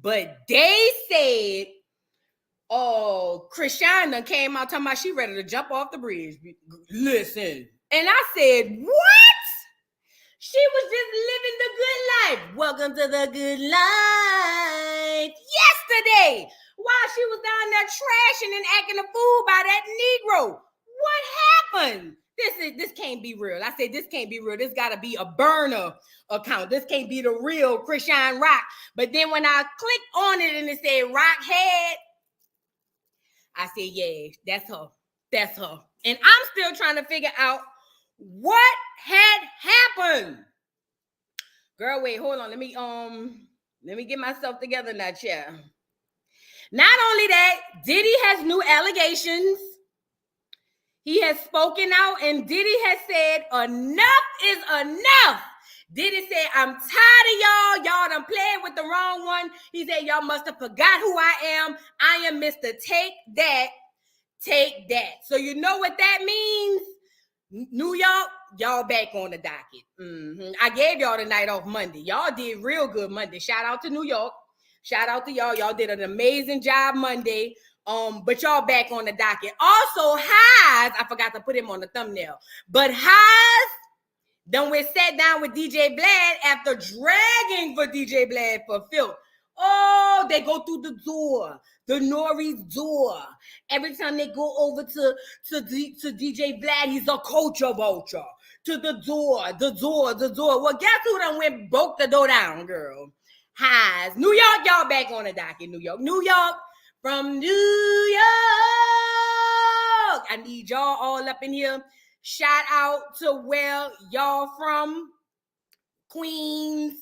But they said, oh, Chrisean came out talking about she ready to jump off the bridge. Listen. And I said, what? She was just living the good life. Welcome to the good life. Yesterday, while she was down there trashing and acting a fool by that Negro. What happened? This can't be real. I said, this can't be real. This got to be a burner account. This can't be the real Chrisean Rock. But then when I clicked on it and it said Rock Head, I said, yeah, that's her. That's her. And I'm still trying to figure out what had happened. Girl, wait, hold on. Let me get myself together now, child. Not only that, Diddy has new allegations. He has spoken out, and Diddy has said, enough is enough. Diddy said, I'm tired of y'all. Y'all done played with the wrong one. He said, y'all must have forgot who I am. I am Mr. Take That, Take That. So you know what that means? New York, y'all back on the docket. I gave y'all the night off Monday. Y'all did real good Monday. Shout out to New York. Shout out to y'all. Y'all did an amazing job Monday. But y'all back on the docket. Also, Haas, I forgot to put him on the thumbnail. But Haas done we sat down with DJ Vlad after dragging for DJ Vlad for filth. Oh, they go through the door, the Nori's door. Every time they go over to DJ Vlad, he's a culture vulture. To the door. Well, guess who done went broke the door down, girl? Haas. New York, y'all back on the docket. New York. From New York. I need y'all all up in here. Shout out to where y'all from. Queens.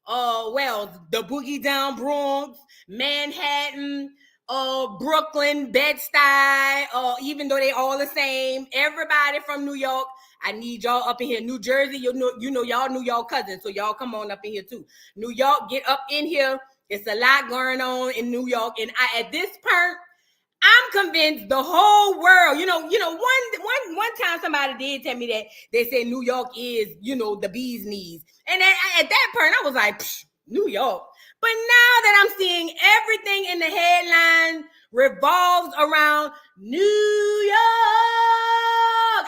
The Boogie Down Bronx, Manhattan, Brooklyn, Bed-Stuy, even though they all the same. Everybody from New York. I need y'all up in here. New Jersey, you know y'all New York cousins, so y'all come on up in here too. New York, get up in here. It's a lot going on in New York, and at this point, I'm convinced the whole world. One time somebody did tell me that they said New York is, the bee's knees, and at that point, I was like, New York. But now that I'm seeing everything in the headline revolves around New York,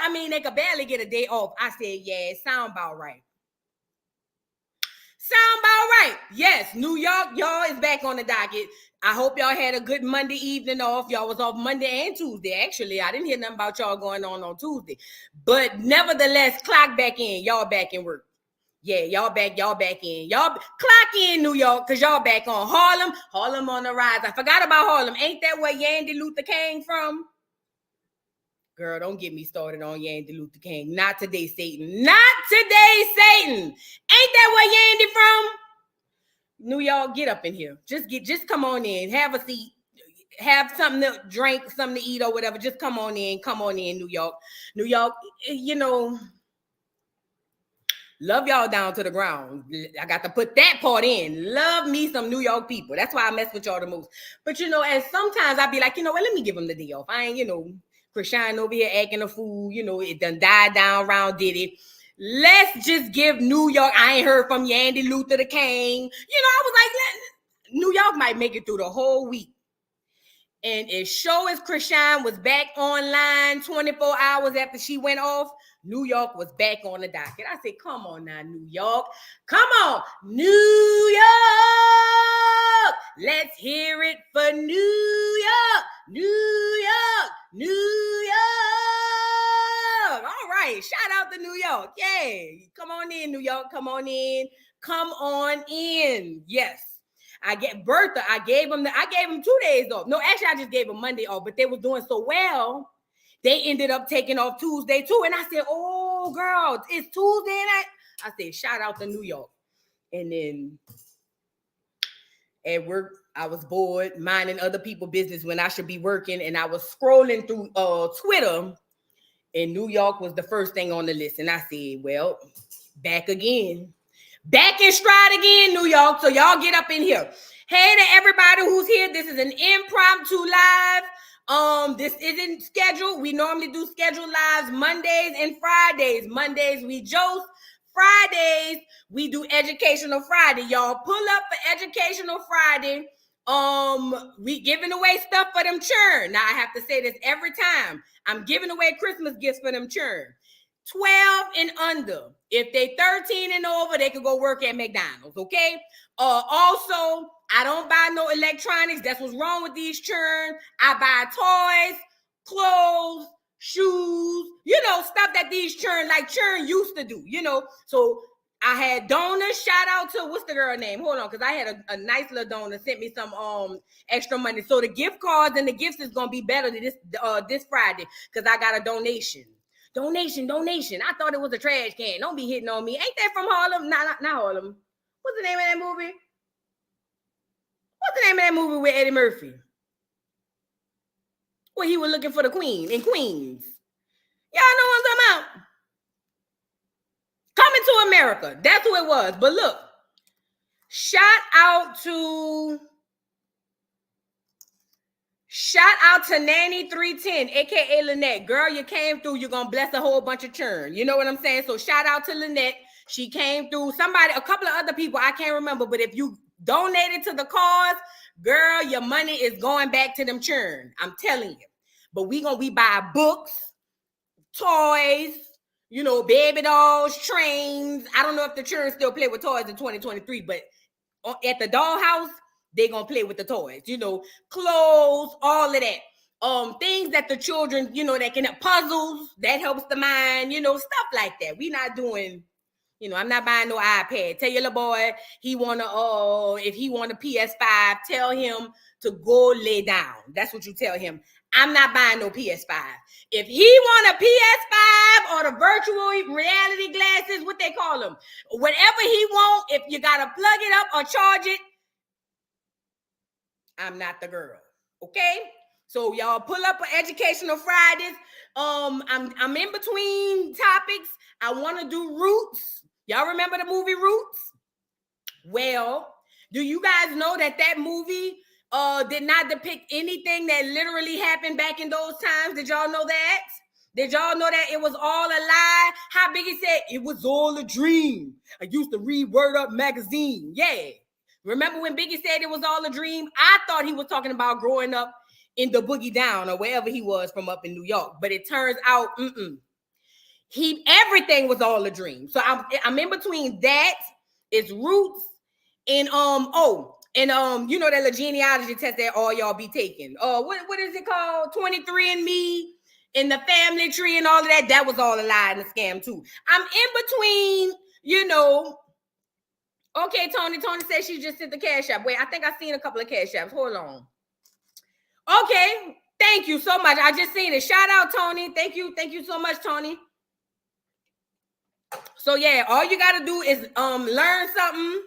I mean, they could barely get a day off. I said, yeah, it sound about right. Sound about right. Yes, New York, y'all is back on the docket. I hope y'all had a good Monday evening off. Y'all was off Monday and Tuesday. Actually, I didn't hear nothing about y'all going on Tuesday. But nevertheless, clock back in. Y'all back in work. Yeah, y'all back in. Y'all clock in, New York, because y'all back on Harlem. Harlem on the rise. I forgot about Harlem. Ain't that where Yandy Luther came from? Girl, don't get me started on Yandy Luther King. Not today, Satan. Not today, Satan. Ain't that where Yandy from? New York, get up in here. Just come on in. Have a seat. Have something to drink, something to eat or whatever. Just come on in. Come on in, New York. New York, love y'all down to the ground. I got to put that part in. Love me some New York people. That's why I mess with y'all the most. But, and sometimes I be like, let me give them the day off. I ain't, Chrisean over here acting a fool. It done died down around Diddy. Let's just give New York. I ain't heard from Yandy Luther the King. I was like, New York might make it through the whole week. And as sure as Chrisean was back online 24 hours after she went off, New York was back on the docket. I said, come on now, New York. Come on, New York. Let's hear it for New York. New York. New York. All right. Shout out to New York. Yay. Come on in, New York. Come on in. Come on in. Yes. I gave 2 days off. No, actually, I just gave them Monday off, but they were doing so well. They ended up taking off Tuesday too. And I said, oh, girl, it's Tuesday. And I said, shout out to New York. And then at work, I was bored, minding other people's business when I should be working. And I was scrolling through Twitter, and New York was the first thing on the list. And I said, well, back again. Back in stride again, New York. So y'all get up in here. Hey to everybody who's here. This is an impromptu live. This isn't scheduled. We normally do scheduled lives Mondays and Fridays. Mondays we joke. Fridays we do Educational Friday. Y'all pull up for Educational Friday. We giving away stuff for them churn. Now I have to say this every time. I'm giving away Christmas gifts for them churn. 12 and under. If they 13 and over, they can go work at McDonald's, okay? Also, I don't buy no electronics. That's what's wrong with these churn. I buy toys, clothes, shoes, stuff that these churn used to do, So I had donors. Shout out to, what's the girl name? Hold on, because I had a nice little donor sent me some extra money. So the gift cards and the gifts is gonna be better than this Friday because I got a donation. Donation. I thought it was a trash can. Don't be hitting on me. Ain't that from Harlem? Not Harlem. What's the name of that movie? What's the name of that movie with Eddie Murphy? Where he was looking for the queen in Queens. Y'all know what I'm talking about? Coming to America. That's who it was. But look, shout out to Nanny 310, aka Lynette. Girl, you came through. You're gonna bless a whole bunch of churn. You know what I'm saying? So shout out to Lynette. She came through. A couple of other people, I can't remember, but if you donated to the cause, girl, your money is going back to them churn. I'm telling you. But we buy books, toys, baby dolls, trains. I don't know if the children still play with toys in 2023, but at the dollhouse, they gonna play with the toys, clothes, all of that. Things that the children, that can have puzzles, that helps the mind, stuff like that. We not doing, I'm not buying no iPad. Tell your little boy if he want a PS5, tell him to go lay down. That's what you tell him. I'm not buying no PS5. If he want a PS5 or the virtual reality glasses, what they call them, whatever he want, if you got to plug it up or charge it, I'm not the girl. Okay? So y'all pull up for Educational Fridays. I'm in between topics. I want to do Roots. Y'all remember the movie Roots? Well, do you guys know that movie did not depict anything that literally happened back in those times? Did y'all know that? Did y'all know that it was all a lie? How Biggie said it was all a dream. I used to read Word Up magazine. Yeah. Remember when Biggie said it was all a dream? I thought he was talking about growing up in the Boogie Down or wherever he was from up in New York. But it turns out, everything was all a dream. So I'm in between that. It's Roots and that little genealogy test that all y'all be taking. What is it called? 23andMe and the family tree and all of that. That was all a lie and a scam too. I'm in between, Okay, Tony said she just sent the cash app. Wait, I think I seen a couple of cash apps. Hold on. Okay, thank you so much. I just seen it. Shout out, Tony. Thank you so much, Tony. So yeah, all you got to do is learn something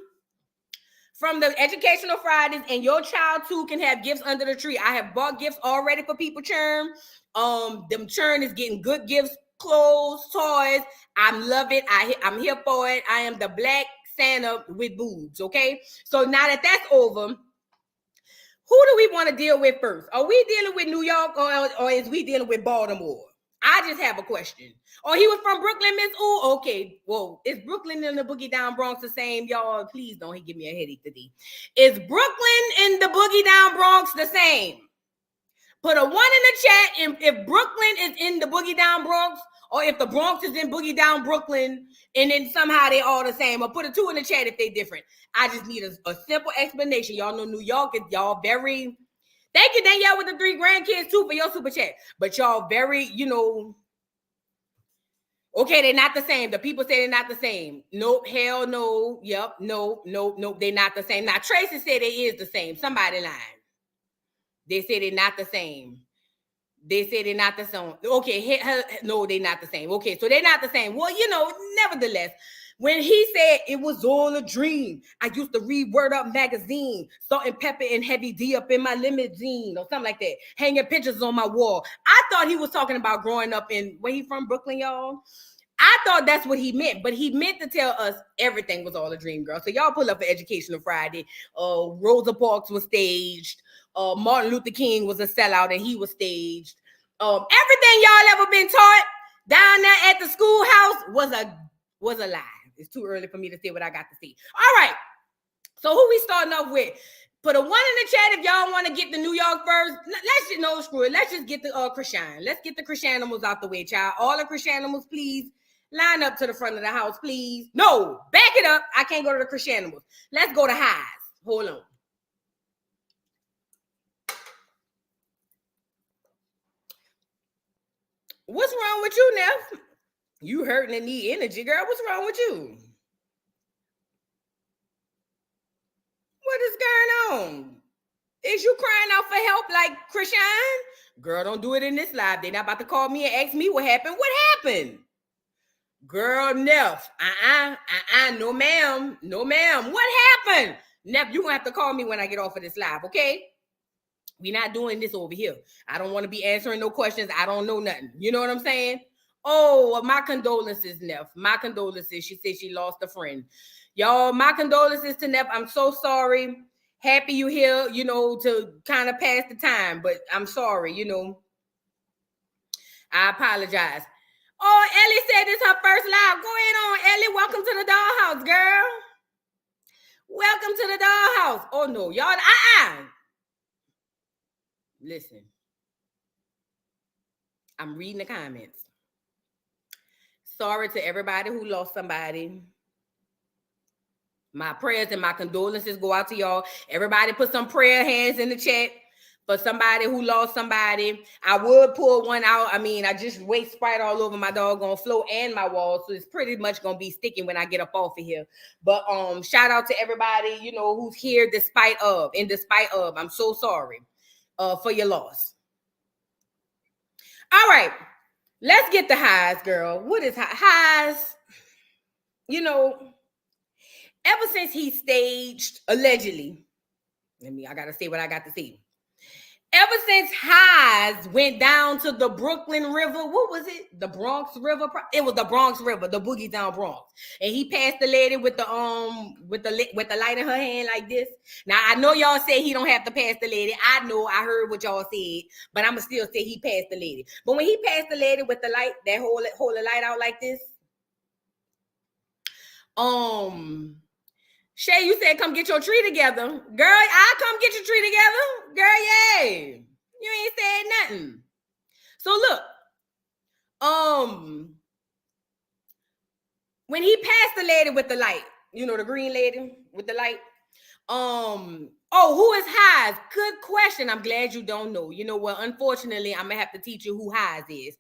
from the Educational Fridays, and your child too can have gifts under the tree. I have bought gifts already for people churn. Them churn is getting good gifts, clothes, toys. I love it. I'm here for it. I am the Black Santa with boobs. Okay, so now that that's over, who do we want to deal with first? Are we dealing with New York or is we dealing with Baltimore? I just have a question. Oh, he was from Brooklyn, Miss Ooh. Okay, well, is Brooklyn and the Boogie Down Bronx the same, y'all? Please don't give me a headache today. Is Brooklyn and the Boogie Down Bronx the same? Put a 1 in the chat if Brooklyn is in the Boogie Down Bronx, or if the Bronx is in Boogie Down Brooklyn, and then somehow they all the same. Or put a 2 in the chat if they different. I just need a simple explanation. Y'all know New York is y'all very. Thank you, Danielle, with the 3 grandkids too for your super chat. But y'all very, okay, they're not the same. The people say they're not the same. Nope, hell no. Yep, no, they're not the same. Now, Tracy said they is the same. Somebody lying. They say they're not the same. They say they're not the same. Okay, no, they're not the same. Okay, so they're not the same. Well, nevertheless, when he said it was all a dream, I used to read Word Up magazine, Salt and Pepper and Heavy D up in my limousine or something like that, hanging pictures on my wall. I thought he was talking about growing up where he from, Brooklyn, y'all? I thought that's what he meant, but he meant to tell us everything was all a dream, girl. So y'all pull up for Educational Friday. Rosa Parks was staged. Martin Luther King was a sellout and he was staged. Everything y'all ever been taught down there at the schoolhouse was a lie. It's too early for me to say what I got to see. All right. So who we starting off with? Put a 1 in the chat if y'all want to get the New York first. Let's just no screw it. Let's just get the Chrisean. Let's get the Chriseanimals out the way, child. All the Chriseanimals, please line up to the front of the house, please. No, back it up. I can't go to the Chriseanimals. Let's go to highs. Hold on. What's wrong with you, Neff? You hurting and need energy, girl. What's wrong with you? What is going on? Is you crying out for help like Chrisean? Girl, don't do it in this live. They're not about to call me and ask me what happened. What happened? Girl, Neff. No, ma'am. No, ma'am. What happened? Neff, you're going to have to call me when I get off of this live, okay? We're not doing this over here. I don't want to be answering no questions. I don't know nothing. You know what I'm saying? Oh, my condolences, Neff. My condolences. She said she lost a friend. Y'all, my condolences to Neff. I'm so sorry. Happy you here, you know, to kind of pass the time. But I'm sorry, you know. I apologize. Oh, Ellie said this is her first live. Go ahead on, Ellie. Welcome to the dollhouse, girl. Welcome to the dollhouse. Oh, no. Y'all, Listen, I'm reading the comments. Sorry to everybody who lost somebody. My prayers and my condolences go out to y'all. Everybody put some prayer hands in the chat for somebody who lost somebody. I would pull one out. I mean, I just waste Sprite all over my doggone floor and my wall, so it's pretty much gonna be sticking when I get up off of here. But shout out to everybody, you know, who's here despite of. I'm so sorry for your loss. All right, let's get the highs, girl. What is highs? You know, ever since he staged, allegedly, I gotta say what I got to say. Ever since Highs went down to the Brooklyn River, what was it? The Bronx River? It was the Bronx River, the Boogie Down Bronx. And he passed the lady with the light in her hand like this. Now I know y'all say he don't have to pass the lady. I know, I heard what y'all said, but I'ma still say he passed the lady. But when he passed the lady with the light, that hold the light out like this. Shay, you said come get your tree together. Girl, I'll come get your tree together. Girl, yeah. You ain't said nothing. So look, when he passed the lady with the light, you know, the green lady with the light. Who is Highs? Good question. I'm glad you don't know. You know what? Unfortunately, I'm gonna have to teach you who Highs is.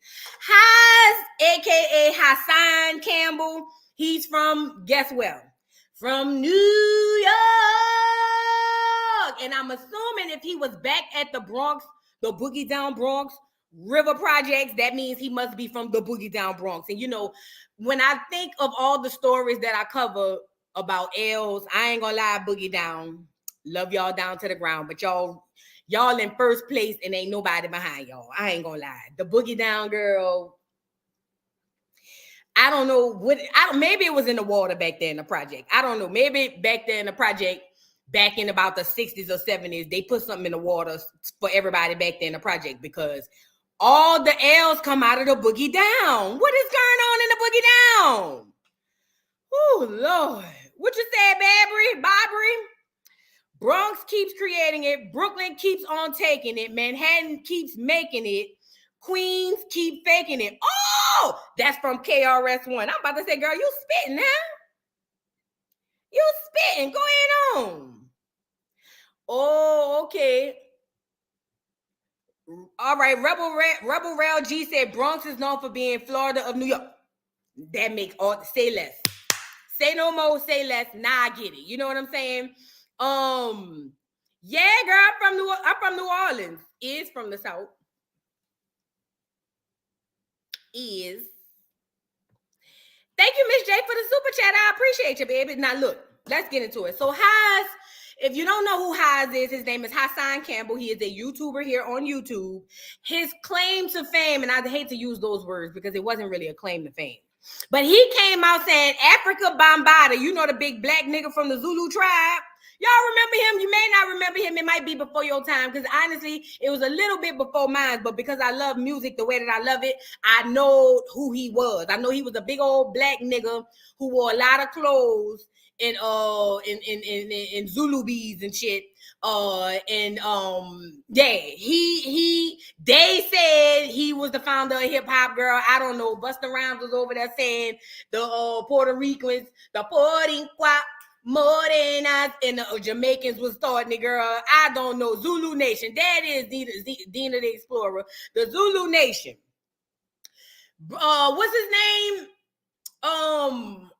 Highs, aka Hassan Campbell. He's from, guess where? From New York. And I'm assuming if he was back at the Bronx, the Boogie Down Bronx River Projects, that means he must be from the Boogie Down Bronx. And you know, when I think of all the stories that I cover about L's, I ain't gonna lie, Boogie Down, love y'all down to the ground, but y'all in first place and ain't nobody behind y'all. I ain't gonna lie. The Boogie Down girl, I don't know maybe it was in the water back there in the project. I don't know. Maybe back there in the project, back in about the 60s or 70s, they put something in the water for everybody back there in the project because all the L's come out of the Boogie Down. What is going on in the Boogie Down? Oh, Lord. What you said, Barbary? Bronx keeps creating it. Brooklyn keeps on taking it. Manhattan keeps making it. Queens keep faking it. Oh, that's from KRS-One. I'm about to say, girl, you spitting, huh? You spitting. Go ahead on. Oh, okay. All right. Rebel Rail G said Bronx is known for being Florida of New York. That makes all, say less. Say no more, say less. Nah, I get it. You know what I'm saying? Yeah, girl, I'm from New Orleans. Is from the South. Is. Thank you, Miss J, for the super chat. I appreciate you, baby. Now, look, let's get into it. So, Highs, if you don't know who Highs is, his name is Hassan Campbell. He is a YouTuber here on YouTube. His claim to fame, and I hate to use those words because it wasn't really a claim to fame, but he came out saying, Africa Bambaataa, you know, the big black nigga from the Zulu tribe. Y'all remember him? You may not remember him. It might be before your time because honestly, it was a little bit before mine. But because I love music the way that I love it, I know who he was. I know he was a big old black nigga who wore a lot of clothes and Zulu beads and shit. They said he was the founder of hip hop, girl. I don't know. Busta Rhymes was over there saying the Puerto Ricans, the Porinqua, Morenas, and the Jamaicans was starting it, girl. I don't know. Zulu Nation. That is Dina the Explorer. The Zulu Nation. What's his name?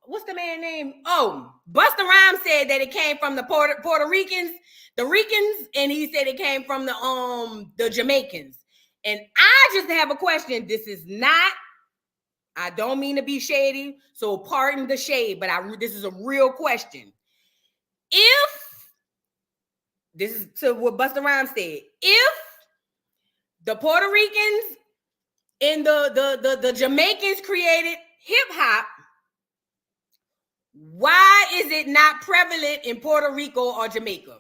What's the man's name? Oh, Busta Rhymes said that it came from the Puerto Ricans, the Ricans, and he said it came from the Jamaicans. And I just have a question. This is not, I don't mean to be shady, so pardon the shade, but this is a real question. If this is to what Busta Rhymes said, if the Puerto Ricans and the Jamaicans created hip hop, why is it not prevalent in Puerto Rico or Jamaica?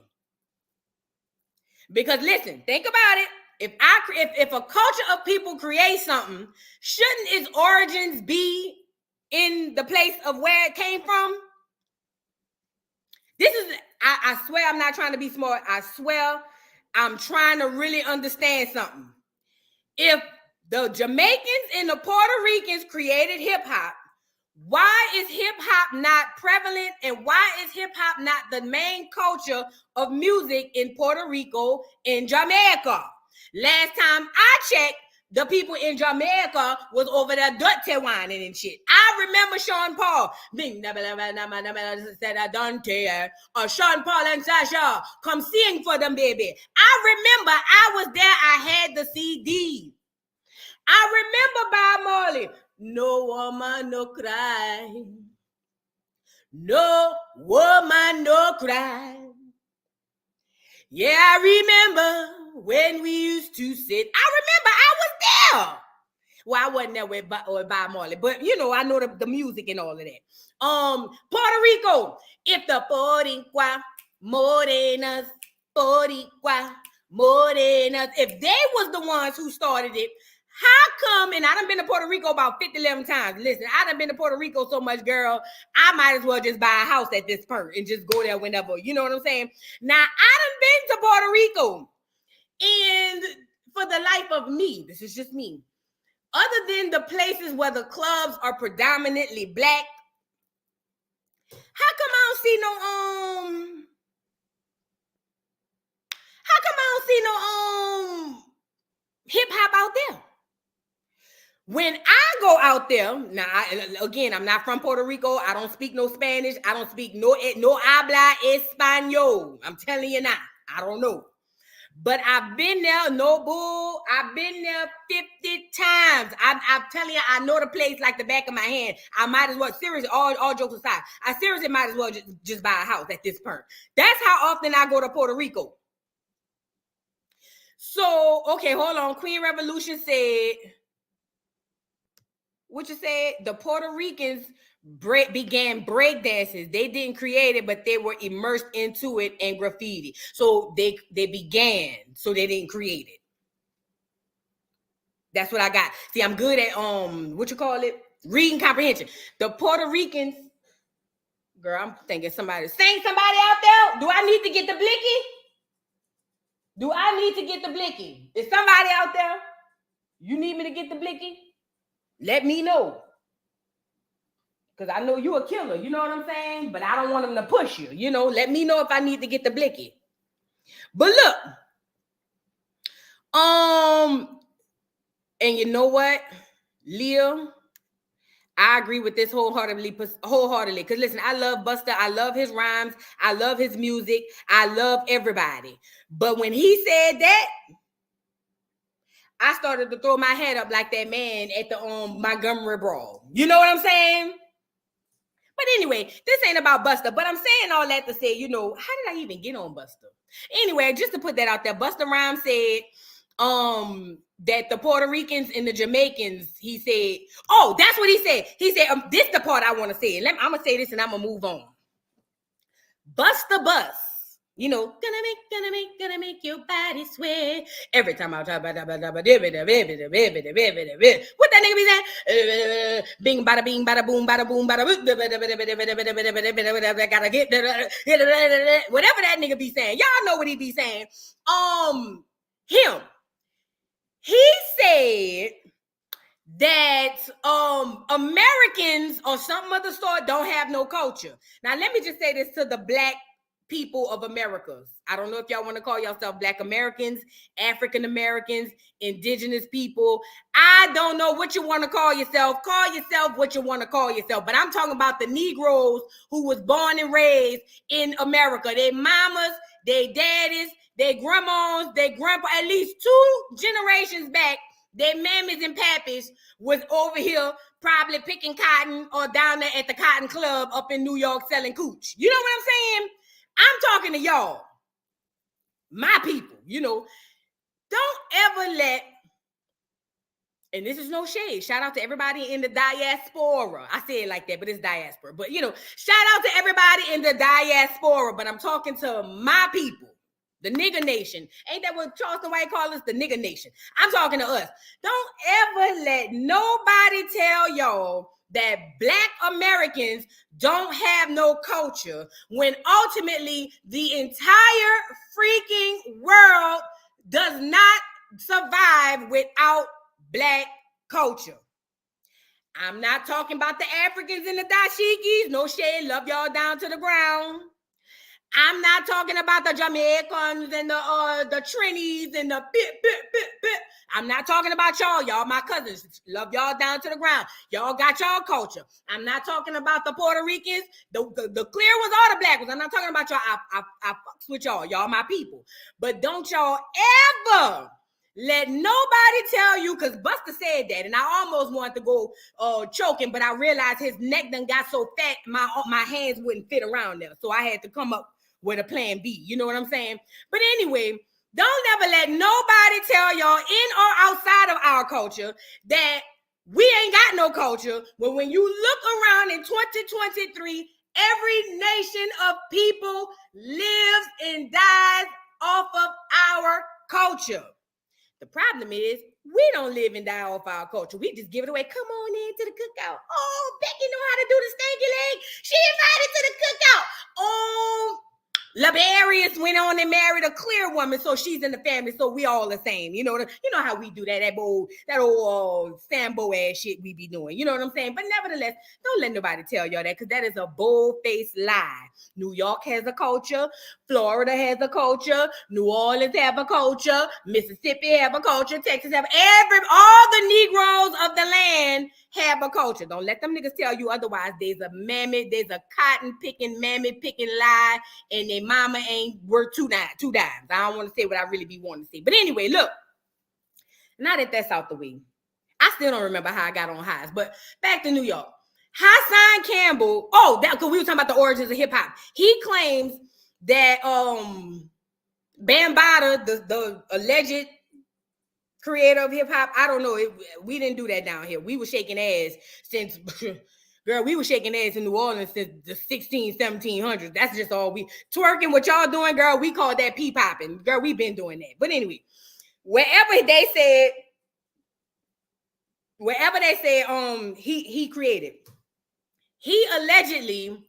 Because listen, think about it. If a culture of people create something, shouldn't its origins be in the place of where it came from? This is, I swear I'm not trying to be smart. I swear I'm trying to really understand something. If the Jamaicans and the Puerto Ricans created hip hop, why is hip hop not prevalent, and why is hip hop not the main culture of music in Puerto Rico and Jamaica? Last time I checked, the people in Jamaica was over there dirty whining and shit. I remember Sean Paul. Sean Paul and Sasha, come sing for them, baby. I remember I was there. I had the CD. I remember Bob Marley. No woman, no cry. No woman, no cry. Yeah, I remember when we used to sit. I remember I was there. Well, I wasn't there with Bob Marley, but you know, I know the music and all of that. Puerto Rico. If the Porinqua, Morenas, Porinqua, Morenas, if they was the ones who started it, how come, and I done been to Puerto Rico about 11 times. Listen, I done been to Puerto Rico so much, girl, I might as well just buy a house at this point and just go there whenever. You know what I'm saying? Now, I done been to Puerto Rico, and for the life of me, this is just me, other than the places where the clubs are predominantly black, how come I don't see no hip hop out there? When I go out there, now, again, I'm not from Puerto Rico. I don't speak no Spanish. I don't speak no habla español. I'm telling you now. I don't know. But I've been there, no bull. I've been there 50 times. I'm telling you, I know the place like the back of my hand. I might as well, seriously, all jokes aside, I seriously might as well just buy a house at this point. That's how often I go to Puerto Rico. So, okay, hold on. Queen Revolution said, what you said? The Puerto Ricans began breakdances. They didn't create it, but they were immersed into it and graffiti. So they began, so they didn't create it. That's what I got. See, I'm good at what you call it? Reading comprehension. The Puerto Ricans, girl, I'm thinking somebody out there. Do I need to get the blicky? Is somebody out there? You need me to get the blicky? Let me know. Because I know you a killer, you know what I'm saying? But I don't want them to push you, you know? Let me know if I need to get the blicky. But look. And you know what? Leah, I agree with this wholeheartedly. Because listen, I love Busta. I love his rhymes. I love his music. I love everybody. But when he said that, I started to throw my head up like that man at the Montgomery Brawl. You know what I'm saying? But anyway, this ain't about Busta. But I'm saying all that to say, you know, how did I even get on Busta? Anyway, just to put that out there, Busta Rhymes said that the Puerto Ricans and the Jamaicans, he said, oh, that's what he said. He said, this is the part I want to say. I'm going to say this and I'm going to move on. Busta Bus You know, gonna make your body sweat. Every time I talk about what that nigga be saying? Bing, bada, bing, bada, boom, bada, boom, bada, gotta get whatever that nigga be saying. Y'all know what he be saying. Him. He said that Americans or some other sort don't have no culture. Now, let me just say this to the black people of Americas. I don't know if y'all want to call yourself Black Americans, African Americans, indigenous people. I don't know what you want to call yourself. Call yourself what you want to call yourself. But I'm talking about the Negroes who was born and raised in America. Their mamas, their daddies, their grandmas, their grandpa, at least 2 generations back, their mammies and pappies was over here probably picking cotton or down there at the Cotton Club up in New York selling cooch. You know what I'm saying? I'm talking to y'all, my people, you know. Don't ever let, and this is no shade, shout out to everybody in the diaspora. I say it like that, but it's diaspora. But, you know, shout out to everybody in the diaspora, but I'm talking to my people. The nigger nation. Ain't that what Charleston White call us? The nigger nation. I'm talking to us. Don't ever let nobody tell y'all that Black Americans don't have no culture when ultimately the entire freaking world does not survive without Black culture. I'm not talking about the Africans and the dashikis. No shade. Love y'all down to the ground. I'm not talking about the Jamaicans and the Trinis and the bit. I'm not talking about y'all. Y'all my cousins. Love y'all down to the ground. Y'all got y'all culture. I'm not talking about the Puerto Ricans, the clear ones or the black ones. I'm not talking about y'all. I fucks with y'all. Y'all my people. But don't y'all ever let nobody tell you, because Busta said that, and I almost wanted to go choking, but I realized his neck done got so fat, my hands wouldn't fit around there. So I had to come up with a plan B. You know what I'm saying? But anyway, don't ever let nobody tell y'all in or outside of our culture that we ain't got no culture. When you look around in 2023, every nation of people lives and dies off of our culture. The problem is we don't live and die off our culture. We just give it away. Come on in to the cookout. Oh, Becky know how to do the stanky leg. She invited to the cookout. Oh, Labarius went on and married a clear woman, so she's in the family, so we all the same. You know how we do that old Sambo ass shit we be doing. You know what I'm saying? But nevertheless, don't let nobody tell y'all that, because that is a bold-faced lie. New York has a culture. Florida has a culture. New Orleans have a culture. Mississippi have a culture. Texas have all the Negroes of the land have a culture. Don't let them niggas tell you otherwise. There's a cotton picking, mammy picking lie, and their mama ain't worth two dimes. I don't want to say what I really be wanting to say. But anyway, look, now that that's out the way, I still don't remember how I got on highs, but back to New York. Hassan Campbell, because we were talking about the origins of hip hop. He claims that Bambaataa, the alleged creator of hip hop, I don't know. We didn't do that down here. We were shaking ass since, girl, we were shaking ass in New Orleans since the 1700s. That's just all we twerking. What y'all doing, girl? We call that pee popping, girl. We been doing that. But anyway, wherever they said he created, he allegedly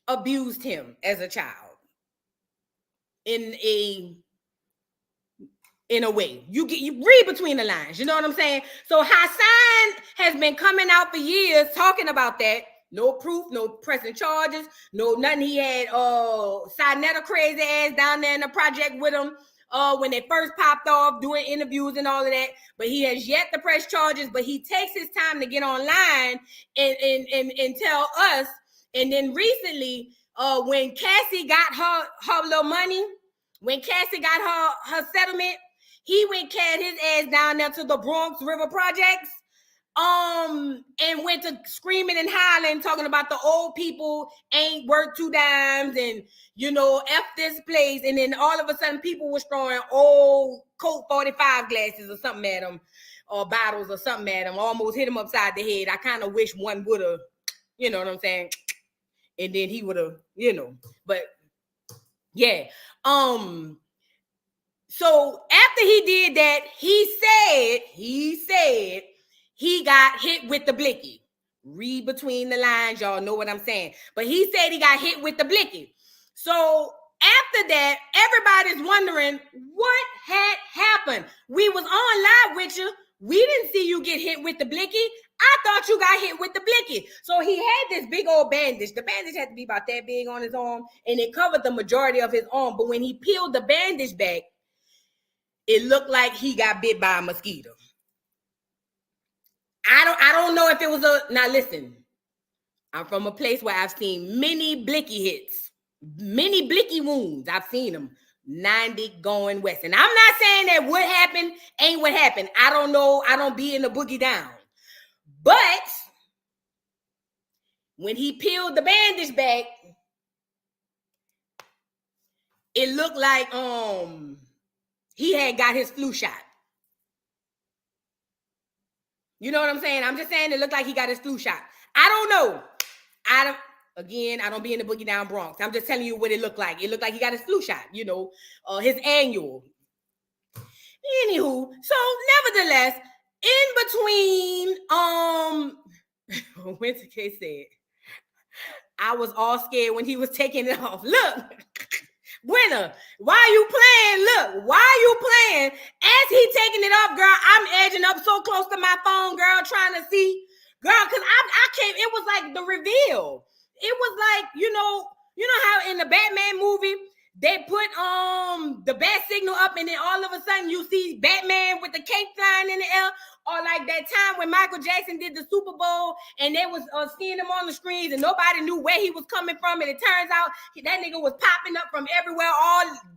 abused him as a child in a way. You read between the lines, you know what I'm saying? So Hassan has been coming out for years talking about that. No proof, no pressing charges, no nothing. He had Sinetta crazy ass down there in the project with him when they first popped off doing interviews and all of that. But he has yet to press charges, but he takes his time to get online and tell us. And then recently, when Cassie got her little money, when Cassie got her settlement, he went cat his ass down there to the Bronx River Projects, and went to screaming and hollering, talking about the old people ain't worth two dimes, and F this place. And then all of a sudden, people was throwing old Colt 45 glasses or something at him, or bottles or something at him, almost hit him upside the head. I kind of wish one would have, you know what I'm saying, and then he would have, but yeah. So after he did that, he said he got hit with the blicky. Read between the lines, y'all know what I'm saying. But he said he got hit with the blicky. So after that, everybody's wondering what had happened. We was on live with you. We didn't see you get hit with the blicky. I thought you got hit with the blicky. So he had this big old bandage. The bandage had to be about that big on his arm, and it covered the majority of his arm. But when he peeled the bandage back, it looked like he got bit by a mosquito. I don't know if it was now listen, I'm from a place where I've seen many blicky hits, many blicky wounds. I've seen them 90 going west. And I'm not saying that what happened ain't what happened. I don't know. I don't be in the boogie down. But when he peeled the bandage back, it looked like he had got his flu shot. You know what I'm saying? I'm just saying it looked like he got his flu shot. I don't know. I don't be in the boogie down Bronx. I'm just telling you what it looked like. It looked like he got his flu shot, his annual. Anywho, so nevertheless, in between, Winter K said, I was all scared when he was taking it off. Look. Winner, why you playing? Look, why you playing? As he taking it off, girl, I'm edging up so close to my phone, girl, trying to see, girl, because I can't, it was like the reveal. It was like, you know how in the Batman movie, they put the bat signal up and then all of a sudden you see Batman with the cape flying in the air, or like that time when Michael Jackson did the Super Bowl and they was seeing him on the screens and nobody knew where he was coming from, and it turns out that nigga was popping up from everywhere.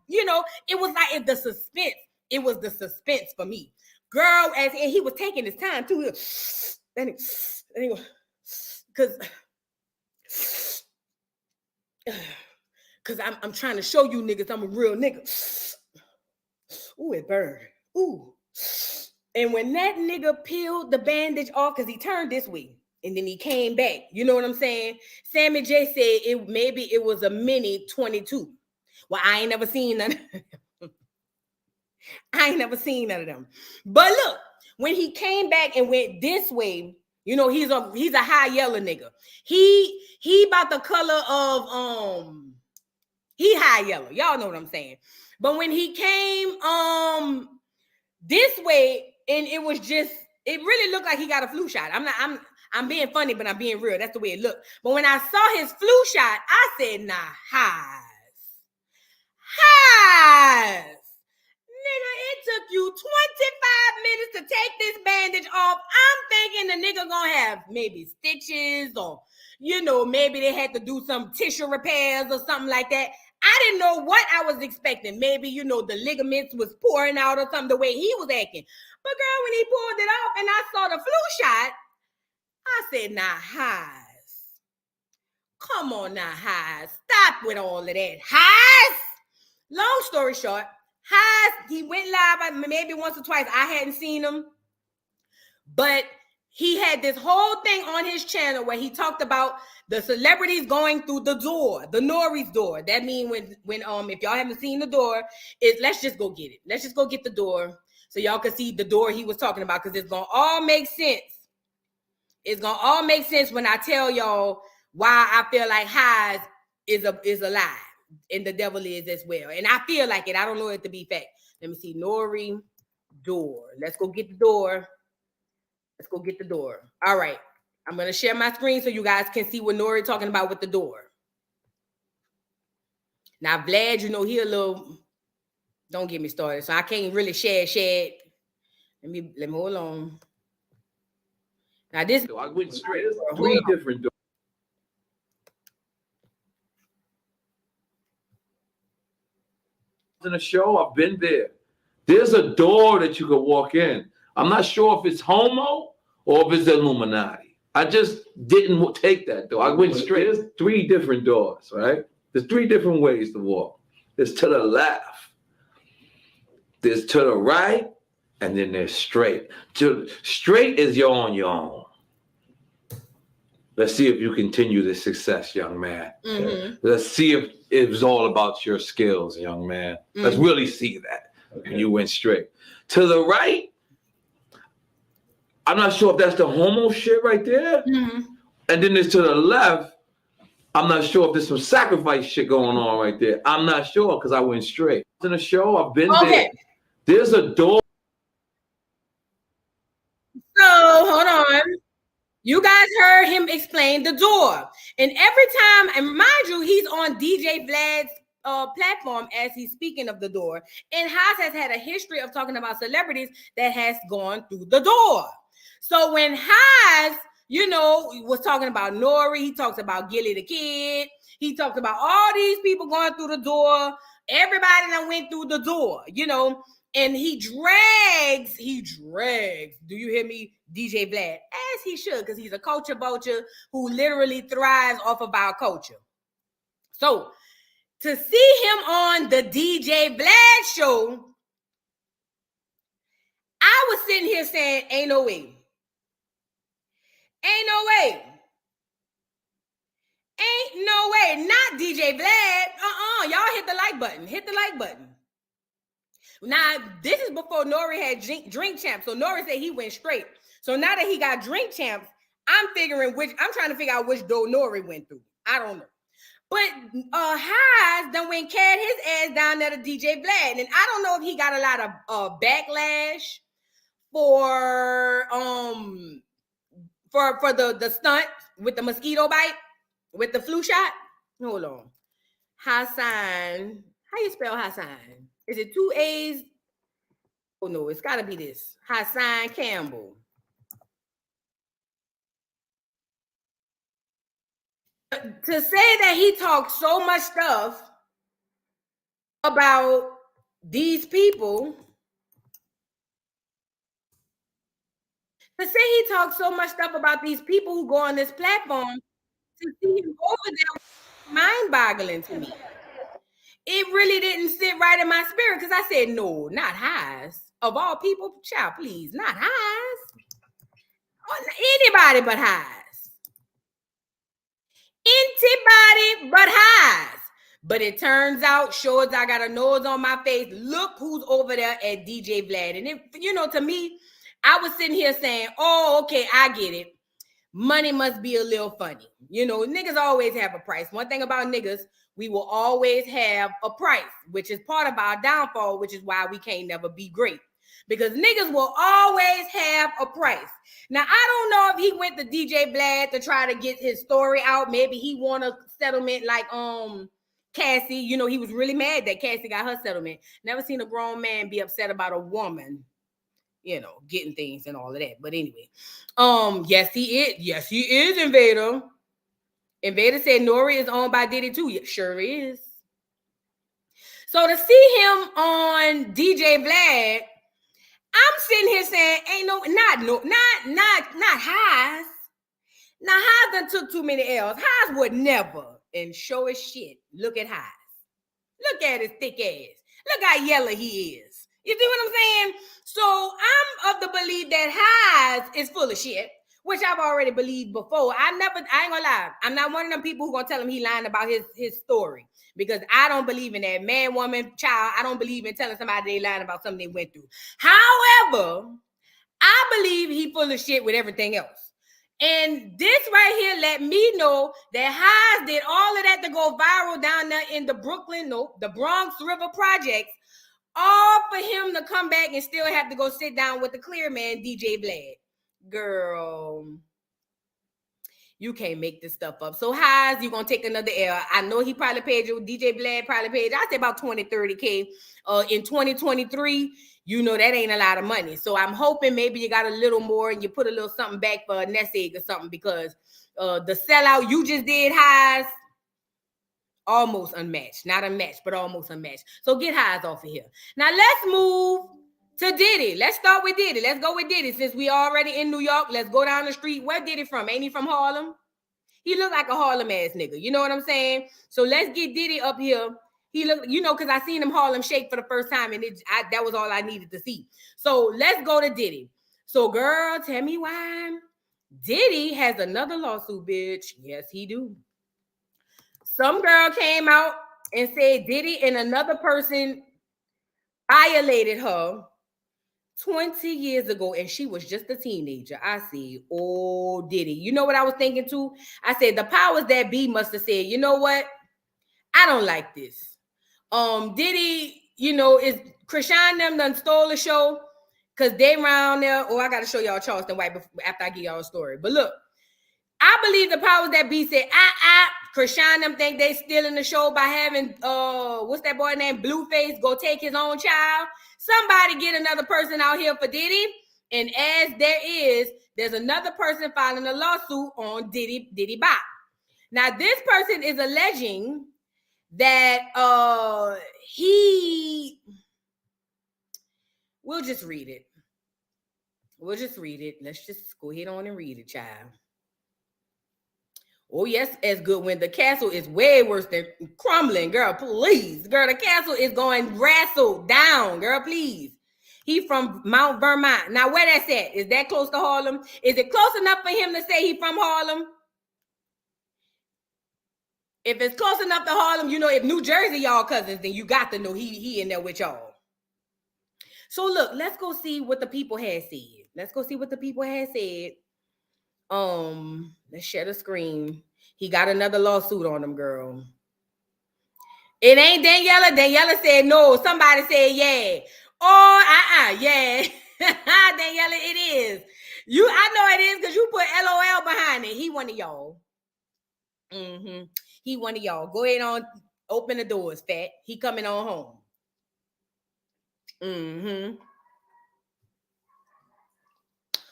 It was like the suspense. It was the suspense for me, girl. And he was taking his time too. Cause I'm trying to show you niggas I'm a real nigga. Ooh, it burned. Ooh. And when that nigga peeled the bandage off, because he turned this way and then he came back, you know what I'm saying? Sammy J said maybe it was a mini 22. Well, I ain't never seen none. I ain't never seen none of them. But look, when he came back and went this way, he's a high yellow nigga. He about the color of he high yellow. Y'all know what I'm saying. But when he came this way, and it really looked like he got a flu shot. I'm being funny, but I'm being real. That's the way it looked. But when I saw his flu shot, I said, nah, highs. Nigga, it took you 25 minutes to take this bandage off. I'm thinking the nigga gonna have maybe stitches or, maybe they had to do some tissue repairs or something like that. I didn't know what I was expecting. Maybe, the ligaments was pouring out or something the way he was acting. But girl, when he pulled it off and I saw the flu shot, I said, nah, highs. Come on now, highs. Stop with all of that. Highs. Long story short, highs, he went live maybe once or twice. I hadn't seen him. But he had this whole thing on his channel where he talked about the celebrities going through the door, the Nori's door. That means when if y'all haven't seen the door, let's just go get it. Let's just go get the door so y'all can see the door he was talking about, because it's gonna all make sense. It's gonna all make sense when I tell y'all why I feel like highs is a lie and the devil is as well. And I feel like it. I don't know it to be fact. Let me see. Nori door. Let's go get the door. Let's go get the door. All right. I'm going to share my screen so you guys can see what Nori talking about with the door. Now, Vlad, he a little, don't get me started. So I can't really share. Let me hold on. Now this. I went straight. Three different doors. In a show, I've been there. There's a door that you could walk in. I'm not sure if it's homo or if it's Illuminati. I just didn't take that door. I went straight. There's three different doors, right? There's three different ways to walk. There's to the left, there's to the right, and then there's straight. Straight is you're on your own. Let's see if you continue this success, young man. Mm-hmm. Let's see if it's all about your skills, young man. Let's really see that. And you went straight. To the right, I'm not sure if that's the homo shit right there. Mm-hmm. And then there's to the left, I'm not sure if there's some sacrifice shit going on right there. I'm not sure because I went straight. In the show, I've been there. There's a door. So, hold on. You guys heard him explain the door. And every time, and mind you, he's on DJ Vlad's platform as he's speaking of the door. And Haas has had a history of talking about celebrities that has gone through the door. So when Haas, was talking about Nori, he talks about Gilly the Kid, he talked about all these people going through the door, everybody that went through the door, and he drags, do you hear me, DJ Vlad, as he should, because he's a culture vulture who literally thrives off of our culture. So to see him on the DJ Vlad show, I was sitting here saying, ain't no way. Ain't no way. Ain't no way. Not DJ Vlad. Y'all hit the like button. Hit the like button. Now, this is before Nori had drink champs. So Nori said he went straight. So now that he got drink champs, I'm trying to figure out which door Nori went through. I don't know. But Haas done went carried his ass down there to DJ Vlad. And I don't know if he got a lot of backlash for the stunt with the mosquito bite, with the flu shot. Hold on. Hassan. How you spell Hassan? Is it 2 A's? Oh no, it's gotta be this. Hassan Campbell. To say that he talked so much stuff about these people, to say he talks so much stuff about these people who go on this platform, to see him over there, mind-boggling to me. It really didn't sit right in my spirit because I said, no, not Haas. Of all people, child, please, not Haas. Anybody but Haas. Anybody but Haas. But it turns out, sure as I got a nose on my face, look who's over there at DJ Vlad. And if, to me, I was sitting here saying, oh, okay, I get it. Money must be a little funny. Niggas always have a price. One thing about niggas, we will always have a price, which is part of our downfall, which is why we can't never be great. Because niggas will always have a price. Now, I don't know if he went to DJ Vlad to try to get his story out. Maybe he won a settlement like Cassie. He was really mad that Cassie got her settlement. Never seen a grown man be upset about a woman, getting things and all of that. But anyway, yes, he is. Yes, he is, Invader. Invader said Nori is owned by Diddy too. Yeah, sure is. So to see him on DJ Vlad, I'm sitting here saying, ain't not Haas. Now Haas done took too many L's. Haas would never, and show his shit. Look at Haas. Look at his thick ass. Look how yellow he is. You see what I'm saying? So I'm of the belief that Haas is full of shit, which I've already believed before. I ain't gonna lie. I'm not one of them people who gonna tell him he lying about his story, because I don't believe in that man, woman, child. I don't believe in telling somebody they lying about something they went through. However, I believe he full of shit with everything else. And this right here let me know that Haas did all of that to go viral down there in the Bronx River Projects, all for him to come back and still have to go sit down with the clear man, DJ Vlad. Girl, you can't make this stuff up. So Haas, you gonna take another L. I know he probably paid you, DJ Vlad probably paid you, I'd say about 20, 30K. In 2023, that ain't a lot of money. So I'm hoping maybe you got a little more and you put a little something back for a nest egg or something, because the sellout you just did, Haas, almost unmatched. Not unmatched, but almost unmatched. So get Haas off of here. Now let's move to Diddy. Let's start with Diddy. Let's go with Diddy. Since we already in New York, let's go down the street. Where Diddy from? Ain't he from Harlem? He look like a Harlem ass nigga. You know what I'm saying? So let's get Diddy up here. He look, because I seen him Harlem Shake for the first time, and that was all I needed to see. So let's go to Diddy. So girl, tell me why Diddy has another lawsuit, bitch. Yes, he do. Some girl came out and said Diddy and another person violated her 20 years ago, and she was just a teenager. I said, oh, Diddy. You know what I was thinking too? I said, the powers that be must have said, you know what? I don't like this. Diddy, is Chrisean them done stole the show because they around there. Oh, I got to show y'all Charleston White after I give y'all a story. But look, I believe the powers that be said, Chrisean them think they stealing the show by having, what's that boy named Blueface go take his own child. Somebody get another person out here for Diddy. And as there's another person filing a lawsuit on Diddy Bop. Now, this person is alleging that we'll just read it. Let's just go ahead on and read it, child. Oh, yes, as good when the castle is way worse than crumbling, girl, please. Girl, the castle is going wrestle down, girl, please. He from Mount Vermont. Now, where that's at? Is that close to Harlem? Is it close enough for him to say he from Harlem? If it's close enough to Harlem, if New Jersey y'all cousins, then you got to know he in there with y'all. So look, let's go see what the people had said. Let's share the screen. He got another lawsuit on him, girl. It ain't Daniela. Daniela said no. Somebody said yeah. Oh, yeah. Daniela, it is. I know it is because you put LOL behind it. He one of y'all. He one of y'all. Go ahead on, open the doors, fat. He coming on home.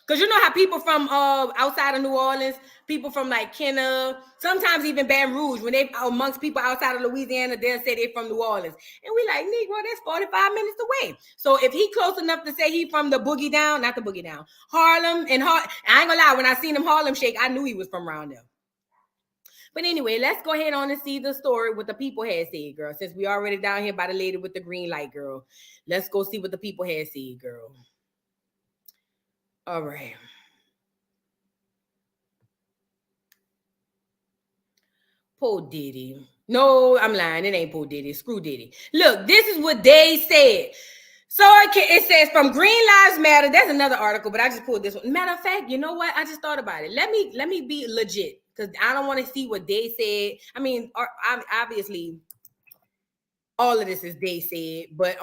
Because you know how people from outside of New Orleans, people from like Kenner, sometimes even Baton Rouge, when they amongst people outside of Louisiana, they'll say they're from New Orleans. And we like, Negro, that's 45 minutes away. So if he close enough to say he from the boogie down, not the boogie down, Harlem, and I ain't gonna lie, when I seen him Harlem Shake, I knew he was from around there. But anyway, let's go ahead on and see the story, what the people had said, girl. Since we already down here by the lady with the green light, girl. Let's go see what the people had said, girl. All right. Poor Diddy. No, I'm lying. It ain't poor Diddy. Screw Diddy. Look, this is what they said. So it says from Green Lives Matter. That's another article, but I just pulled this one. Matter of fact, you know what? I just thought about it. Let me be legit because I don't want to see what they said. I mean, obviously, all of this is they said, but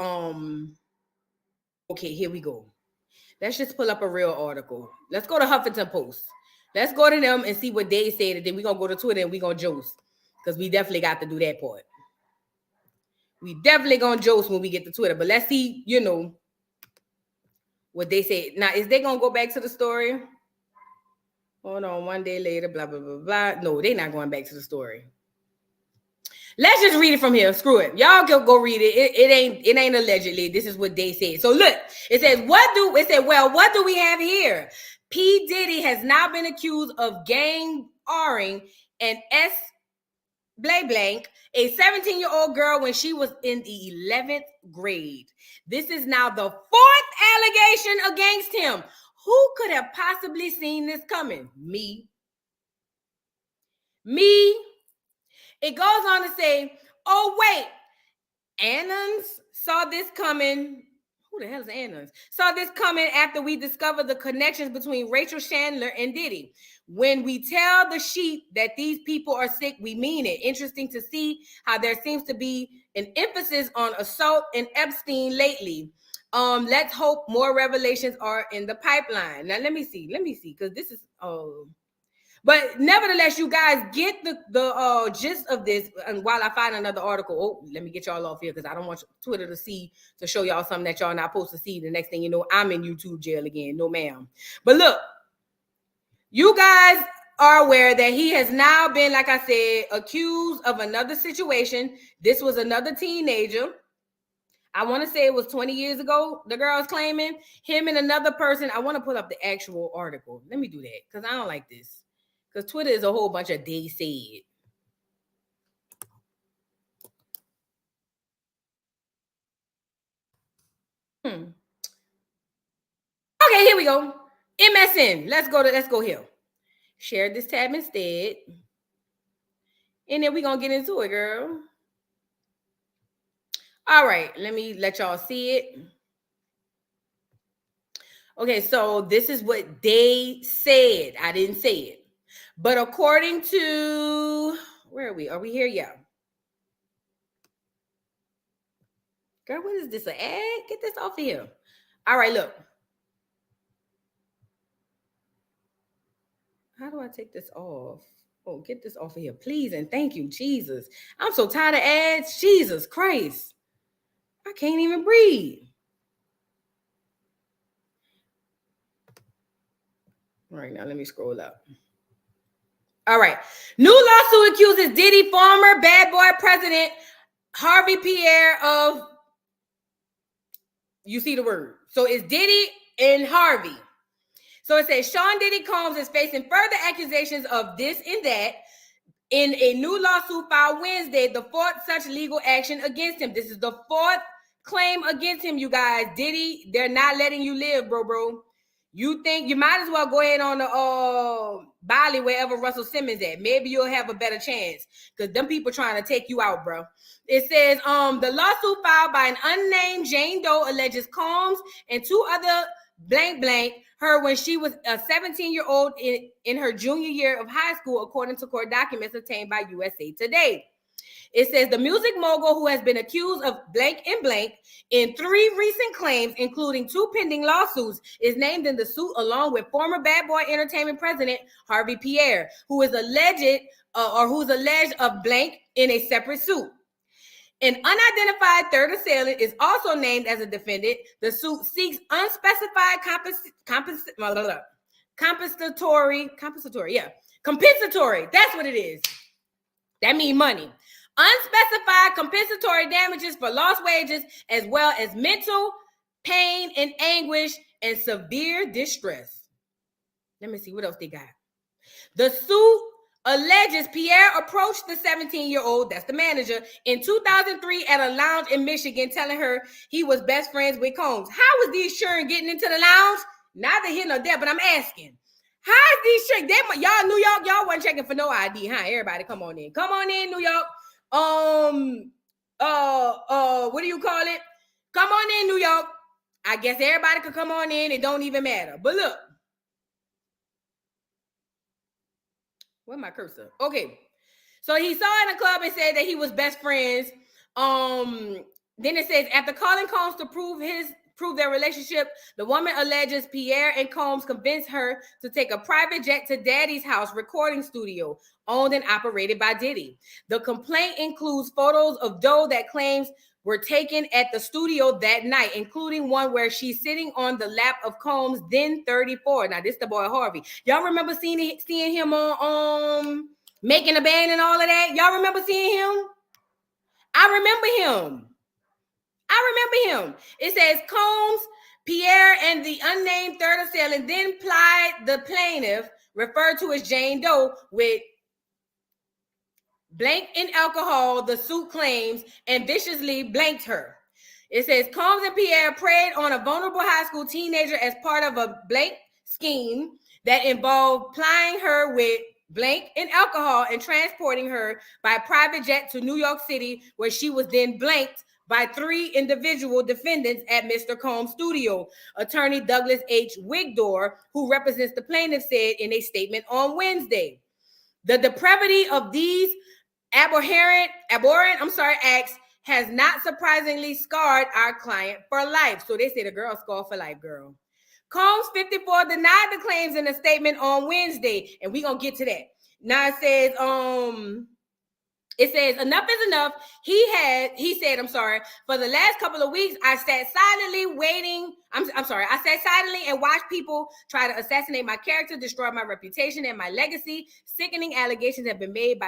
okay, here we go. Let's just pull up a real article. Let's go to Huffington Post. Let's go to them and see what they said, and then we're going to go to Twitter and we're going to joke because we definitely got to do that part. We definitely going to joke when we get to Twitter, but let's see, what they say. Now, is they going to go back to the story? Hold on, one day later, blah, blah, blah, blah. No, they're not going back to the story. Let's just read it from here. Screw it. Y'all go read it. It ain't allegedly. This is what they said. So look, it says, what do we have here? P. Diddy has now been accused of gang-ring and S. Blank, a 17-year-old girl when she was in the 11th grade. This is now the 4th allegation against him. Who could have possibly seen this coming? Me. It goes on to say, oh, wait, Anons saw this coming. Who the hell is Anons? Saw this coming after we discovered the connections between Rachel Chandler and Diddy. When we tell the sheep that these people are sick, we mean it. Interesting to see how there seems to be an emphasis on assault and Epstein lately. Let's hope more revelations are in the pipeline. Now, let me see, because this is, but nevertheless, you guys get the gist of this. And while I find another article, let me get y'all off here because I don't want Twitter to show y'all something that y'all not supposed to see. The next thing you know, I'm in YouTube jail again. No, ma'am. But look, you guys are aware that he has now been, like I said, accused of another situation. This was another teenager. I want to say it was 20 years ago. The girl's claiming him and another person. I want to put up the actual article. Let me do that because I don't like this. Because Twitter is a whole bunch of they said. Okay, here we go. MSN. Let's go here. Share this tab instead. And then we're going to get into it, girl. All right, let me let y'all see it. Okay, so this is what they said. I didn't say it. But according to, where are we? Are we here? Yeah. Girl, what is this, an ad? Get this off of here. All right, look. How do I take this off? Oh, get this off of here, please, and thank you, Jesus. I'm so tired of ads. Jesus Christ. I can't even breathe. All right, now let me scroll up. All right. New lawsuit accuses Diddy, former bad boy president Harvey Pierre of, you see the word. So it's Diddy and Harvey. So it says Sean Diddy Combs is facing further accusations of this and that in a new lawsuit filed Wednesday, the fourth such legal action against him. This is the fourth claim against him, you guys. Diddy, they're not letting you live, bro. You think you might as well go ahead on the Bali wherever Russell Simmons at. Maybe you'll have a better chance because them people trying to take you out, bro. It says the lawsuit filed by an unnamed Jane Doe alleges Combs and two other blank her when she was a 17-year-old in her junior year of high school, according to court documents obtained by USA Today. It says the music mogul, who has been accused of blank and blank in 3 recent claims, including 2 pending lawsuits, is named in the suit along with former Bad Boy Entertainment president Harvey Pierre, who is alleged who's alleged of blank in a separate suit. An unidentified third assailant is also named as a defendant. The suit seeks unspecified compensatory. That's what it is. That means money. Unspecified compensatory damages for lost wages, as well as mental pain and anguish and severe distress. Let me see what else they got. The suit alleges Pierre approached the 17-year-old, that's the manager, in 2003 at a lounge in Michigan, telling her he was best friends with Combs. How was these Sharon getting into the lounge? Neither here nor there, but I'm asking. How is these Sharon? Y'all, New York, y'all wasn't checking for no ID, huh? Everybody, come on in. Come on in, New York. What do you call it? Come on in, New York. I guess everybody could come on in. It don't even matter. But look. Where's my cursor? Okay. So he saw in a club and said that he was best friends. Then it says, after calling Combs to prove their relationship, the woman alleges Pierre and Combs convinced her to take a private jet to Daddy's house recording studio, owned and operated by Diddy. The complaint includes photos of Doe that claims were taken at the studio that night, including one where she's sitting on the lap of Combs, then 34. Now, this the boy Harvey. Y'all remember seeing him on Making a Band and all of that? Y'all remember seeing him? I remember him. It says Combs, Pierre, and the unnamed third assailant then plied the plaintiff, referred to as Jane Doe, with blank in alcohol, the suit claims, and viciously blanked her. It says Combs and Pierre preyed on a vulnerable high school teenager as part of a blank scheme that involved plying her with blank in alcohol and transporting her by private jet to New York City, where she was then blanked by 3 individual defendants at Mr. Combs' studio. Attorney Douglas H. Wigdor, who represents the plaintiff, said in a statement on Wednesday, the depravity of these abhorrent acts has not surprisingly scarred our client for life. So they say the girl scarred for life, girl. Combs, 54, denied the claims in a statement on Wednesday, and we're gonna get to that. Now it says, enough is enough. He said, for the last couple of weeks, I sat silently waiting. I sat silently and watched people try to assassinate my character, destroy my reputation and my legacy. Sickening allegations have been made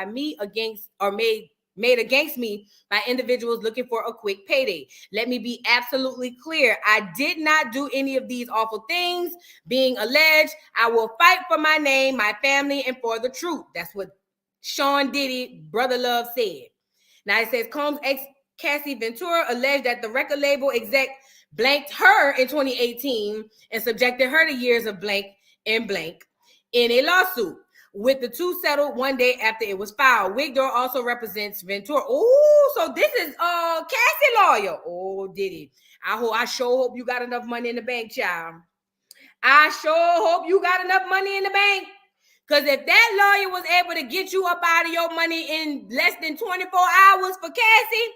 against me by individuals looking for a quick payday. Let me be absolutely clear. I did not do any of these awful things being alleged. I will fight for my name, my family, and for the truth. That's what Sean Diddy, Brother Love, said. Now it says Combs' ex Cassie Ventura alleged that the record label exec blanked her in 2018 and subjected her to years of blank and blank in a lawsuit. with the two settled one day after it was filed. Wigdor also represents Ventura. Oh, so this is Cassie lawyer. Oh, Diddy. I sure hope you got enough money in the bank, child. I sure hope you got enough money in the bank. Because if that lawyer was able to get you up out of your money in less than 24 hours for Cassie,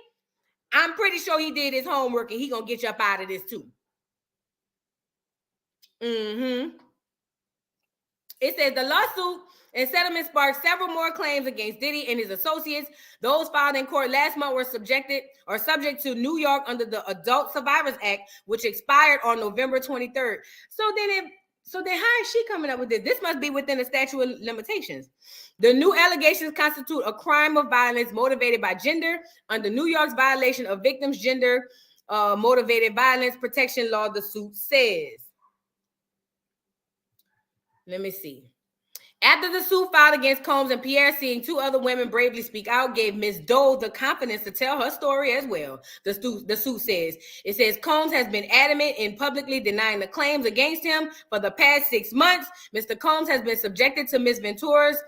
I'm pretty sure he did his homework and he gonna get you up out of this too. Mm-hmm. It says the lawsuit and settlement sparked several more claims against Diddy and his associates. Those filed in court last month were subject to New York under the Adult Survivors Act, which expired on November 23rd. So then how is she coming up with this? This must be within the statute of limitations. The new allegations constitute a crime of violence motivated by gender under New York's violation of victims' gender motivated violence protection law, the suit says. Let me see. After the suit filed against Combs and Pierre, seeing two other women bravely speak out, gave Ms. Doe the confidence to tell her story as well. The suit says, it says Combs has been adamant in publicly denying the claims against him for the past 6 months. Mr. Combs has been subjected to Ms. Ventura's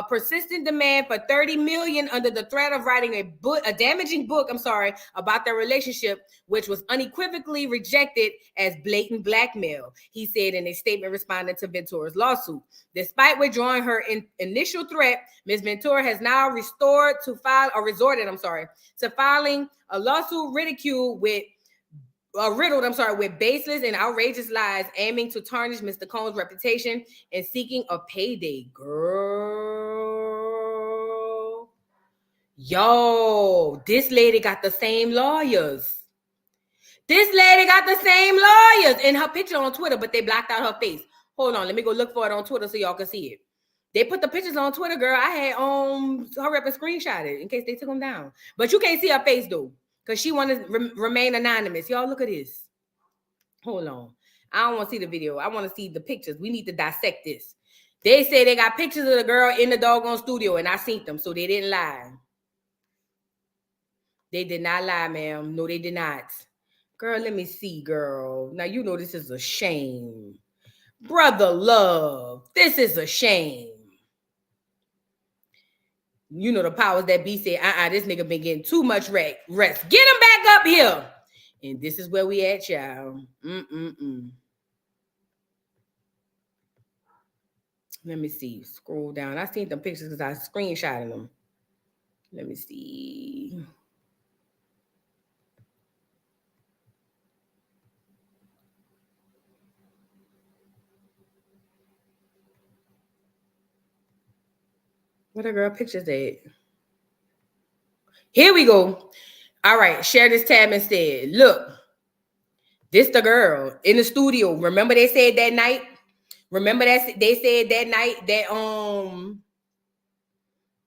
persistent demand for $30 million under the threat of writing a damaging book, about their relationship, which was unequivocally rejected as blatant blackmail, he said in a statement responding to Ventura's lawsuit. Despite withdrawing her initial threat, Ms. Ventura has now resorted to filing a lawsuit riddled with baseless and outrageous lies, aiming to tarnish Mr. Combs' reputation and seeking a payday. Girl. Yo, this lady got the same lawyers. And her picture on Twitter, but they blocked out her face. Hold on, let me go look for it on Twitter so y'all can see it. They put the pictures on Twitter, girl. I had hurry up and screenshot it in case they took them down. But you can't see her face, though, because she wanted to remain anonymous. Y'all, look at this. Hold on. I don't want to see the video. I want to see the pictures. We need to dissect this. They say they got pictures of the girl in the doggone studio, and I seen them, so they didn't lie. They did not lie, ma'am. No, they did not. Girl, let me see, girl. Now, you know this is a shame. Brother Love, this is a shame. You know the powers that be said, this nigga been getting too much rest. Get him back up here. And this is where we at, y'all. Let me see. Scroll down. I seen them pictures because I screenshotted them. Let me see. What are girl pictures at? Here we go. All right, share this tab instead. Look, this the girl in the studio. Remember they said that night? Remember that they said that night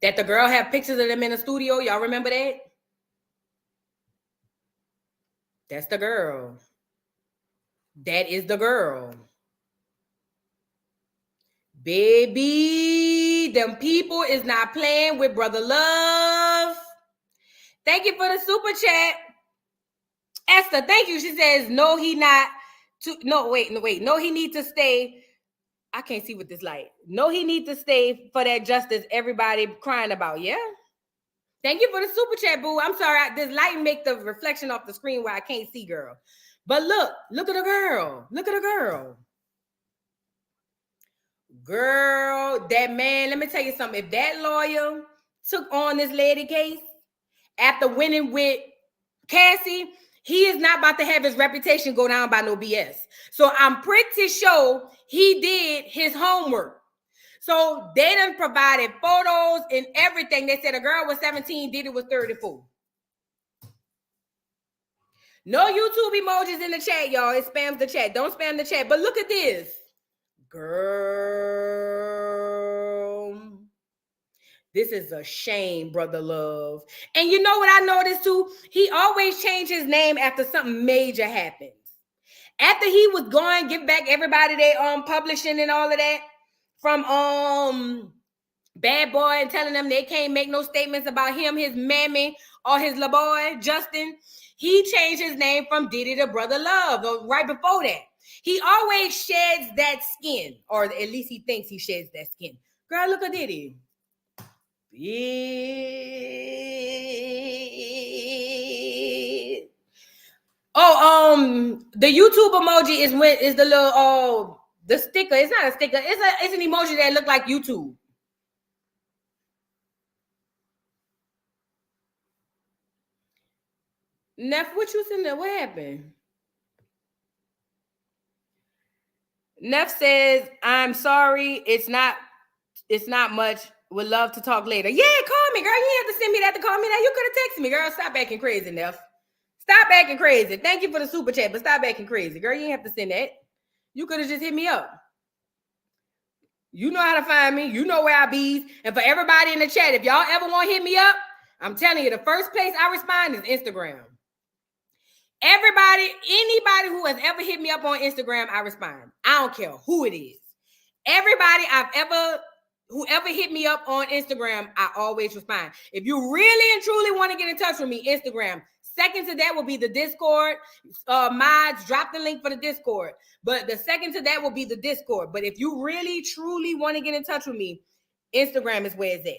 that the girl had pictures of them in the studio? Y'all remember that? That's the girl. That is the girl. Baby, them people is not playing with Brother Love. Thank you for the super chat. Esther, thank you. She says, no, he not. No, he need to stay. I can't see with this light. No, he need to stay for that justice everybody crying about. Yeah. Thank you for the super chat, boo. I'm sorry. This light make the reflection off the screen where I can't see, girl. But look at the girl. Look at the girl. Girl, that man, let me tell you something. If that lawyer took on this lady case after winning with Cassie, he is not about to have his reputation go down by no BS. So I'm pretty sure he did his homework. So they done provided photos and everything. They said a girl was 17, Diddy was 34. No YouTube emojis in the chat, y'all. It spams the chat. Don't spam the chat. But look at this. Girl, this is a shame, Brother Love. And you know what I noticed too? He always changed his name after something major happens. After he was going, give back everybody their publishing and all of that from Bad Boy and telling them they can't make no statements about him, his mammy, or his la boy, Justin. He changed his name from Diddy to Brother Love right before that. He always sheds that skin, or at least he thinks he sheds that skin. Girl, look at Diddy. Yeah. Oh, the YouTube emoji is the little the sticker. It's not a sticker. It's an emoji that look like YouTube. Neff, what you sitting there? What happened? Neff says, "I'm sorry. It's not much. Would love to talk later." Yeah, call me, girl. You didn't have to send me that to call me now. You could have texted me, girl. Stop acting crazy, Neff. Stop acting crazy. Thank you for the super chat, but stop acting crazy, girl. You didn't have to send that. You could have just hit me up. You know how to find me. You know where I be. And for everybody in the chat, if y'all ever want to hit me up, I'm telling you, the first place I respond is Instagram. Everybody, anybody who has ever hit me up on Instagram, I respond. I don't care who it is. Everybody whoever hit me up on Instagram, I always respond. If you really and truly want to get in touch with me, Instagram. Second to that will be the Discord. Mods, drop the link for the Discord. But the second to that will be the Discord. But if you really, truly want to get in touch with me, Instagram is where it's at.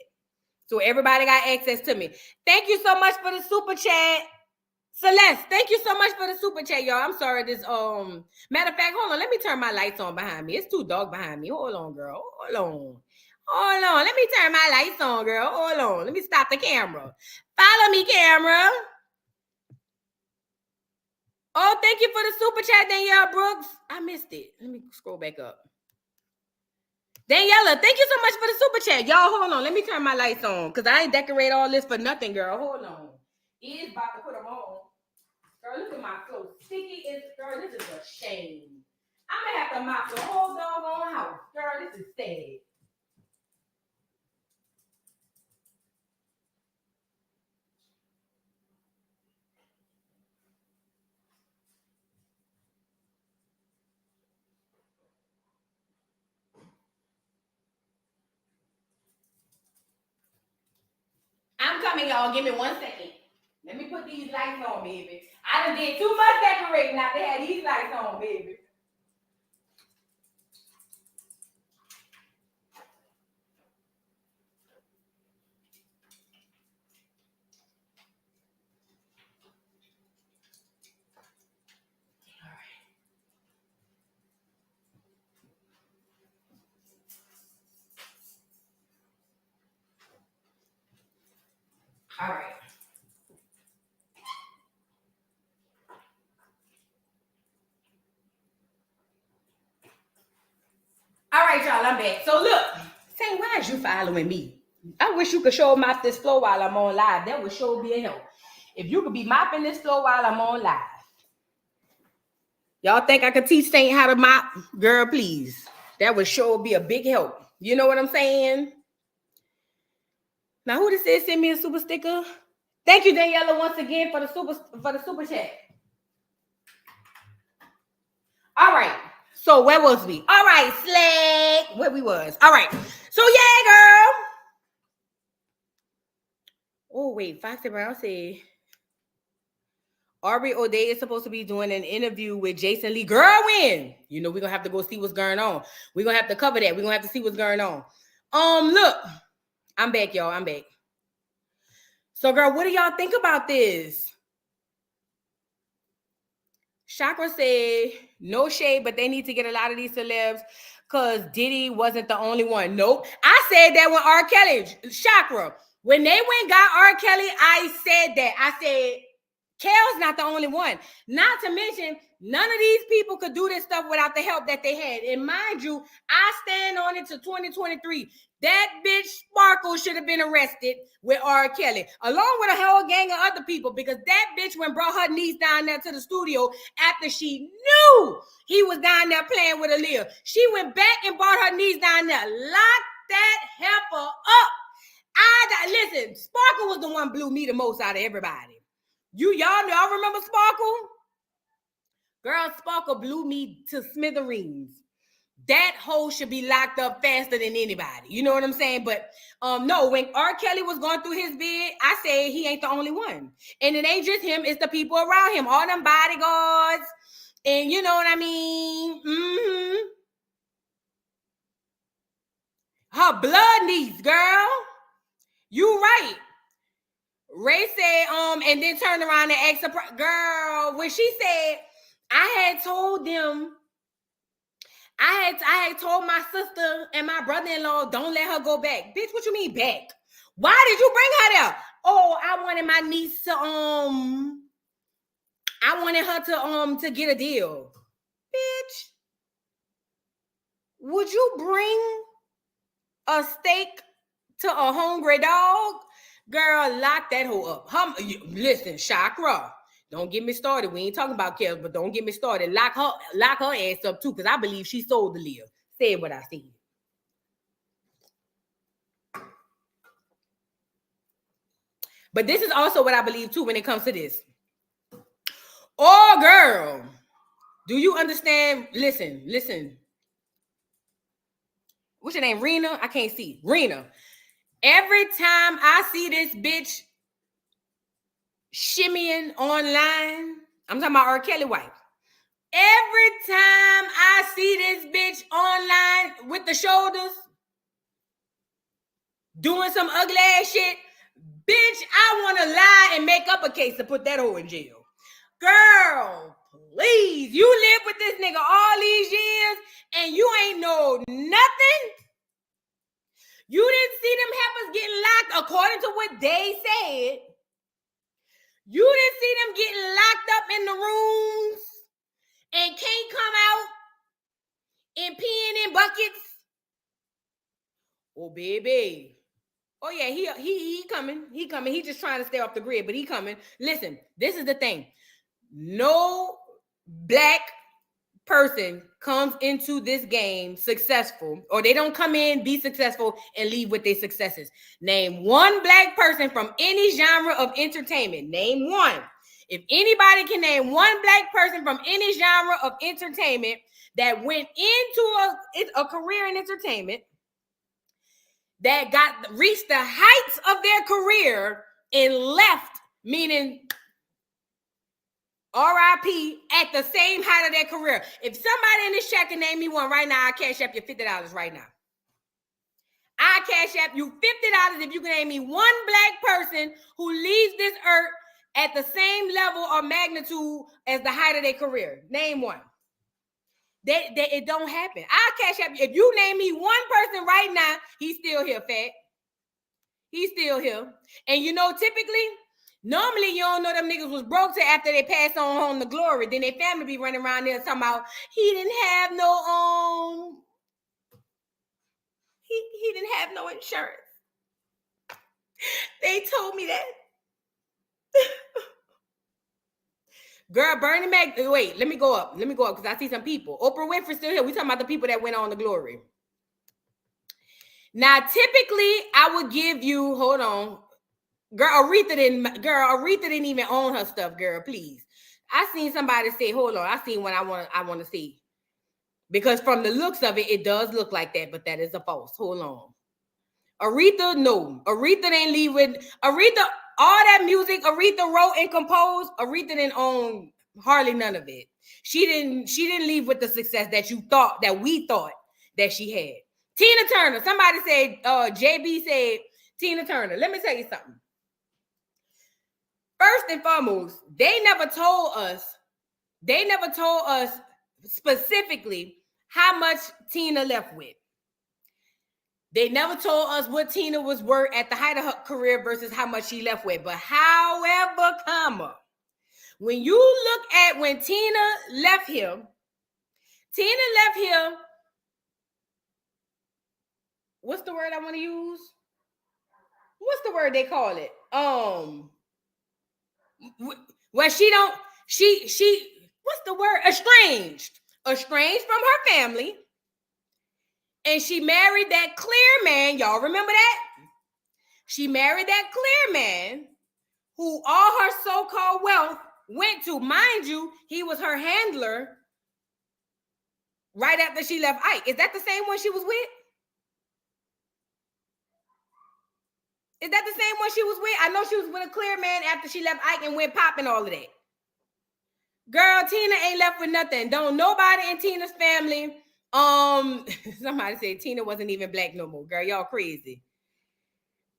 So everybody got access to me. Thank you so much for the super chat. Celeste, thank you so much for the super chat, y'all. I'm sorry. Matter of fact, hold on. Let me turn my lights on behind me. It's too dark behind me. Hold on, girl. Hold on. Let me turn my lights on, girl. Hold on. Let me stop the camera. Follow me, camera. Oh, thank you for the super chat, Danielle Brooks. I missed it. Let me scroll back up. Daniela, thank you so much for the super chat. Y'all, hold on. Let me turn my lights on because I ain't decorate all this for nothing, girl. Hold on. Is about to put them on. Girl, look at my clothes. Sticky is, girl, this is a shame. I'm going to have to mop the whole doggone house. Girl, this is sad. I'm coming, y'all. Give me 1 second. Let me put these lights on, baby. I done did too much decorating not to have these lights on, baby. All right. All right, y'all, I'm back. So look, Saint, why is you following me? I wish you could show mop this floor while I'm on live. That would sure be a help. If you could be mopping this floor while I'm on live. Y'all think I could teach Saint how to mop? Girl, please. That would sure be a big help. You know what I'm saying? Now, who this is? Send me a super sticker. Thank you, Daniela, once again for the super chat. All right. So where was we? All right, Slag. Where we was. All right. So yeah, girl. Oh, wait. Foxy Brown said Aubrey O'Day is supposed to be doing an interview with Jason Lee. Girl, when? You know, we're going to have to go see what's going on. We're going to have to cover that. We're going to have to see what's going on. Look. I'm back, y'all. I'm back. So, girl, what do y'all think about this? Chakra said, no shade, but they need to get a lot of these celebs because Diddy wasn't the only one. Nope. I said that when R. Kelly, Chakra, when they went and got R. Kelly, I said that. I said, Kel's not the only one. Not to mention, none of these people could do this stuff without the help that they had. And mind you, I stand on it to 2023. That bitch Sparkle should have been arrested with R. Kelly, along with a whole gang of other people, because that bitch went brought her niece down there to the studio after she knew he was down there playing with Aaliyah. She went back and brought her niece down there. Lock that heifer up. Listen, Sparkle was the one blew me the most out of everybody. Y'all remember Sparkle? Girl, Sparkle blew me to smithereens. That hoe should be locked up faster than anybody. You know what I'm saying? But no, when R. Kelly was going through his bid, I said he ain't the only one. And it ain't just him, it's the people around him, all them bodyguards. And you know what I mean? Her blood niece, girl. You right. Ray said, and then turned around and asked her, girl, when she said, I had told them, I had told my sister and my brother-in-law, don't let her go back. Bitch, what you mean back? Why did you bring her there? Oh, I wanted my niece to, I wanted her to get a deal. Bitch, would you bring a steak to a hungry dog? Girl, lock that hoe up. Listen, chakra. Don't get me started. We ain't talking about Kells, but don't get me started. Lock her ass up too, because I believe she sold the live. Said what I said. But this is also what I believe too when it comes to this. Oh, girl. Do you understand? Listen. What's your name? Rena? I can't see. Rena. Every time I see this bitch shimmying online, I'm talking about R. Kelly wife. Every time I see this bitch online with the shoulders doing some ugly ass shit, bitch, I want to lie and make up a case to put that hoe in jail. Girl, please, you live with this nigga all these years and you ain't know nothing. You didn't see them heifers getting locked according to what they said. You didn't see them getting locked up in the rooms and can't come out and peeing in buckets. Oh, baby. Oh, yeah, he coming. He coming. He just trying to stay off the grid, but he coming. Listen, this is the thing. No black person comes into this game successful, or they don't come in, be successful, and leave with their successes. Name one black person from any genre of entertainment. Name one. If anybody can name one black person from any genre of entertainment that went into a career in entertainment, that reached the heights of their career and left, meaning R.I.P. at the same height of their career. If somebody in this chat can name me one right now, I'll cash up you $50 right now. I'll cash up you $50 if you can name me one black person who leaves this earth at the same level or magnitude as the height of their career. Name one. It don't happen. I'll cash up. If you name me one person right now, he's still here, fat. He's still here. And you know, typically, normally you don't know them niggas was broke till after they pass on home to glory. Then their family be running around there talking about he didn't have no he didn't have no insurance. They told me that. Girl, Bernie Mac. Wait, let me go up because I see some people. Oprah Winfrey still here. We talking about the people that went on to glory. Now, typically, I would give you. Hold on, girl. Aretha didn't even own her stuff. Girl, please. I seen somebody say, "Hold on." I seen what I want to see, because from the looks of it, it does look like that, but that is a false. Hold on. Aretha, no. Aretha didn't leave with Aretha. All that music Aretha wrote and composed, Aretha didn't own hardly none of it. She didn't leave with the success that we thought that she had. Tina Turner. Somebody said, JB said Tina Turner. Let me tell you something. First and foremost, they never told us specifically how much Tina left with. They never told us what Tina was worth at the height of her career versus how much she left with. But however, when you look at when Tina left here, what's the word I want to use? What's the word they call it? Well, she what's the word? Estranged from her family. And she married that clear man. Y'all remember that? She married that clear man who all her so-called wealth went to. Mind you, he was her handler right after she left Ike. Is that the same one she was with? Is that the same one she was with? I know she was with a clear man after she left Ike and went popping all of that. Girl, Tina ain't left with nothing. Don't nobody in Tina's family Somebody said Tina wasn't even black no more. Girl, y'all crazy.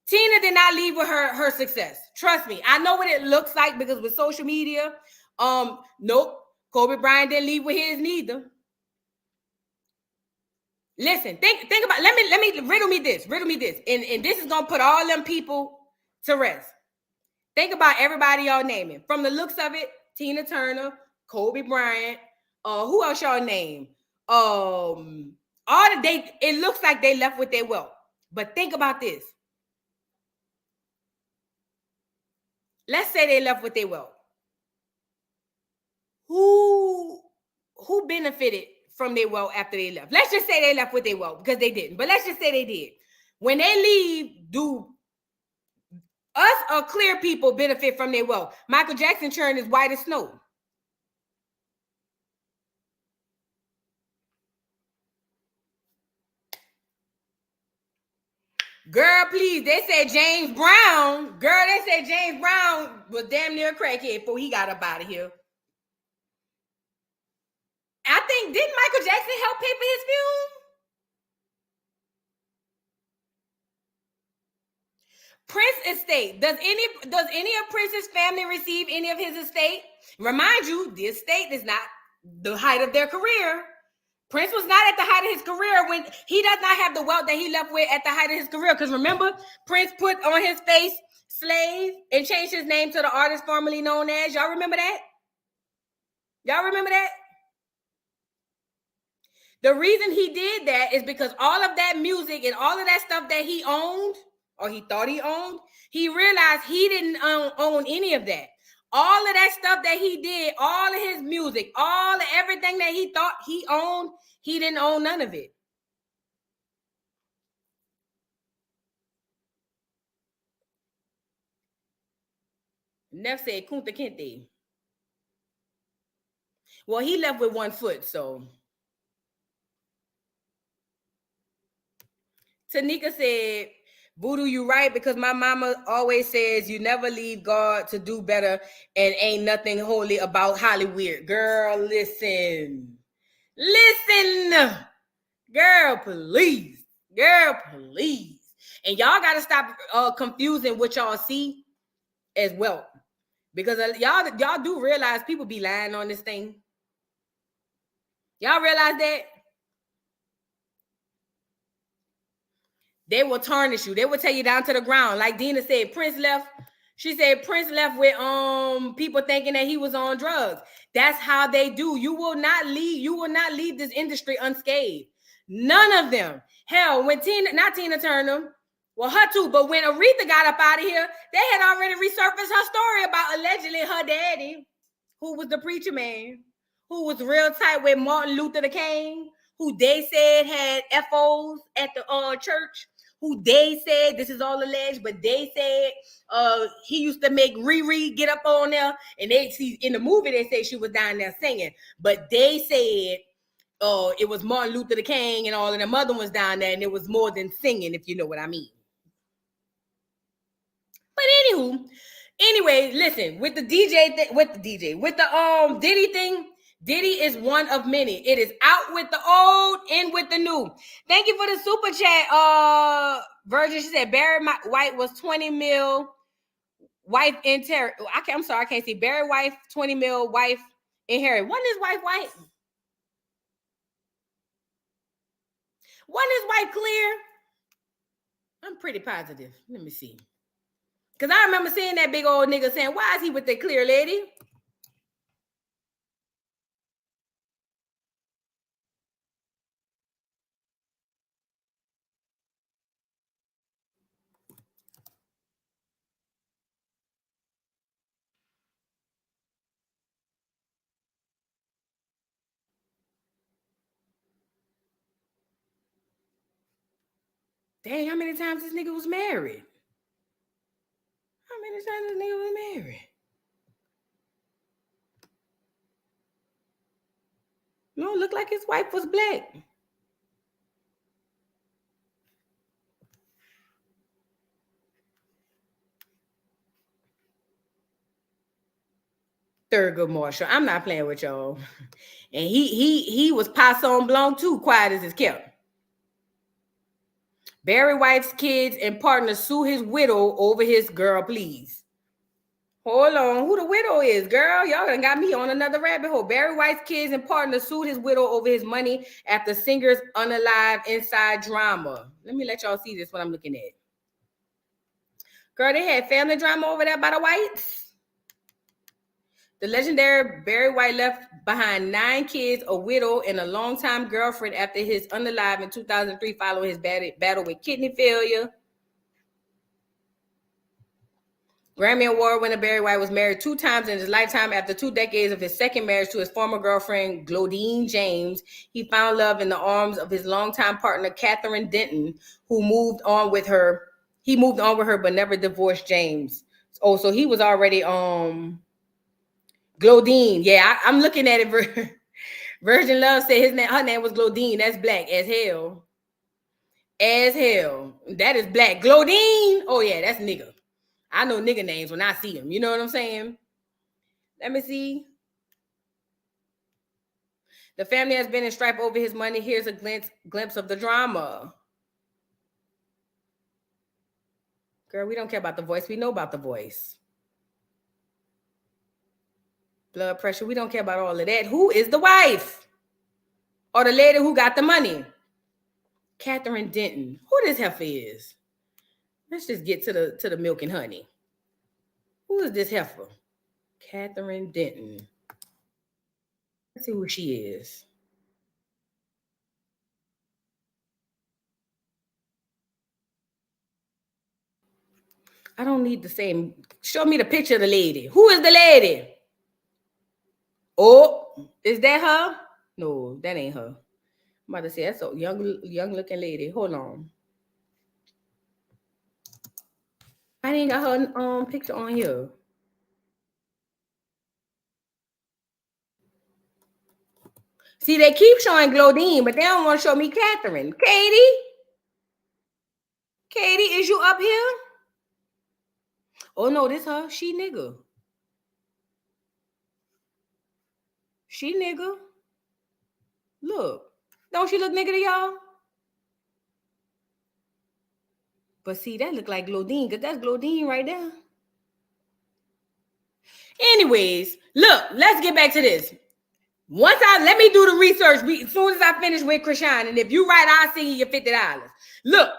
Tina did not leave with her success. Trust me. I know what it looks like because with social media, nope. Kobe Bryant didn't leave with his neither. Listen, think about, let me riddle me this. And this is gonna put all them people to rest. Think about everybody y'all naming. From the looks of it, Tina Turner, Kobe Bryant, who else y'all name? It looks like they left with their wealth. But think about this. Let's say they left with their wealth. Who benefited from their wealth after they left? Let's just say they left with their wealth because they didn't. But let's just say they did. When they leave, do us or clear people benefit from their wealth? Michael Jackson turned as white as snow. Girl, please. They said James Brown. Girl, they said James Brown was damn near a crackhead before he got up out of here. I think, didn't Michael Jackson help pay for his funeral? Prince estate. Does any of Prince's family receive any of his estate? Remind you, the estate is not the height of their career. Prince was not at the height of his career when he does not have the wealth that he left with at the height of his career. Because remember, Prince put on his face slave and changed his name to the artist formerly known as. Y'all remember that? Y'all remember that? The reason he did that is because all of that music and all of that stuff that he owned, or he thought he owned, he realized he didn't own any of that. All of that stuff that he did, all of his music, everything that he thought he owned, he didn't own none of it. Neff said Kunta Kinte. Well, he left with 1 foot, so. Tanika said, Voodoo, you right, because my mama always says you never leave God to do better and ain't nothing holy about Hollywood. Girl, listen. Listen. Girl, please. Girl, please. And y'all got to stop confusing what y'all see as well. Because y'all do realize people be lying on this thing. Y'all realize that? They will tarnish you. They will take you down to the ground. Like Dina said, Prince left. She said Prince left with people thinking that he was on drugs. That's how they do. You will not leave this industry unscathed. None of them. Hell, when not Tina Turner, well, her too, but when Aretha got up out of here, they had already resurfaced her story about allegedly her daddy, who was the preacher man, who was real tight with Martin Luther King, who they said had FOs at the church, who they said, this is all alleged, but they said he used to make Riri get up on there, and they see in the movie they say she was down there singing, but they said it was Martin Luther King and all of them other ones down there, and it was more than singing, if you know what I mean. But anyway, listen, with the Diddy thing, Diddy is one of many. It is out with the old, in with the new. Thank you for the super chat, Virgin. She said Barry White was 20 mil, wife inherit. I'm sorry, I can't see. Barry wife 20 mil, wife inherit. Wasn't his wife white? Wasn't his wife clear? I'm pretty positive. Let me see. Because I remember seeing that big old nigga saying, why is he with the clear lady? Dang, how many times this nigga was married? How many times this nigga was married? No, looked like his wife was black. Thurgood Marshall. I'm not playing with y'all. And he was Passon Blanc too, quiet as his kept. Barry White's kids and partner sue his widow over his girl, please. Hold on, who the widow is, girl? Y'all done got me on another rabbit hole. Barry White's kids and partner sued his widow over his money after singer's unalived inside drama. Let me let y'all see this, what I'm looking at. Girl, they had family drama over there by the Whites. The legendary Barry White left behind 9 kids, a widow, and a longtime girlfriend after his unalived in 2003 following his battle with kidney failure. Grammy Award winner Barry White was married 2 times in his lifetime. After 2 decades of his second marriage to his former girlfriend, Glodine James, he found love in the arms of his longtime partner, Catherine Denton, who moved on with her. He moved on with her, but never divorced James. Oh, so he was already Glodine. Yeah, I'm looking at it. Virgin Love said her name was Glodine. That's black as hell. As hell. That is black. Glodine. Oh, yeah, that's nigga. I know nigga names when I see them. You know what I'm saying? Let me see. The family has been in strife over his money. Here's a glimpse of the drama. Girl, we don't care about The Voice. We know about The Voice. Blood pressure. We don't care about all of that. Who is the wife? Or the lady who got the money? Catherine Denton. Who this heifer is? Let's just get to the milk and honey. Who is this heifer? Catherine Denton. Let's see who she is. I don't need the same. Show me the picture of the lady. Who is the lady? Oh, is that her? No, that ain't her. I'm about to say that's a young looking lady. Hold on. I ain't got her picture on here. See, they keep showing Glodine, but they don't want to show me Catherine. Katie, is you up here? Oh no, this her. She nigga. She nigga. Look, don't she look nigga to y'all? But see, that look like Glodine, because that's Glodine right there. Anyways, look, let's get back to this. Let me do the research as soon as I finish with Chrisean, and if you right, I'll send you your $50. Look,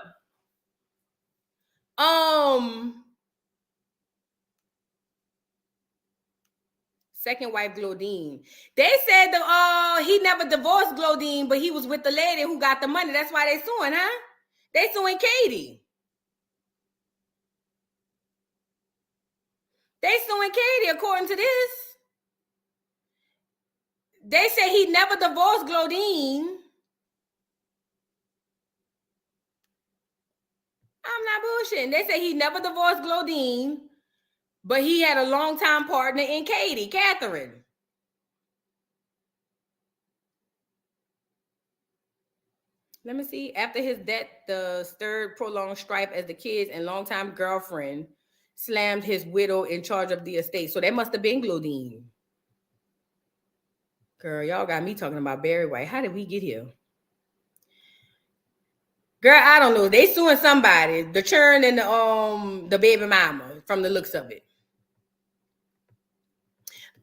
second wife Glodine. They said he never divorced Glodine, but he was with the lady who got the money. That's why they suing, huh? They suing Katie. They suing Katie according to this. They say he never divorced Glodine. I'm not bullshitting. They say he never divorced Glodine, but he had a longtime partner in Katie, Catherine. Let me see. After his death, the stirred prolonged strife as the kids and longtime girlfriend slammed his widow in charge of the estate. So that must have been Glodine. Girl, y'all got me talking about Barry White. How did we get here? Girl, I don't know. They suing somebody. The churn and the baby mama from the looks of it.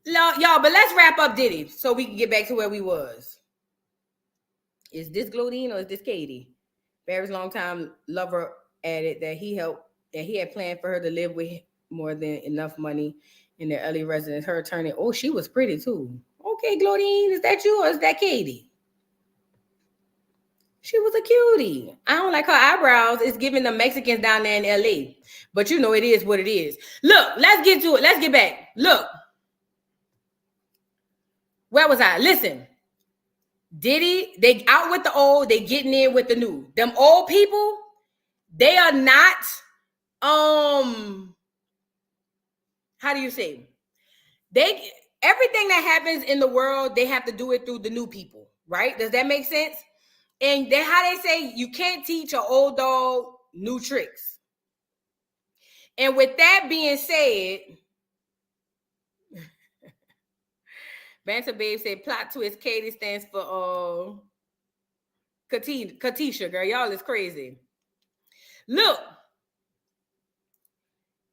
Y'all, but let's wrap up Diddy so we can get back to where we was. Is this Glodine or is this Katie? Barry's longtime lover added that he had planned for her to live with more than enough money in their early residence. Her attorney, oh, she was pretty too. Okay, Glodine, is that you or is that Katie? She was a cutie. I don't like her eyebrows. It's giving the Mexicans down there in LA. But you know, it is what it is. Look, let's get to it. Let's get back. Look. Where was I? Listen. Diddy, they out with the old, they getting in with the new. Them old people, they are not, how do you say? Everything that happens in the world, they have to do it through the new people, right? Does that make sense? And how they say, you can't teach an old dog new tricks. And with that being said, Banter Babe said plot twist. Katie stands for Katisha, girl. Y'all is crazy. Look,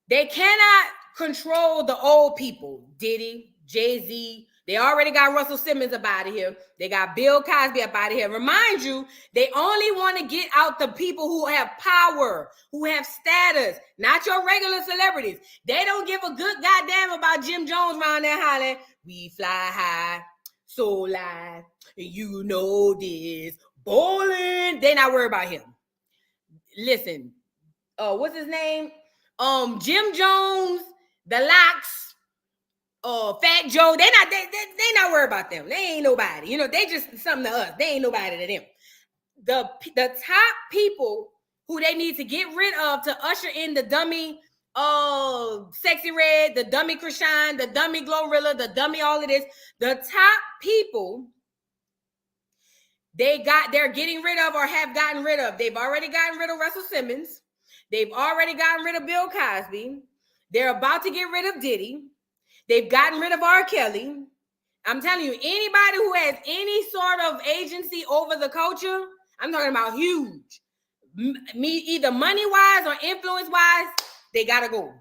they cannot control the old people. Diddy, Jay-Z. They already got Russell Simmons up out of here. They got Bill Cosby up out of here. Remind you, they only want to get out the people who have power, who have status, not your regular celebrities. They don't give a good goddamn about Jim Jones around there hollering, we fly high, so live, you know this, bowling. They not worried about him. Listen, what's his name? Jim Jones, the Locks, Fat Joe, they not worried about them. They ain't nobody. You know, they just something to us. They ain't nobody to them. The top people who they need to get rid of to usher in the dummy Sexy Red, the dummy Chrisean, the dummy Glorilla, the dummy all of this. The top people they're getting rid of or have gotten rid of. They've already gotten rid of Russell Simmons. They've already gotten rid of Bill Cosby. They're about to get rid of Diddy. They've gotten rid of R. Kelly. I'm telling you, anybody who has any sort of agency over the culture, I'm talking about huge, either money-wise or influence-wise, they gotta go.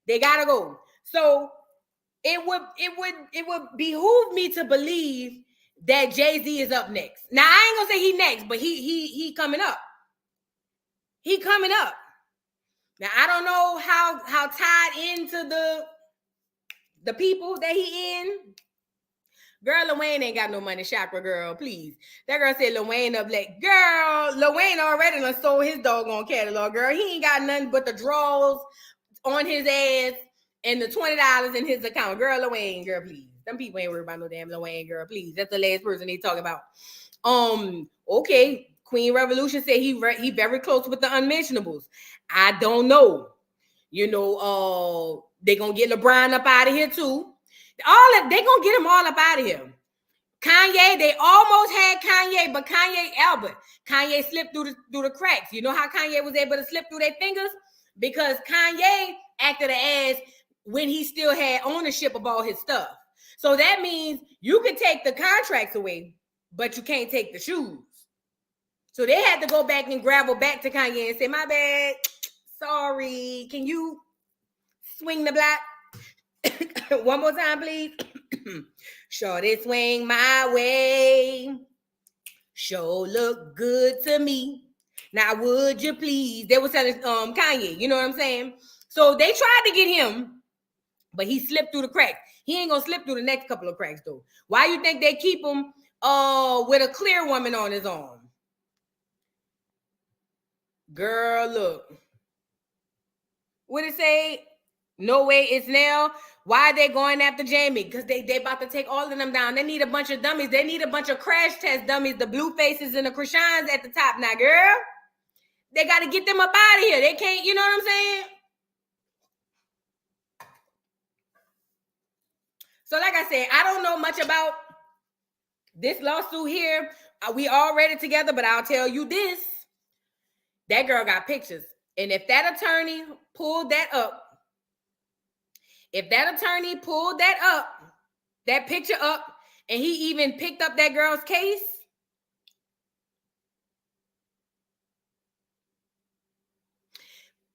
They gotta go. So it would behoove me to believe that Jay-Z is up next. Now I ain't gonna say he next, but he coming up. He coming up. Now I don't know how tied into the people that he in. Girl, Lil Wayne ain't got no money. Chakra girl, please. That girl said Lil Wayne up like, girl, Lil Wayne already done sold his doggone catalog, girl. He ain't got nothing but the draws on his ass and the $20 in his account. Girl, Lil Wayne, girl, please. Them people ain't worried about no damn Lil Wayne, girl, please. That's the last person they talking about. Okay. Queen Revolution said he very close with the unmentionables. I don't know. You know, they gonna get LeBron up out of here too. They gonna get him all up out of here. Kanye, they almost had Kanye, but Kanye slipped through the cracks. You know how Kanye was able to slip through their fingers? Because Kanye acted an ass when he still had ownership of all his stuff. So that means you can take the contracts away, but you can't take the shoes. So they had to go back and gravel back to Kanye and say, my bad, sorry, can you swing the block? One more time, please. Shorty swing my way. Sure look good to me. Now, would you please? They were telling Kanye, you know what I'm saying? So they tried to get him, but he slipped through the cracks. He ain't gonna slip through the next couple of cracks, though. Why you think they keep him with a clear woman on his arm? Girl, look. What it say? No way it's now. Why are they going after Jamie? Because they about to take all of them down. They need a bunch of dummies. They need a bunch of crash test dummies, the Bluefaces and the Chriseans at the top now, girl. They got to get them up out of here. They can't, you know what I'm saying? So like I said, I don't know much about this lawsuit here. We all read it together, but I'll tell you this. That girl got pictures. And if that attorney pulled that up, that picture up, and he even picked up that girl's case,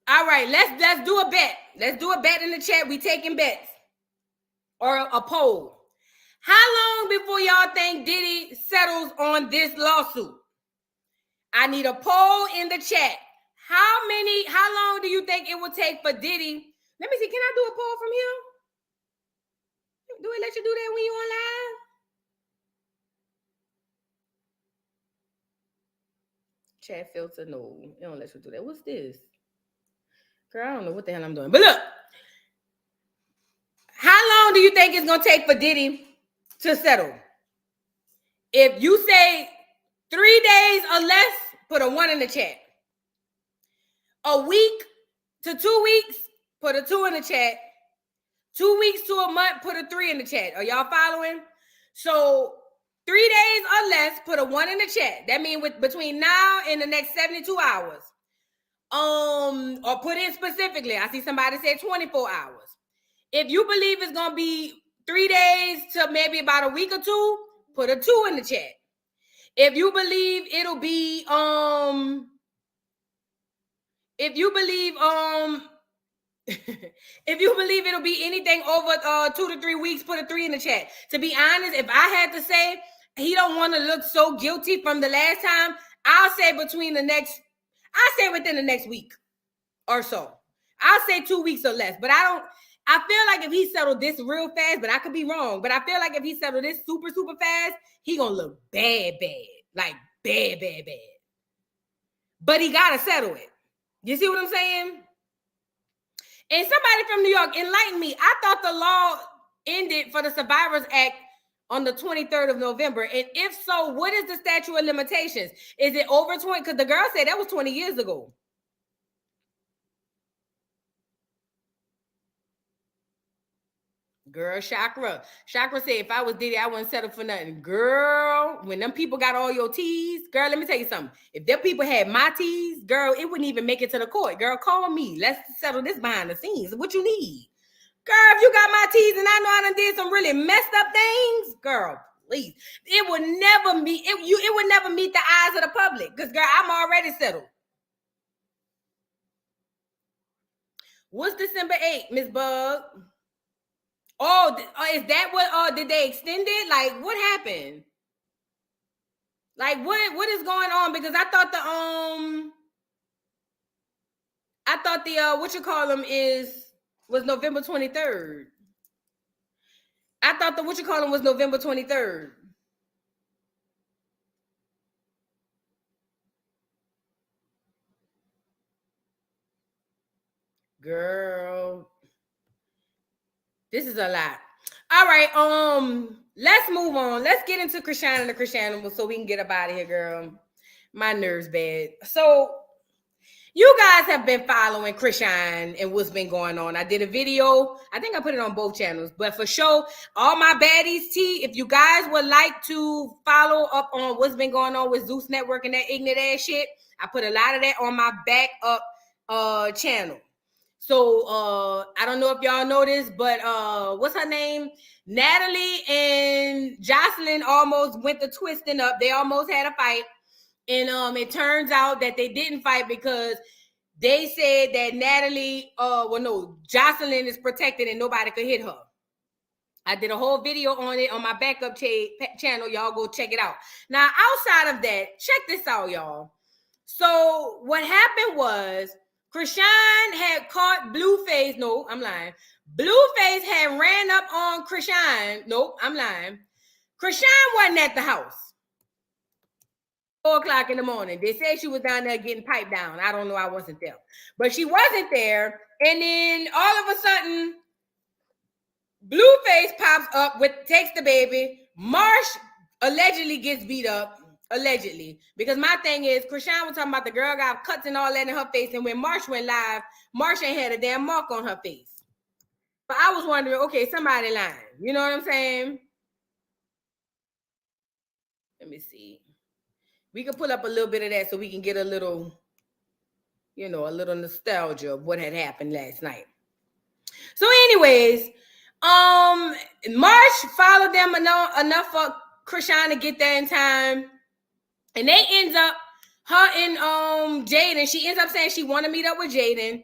all right, let's do a bet. Let's do a bet in the chat. We taking bets or a poll. How long before y'all think Diddy settles on this lawsuit? I need a poll in the chat. How long do you think it will take for Diddy? Let me see. Can I do a poll from here? Do it let you do that when you on live? Chat filter, no. It don't let you do that. What's this? Girl, I don't know what the hell I'm doing. But look. How long do you think it's going to take for Diddy to settle? If you say 3 days or less, put a 1 in the chat. A week to 2 weeks, put a 2 in the chat. 2 weeks to a month, put a 3 in the chat. Are y'all following? So 3 days or less, put a 1 in the chat. That means between now and the next 72 hours. Or put in specifically. I see somebody say 24 hours. If you believe it's gonna be 3 days to maybe about a week or two, put a 2 in the chat. If you believe it'll be if you believe it'll be anything over 2 to 3 weeks, put a 3 in the chat. To be honest, if I had to say he don't want to look so guilty from the last time, I'll say within the next week or so. I'll say 2 weeks or less. But I feel like if he settled this real fast, but I could be wrong. But I feel like if he settled this super, super fast, he gonna look bad. Like bad. But he gotta settle it. You see what I'm saying? And somebody from New York, enlighten me. I thought the law ended for the Survivors Act on the 23rd of November. And if so, what is the statute of limitations? Is it over 20? Because the girl said that was 20 years ago. Girl, Chakra said, if I was Diddy, I wouldn't settle for nothing. Girl, when them people got all your T's, girl, let me tell you something. If them people had my T's, girl, it wouldn't even make it to the court. Girl, call me. Let's settle this behind the scenes. What you need? Girl, if you got my T's and I know I done did some really messed up things, girl, please. It would never meet the eyes of the public. Because, girl, I'm already settled. What's December 8th, Miss Bug? Oh, is that what, did they extend it? Like, what happened? Like, what is going on? Because I thought was November 23rd. I thought was November 23rd. Girl. This is a lot. All right, let's move on. Let's get into Chrisean and the Chrisean so we can get up out of here, girl. My nerves bad. So you guys have been following Chrisean and what's been going on. I did a video. I think I put it on both channels. But for sure, all my baddies tea, if you guys would like to follow up on what's been going on with Zeus Network and that ignorant ass shit, I put a lot of that on my backup channel. So I don't know if y'all know this, but what's her name? Natalie and Jocelyn almost went to twisting up. They almost had a fight. And it turns out that they didn't fight because they said that Jocelyn is protected and nobody could hit her. I did a whole video on it on my backup channel. Y'all go check it out. Now, outside of that, check this out, y'all. So what happened was, Chrisean had caught Blueface. No, I'm lying. Blueface had ran up on Chrisean. Nope, I'm lying. Chrisean wasn't at the house. 4 o'clock in the morning. They said she was down there getting piped down. I don't know. I wasn't there. But she wasn't there. And then all of a sudden, Blueface pops up, takes the baby. Marsh allegedly gets beat up. Allegedly, because my thing is, Chrisean was talking about the girl got cuts and all that in her face, and when Marsh went live, Marsh ain't had a damn mark on her face. But I was wondering, okay, somebody lying. You know what I'm saying? Let me see. We can pull up a little bit of that so we can get a little nostalgia of what had happened last night. So, anyways, Marsh followed them enough for Chrisean to get there in time. And they ends up, her and Jaden, she ends up saying she want to meet up with Jaden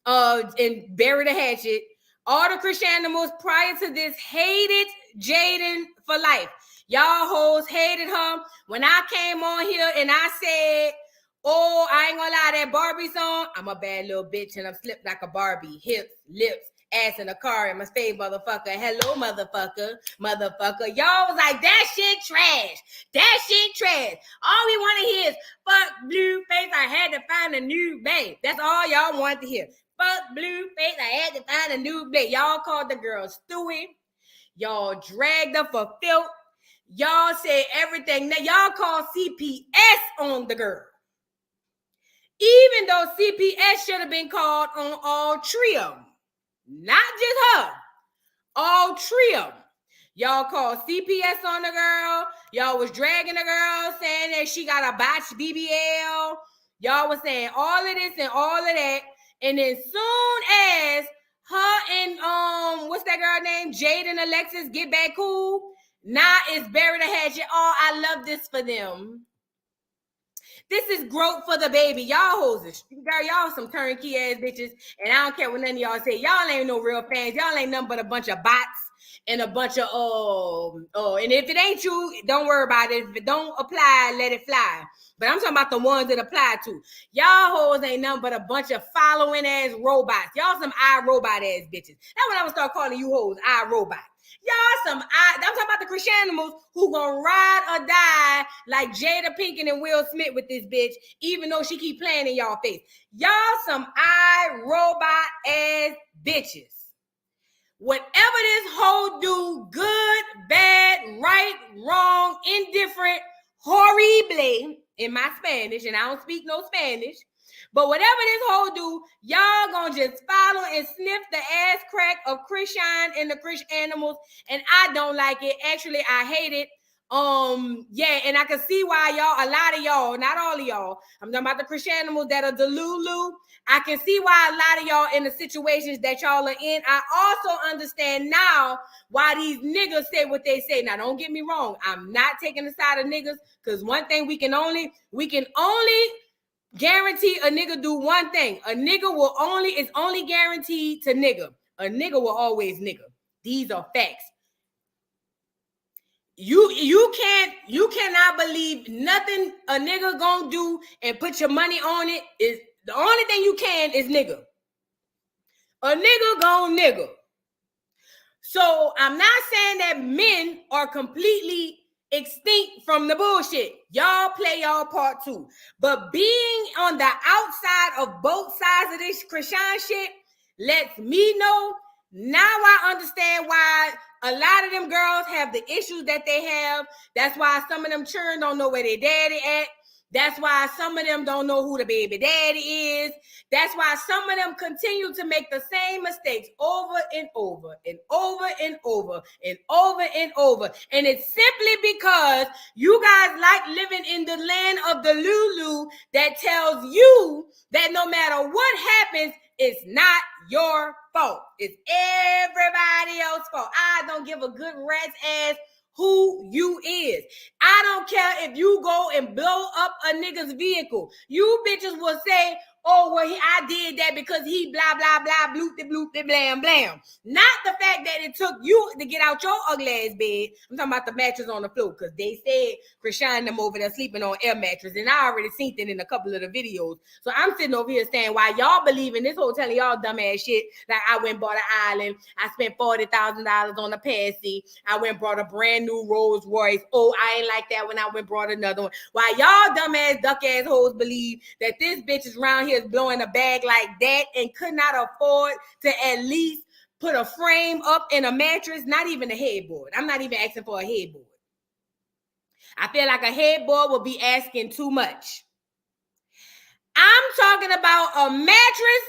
and bury the hatchet. All the Chriseanimals prior to this hated Jaden for life. Y'all hoes hated her. When I came on here and I said, oh, I ain't gonna lie, that Barbie song, I'm a bad little bitch and I'm slipped like a Barbie. Hips, lips, ass in a car in my face, motherfucker. Hello, motherfucker. Y'all was like, that shit trash. That shit trash. All we want to hear is, fuck Blueface, I had to find a new babe. That's all y'all want to hear. Fuck Blueface, I had to find a new babe. Y'all called the girl Stewie. Y'all dragged her for filth. Y'all said everything. Now, y'all called CPS on the girl. Even though CPS should have been called on all three of them. Not just her. All three of them. Y'all called CPS on the girl. Y'all was dragging the girl, saying that she got a botched BBL. Y'all was saying all of this and all of that. And then soon as her and what's that girl name? Jade and Alexis get back cool. Now it's bury the hatchet. Oh, I love this for them. This is growth for the baby. Y'all hoes, girl, y'all some turnkey ass bitches. And I don't care what none of y'all say. Y'all ain't no real fans. Y'all ain't nothing but a bunch of bots and a bunch of and if it ain't you, don't worry about it. If it don't apply, let it fly. But I'm talking about the ones that apply to. Y'all hoes ain't nothing but a bunch of following ass robots. Y'all some iRobot ass bitches. That's when I would start calling you hoes iRobot. Y'all some I'm talking about the Chriseanimals who gonna ride or die like Jada Pinkett and Will Smith with this bitch, even though she keep playing in y'all face. Y'all some iRobot ass bitches. Whatever this hoe do, good, bad, right, wrong, indifferent, horrible, in my Spanish, and I don't speak no Spanish, but whatever this hoe do, y'all gonna just follow and sniff the ass crack of Chrisean and the Chriseanimals, and I don't like it. Actually, I hate it. Yeah, and I can see why y'all, a lot of y'all, not all of y'all, I'm talking about the Chriseanimals that are delulu. I can see why a lot of y'all in the situations that y'all are in. I also understand now why these niggas say what they say. Now, don't get me wrong. I'm not taking the side of niggas, because one thing we can only guarantee a nigga do one thing. A nigga is only guaranteed to nigga. A nigga will always nigga. These are facts. You cannot believe nothing a nigga gonna do and put your money on it. Is the only thing you can is nigga. A nigga gon' nigga. So I'm not saying that men are completely extinct from the bullshit. Y'all play y'all part too. But being on the outside of both sides of this Chrisean shit lets me know. Now I understand why a lot of them girls have the issues that they have. That's why some of them children don't know where their daddy at. That's why some of them don't know who the baby daddy is. That's why some of them continue to make the same mistakes over and over and over and over and over and over. And it's simply because you guys like living in the land of the Lulu that tells you that no matter what happens, it's not your fault. It's everybody else's fault. I don't give a good rat's ass who you is. I don't care if you go and blow up a nigga's vehicle. You bitches will say, oh, well, I did that because he blah, blah, blah, bloop, bloop, blam, blam. Not the fact that it took you to get out your ugly ass bed. I'm talking about the mattress on the floor, because they said Chrisean them over there sleeping on air mattress, and I already seen it in a couple of the videos. So I'm sitting over here saying, why y'all believe in this whole telling y'all dumb ass shit, like I went and bought an island, I spent $40,000 on a passy, I went and brought a brand new Rolls Royce. Oh, I ain't like that when I went and brought another one. Why y'all dumb ass, duck ass hoes believe that this bitch is around here blowing a bag like that and could not afford to at least put a frame up in a mattress, not even a headboard. I'm not even asking for a headboard. I feel like a headboard would be asking too much. I'm talking about a mattress,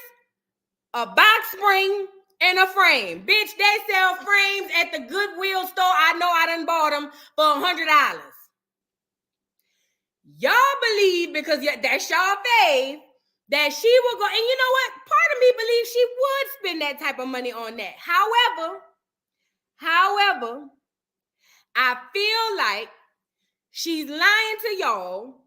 a box spring, and a frame. Bitch, they sell frames at the Goodwill store. I know I done bought them for $100. Y'all believe, because that's y'all fave, that she will go, and you know what? Part of me believes she would spend that type of money on that. However, I feel like she's lying to y'all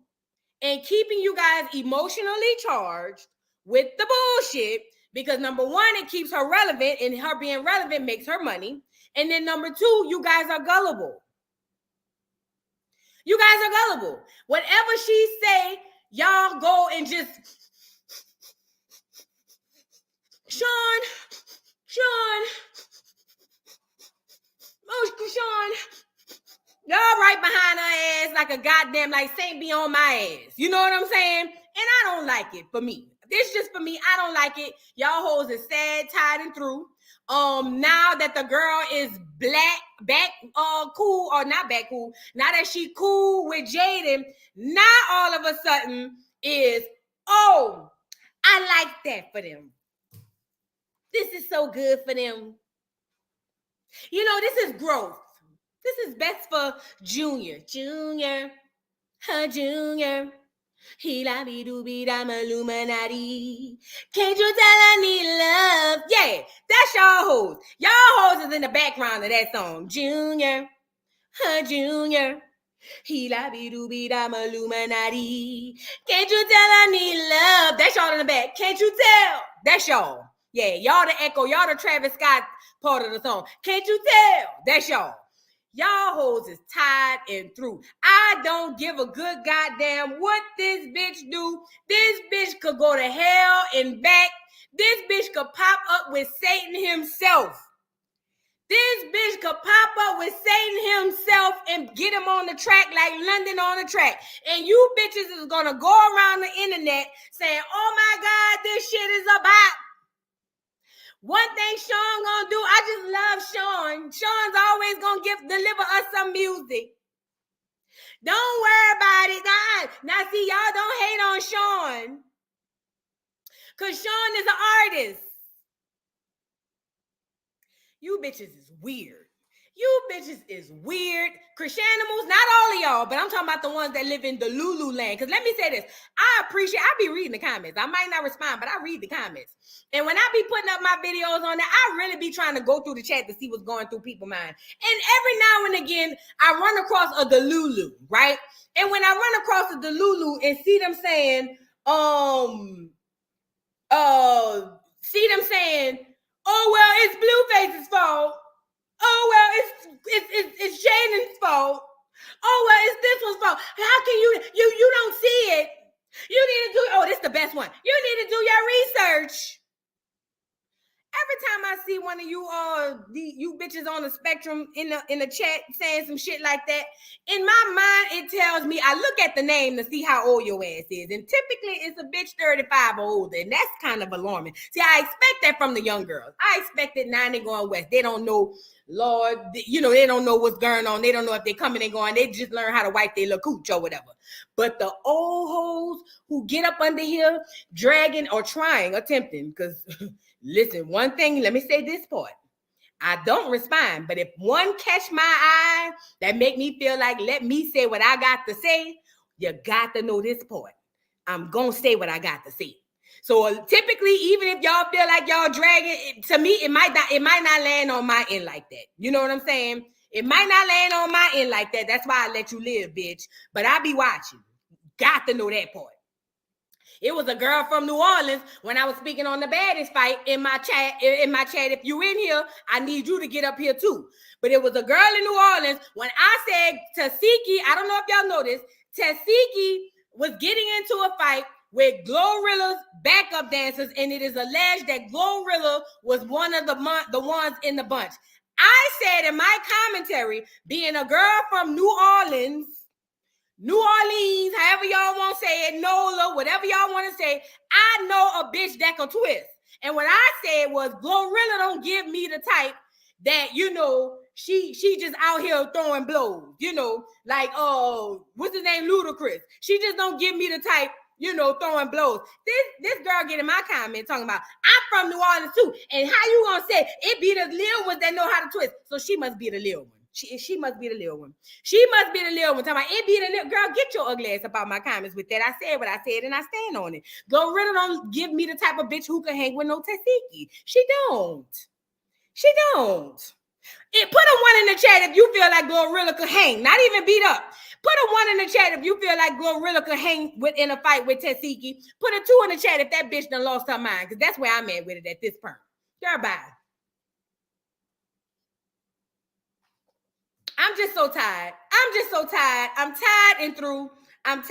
and keeping you guys emotionally charged with the bullshit, because number one, it keeps her relevant, and her being relevant makes her money. And then number two, you guys are gullible. You guys are gullible. Whatever she say, y'all go and just, Sean, y'all right behind her ass like a goddamn, like Saint be on my ass. You know what I'm saying? And I don't like it for me. This just for me. I don't like it. Y'all hoes is sad, tied and through. Now that the girl is cool, or not back cool, now that she cool with Jaden, now all of a sudden is, oh, I like that for them. This is so good for them. You know, this is growth. This is best for Junior. He la be do be I'm Illuminati. Can't you tell I need love? Yeah, that's y'all hoes. Y'all hoes is in the background of that song. Junior, Junior. He la be do be I'm Illuminati. Can't you tell I need love? That's y'all in the back. Can't you tell? That's y'all. Yeah, y'all the echo. Y'all the Travis Scott part of the song. Can't you tell? That's y'all. Y'all hoes is tied and through. I don't give a good goddamn what this bitch do. This bitch could go to hell and back. This bitch could pop up with Satan himself. This bitch could pop up with Satan himself and get him on the track like London on the track. And you bitches is gonna go around the internet saying, oh my God, this shit is about. One thing Sean gonna do, I just love Sean. Sean's always gonna deliver us some music. Don't worry about it. Now see, y'all don't hate on Sean. Because Sean is an artist. You bitches is weird. You bitches is weird. Chriseanimals, not all of y'all, but I'm talking about the ones that live in the Lulu land. Because let me say this. I be reading the comments. I might not respond, but I read the comments. And when I be putting up my videos on there, I really be trying to go through the chat to see what's going through people's mind. And every now and again, I run across a Delulu, right? And when I run across a Delulu and see them saying, oh, well, it's Blueface's fault. Oh, well, it's Jaden's fault. Oh, well, it's this one's fault. How can you don't see it? You need to do, this is the best one. You need to do your research. Every time I see one of you bitches on the spectrum in the chat saying some shit like that, in my mind, it tells me, I look at the name to see how old your ass is. And typically it's a bitch 35 or older. And that's kind of alarming. See, I expect that from the young girls. I expect that now they're going west. They don't know, Lord, they don't know what's going on. They don't know if they're coming and going. They just learn how to wipe their little cooch or whatever. But the old hoes who get up under here, dragging or attempting, because listen, one thing, let me say this part. I don't respond, but if one catch my eye that make me feel like, let me say what I got to say, you got to know this part. I'm going to say what I got to say. So typically, even if y'all feel like y'all dragging, to me, it might not land on my end like that. You know what I'm saying? It might not land on my end like that. That's why I let you live, bitch. But I be watching. Got to know that part. It was a girl from New Orleans when I was speaking on the baddest fight in my chat. If you in here, I need you to get up here too. But it was a girl in New Orleans when I said Tasiki, I don't know if y'all know this, Tasiki was getting into a fight with Glorilla's backup dancers, and it is alleged that Glorilla was one of the ones in the bunch. I said in my commentary, being a girl from New Orleans, however y'all want to say it, NOLA, whatever y'all want to say, I know a bitch that can twist. And what I said was, Glorilla don't give me the type that, she just out here throwing blows, like, what's his name, Ludacris. She just don't give me the type, throwing blows. This girl get in my comment talking about, I'm from New Orleans too. And how you gonna say it be the little ones that know how to twist? So she must be the little one. She must be the little one. She must be the little one. Talking about it be the little girl. Get your ugly ass about my comments with that. I said what I said and I stand on it. Glorilla don't give me the type of bitch who can hang with no Tasiki. She don't. Put a one in the chat if you feel like Glorilla could hang. Not even beat up. Put a one in the chat if you feel like Glorilla could hang in a fight with Tasiki. Put a 2 in the chat if that bitch done lost her mind. Because that's where I'm at with it at this point. Girl, bye. I'm just so tired. I'm tired and through. At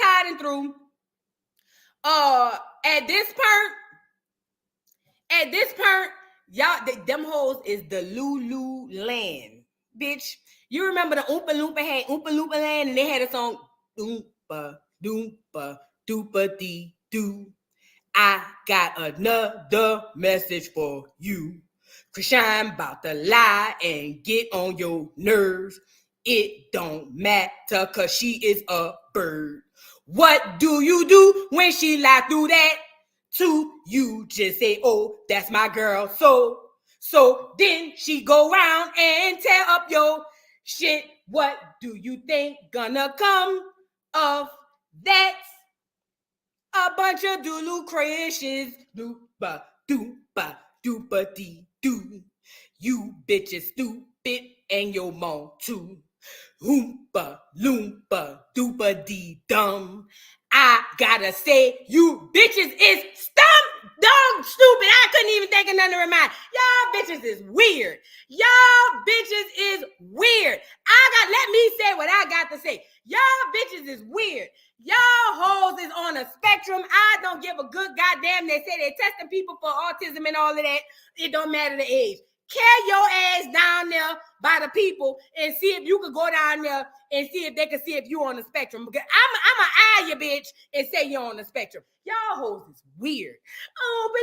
this point, y'all, them hoes is the Lulu land, bitch. You remember the Oompa Loompa had Oompa Loompa land, and they had a song, Oompa Doompa Doopa Dee Doo. I got another message for you. Chrisean about to lie and get on your nerves. It don't matter cause she is a bird. What do you do when she lie through that to you? Just say, oh, that's my girl. So then she go round and tear up your shit. What do you think gonna come of that? bunch of Dulu Chriseans. Doopa, doopa, doopa dee doo. You bitches stupid and your mom too. Oompa, loompa, doopa dee dumb. I gotta say, you bitches is dumb, stupid. I couldn't even think of nothing to remind. Y'all bitches is weird. Y'all bitches is weird. Let me say what I got to say. Y'all bitches is weird. Y'all hoes is on a spectrum. I don't give a good goddamn. They say they're testing people for autism and all of that. It don't matter the age. Carry your ass down there by the people and see if you could go down there and see if they can see if you're on the spectrum. Because I'm eye you, bitch, and say you're on the spectrum. Y'all hoes is weird. Oh, but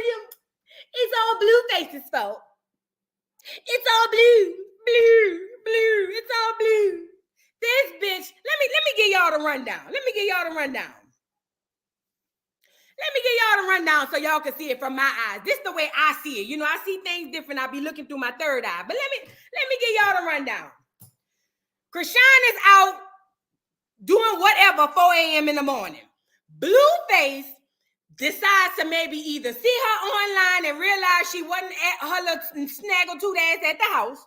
it's all Blueface's fault. It's all blue. It's all blue. This bitch, let me give y'all the rundown. Let me give y'all the rundown so y'all can see it from my eyes. This is the way I see it. You know, I see things different. I be looking through my third eye. But let me give y'all the rundown. Chrisean is out doing whatever 4 a.m. in the morning. Blueface decides to maybe either see her online and realize she wasn't at her little snaggletooth ass at the house,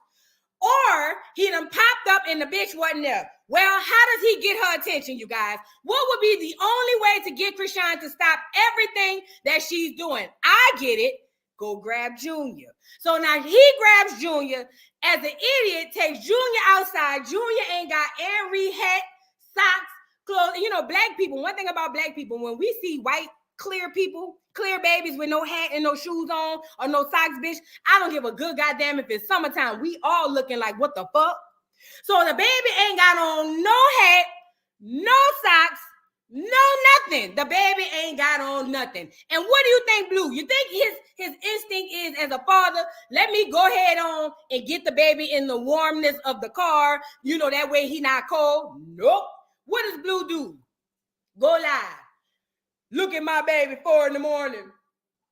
or he done popped up and the bitch wasn't there. Well, how does he get her attention, you guys? What would be the only way to get Chrisean to stop everything that she's doing? I get it. Go grab Junior. So now he grabs Junior. As an idiot, takes Junior outside. Junior ain't got every hat, socks, clothes. You know, black people, one thing about black people, when we see white, clear people, clear babies with no hat and no shoes on or no socks, bitch, I don't give a good goddamn if it's summertime. We all looking like, what the fuck? So the baby ain't got on no hat, no socks, no nothing. The baby ain't got on nothing. And what do you think, Blue? You think his instinct is, as a father, let me go ahead on and get the baby in the warmness of the car, you know, that way he not cold? Nope. What does Blue do? Go live. Look at my baby 4 a.m.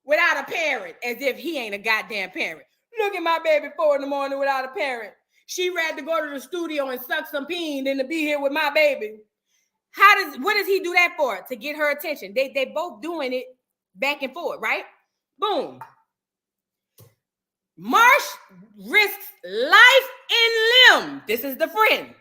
without a parent, as if he ain't a goddamn parent. Look at my baby 4 a.m. without a parent. She rather to go to the studio and suck some peen than to be here with my baby. What does he do that for? To get her attention. They both doing it back and forth, right? Boom. Marsh risks life and limb. This is the friend.